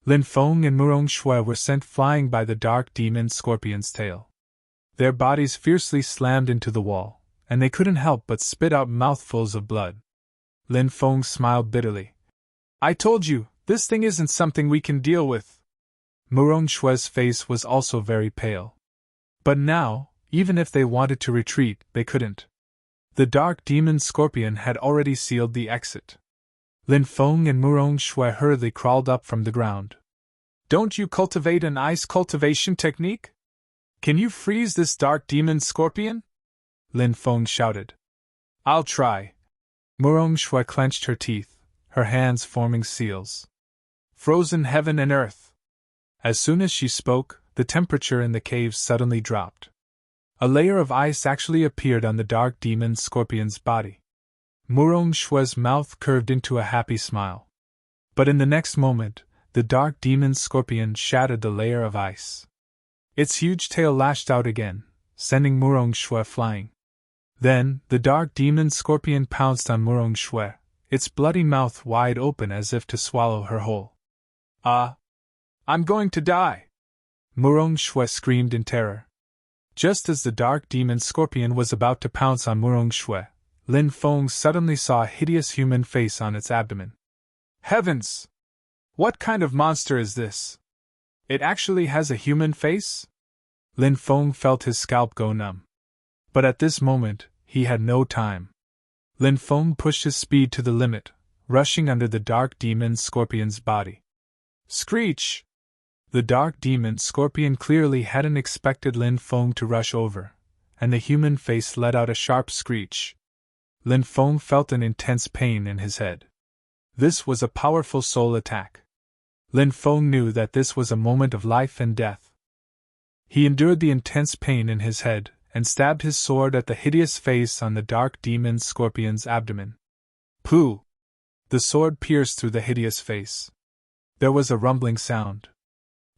Lin Feng and Murong Shui were sent flying by the dark demon scorpion's tail. Their bodies fiercely slammed into the wall, and they couldn't help but spit out mouthfuls of blood. Lin Feng smiled bitterly. "I told you, this thing isn't something we can deal with." Murong Shui's face was also very pale. But now, even if they wanted to retreat, they couldn't. The dark demon scorpion had already sealed the exit. Lin Feng and Murong Shui hurriedly crawled up from the ground. "Don't you cultivate an ice cultivation technique? Can you freeze this dark demon scorpion?" Lin Feng shouted. "I'll try." Murong Shui clenched her teeth, her hands forming seals. "Frozen heaven and earth." As soon as she spoke, the temperature in the cave suddenly dropped. A layer of ice actually appeared on the dark demon scorpion's body. Murong Shui's mouth curved into a happy smile. But in the next moment, the dark demon scorpion shattered the layer of ice. Its huge tail lashed out again, sending Murong Shui flying. Then, the dark demon scorpion pounced on Murong Shui, its bloody mouth wide open as if to swallow her whole. "Ah! I'm going to die!" Murong Shui screamed in terror. Just as the dark demon scorpion was about to pounce on Murong Shui, Lin Feng suddenly saw a hideous human face on its abdomen. Heavens! What kind of monster is this? It actually has a human face? Lin Feng felt his scalp go numb. But at this moment, he had no time. Lin Feng pushed his speed to the limit, rushing under the dark demon scorpion's body. Screech! The dark demon scorpion clearly hadn't expected Lin Feng to rush over, and the human face let out a sharp screech. Lin Feng felt an intense pain in his head. This was a powerful soul attack. Lin Feng knew that this was a moment of life and death. He endured the intense pain in his head, and stabbed his sword at the hideous face on the dark demon scorpion's abdomen. Pooh! The sword pierced through the hideous face. There was a rumbling sound.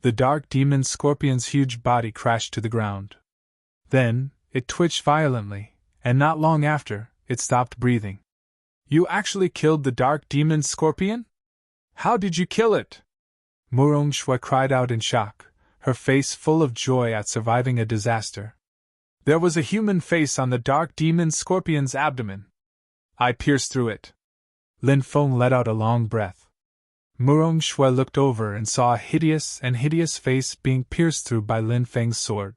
The dark demon scorpion's huge body crashed to the ground. Then, it twitched violently, and not long after, it stopped breathing. You actually killed the dark demon scorpion? How did you kill it? Murong Shui cried out in shock, her face full of joy at surviving a disaster. There was a human face on the dark demon scorpion's abdomen. I pierced through it. Lin Feng let out a long breath. Murong Shui looked over and saw a hideous face being pierced through by Lin Feng's sword.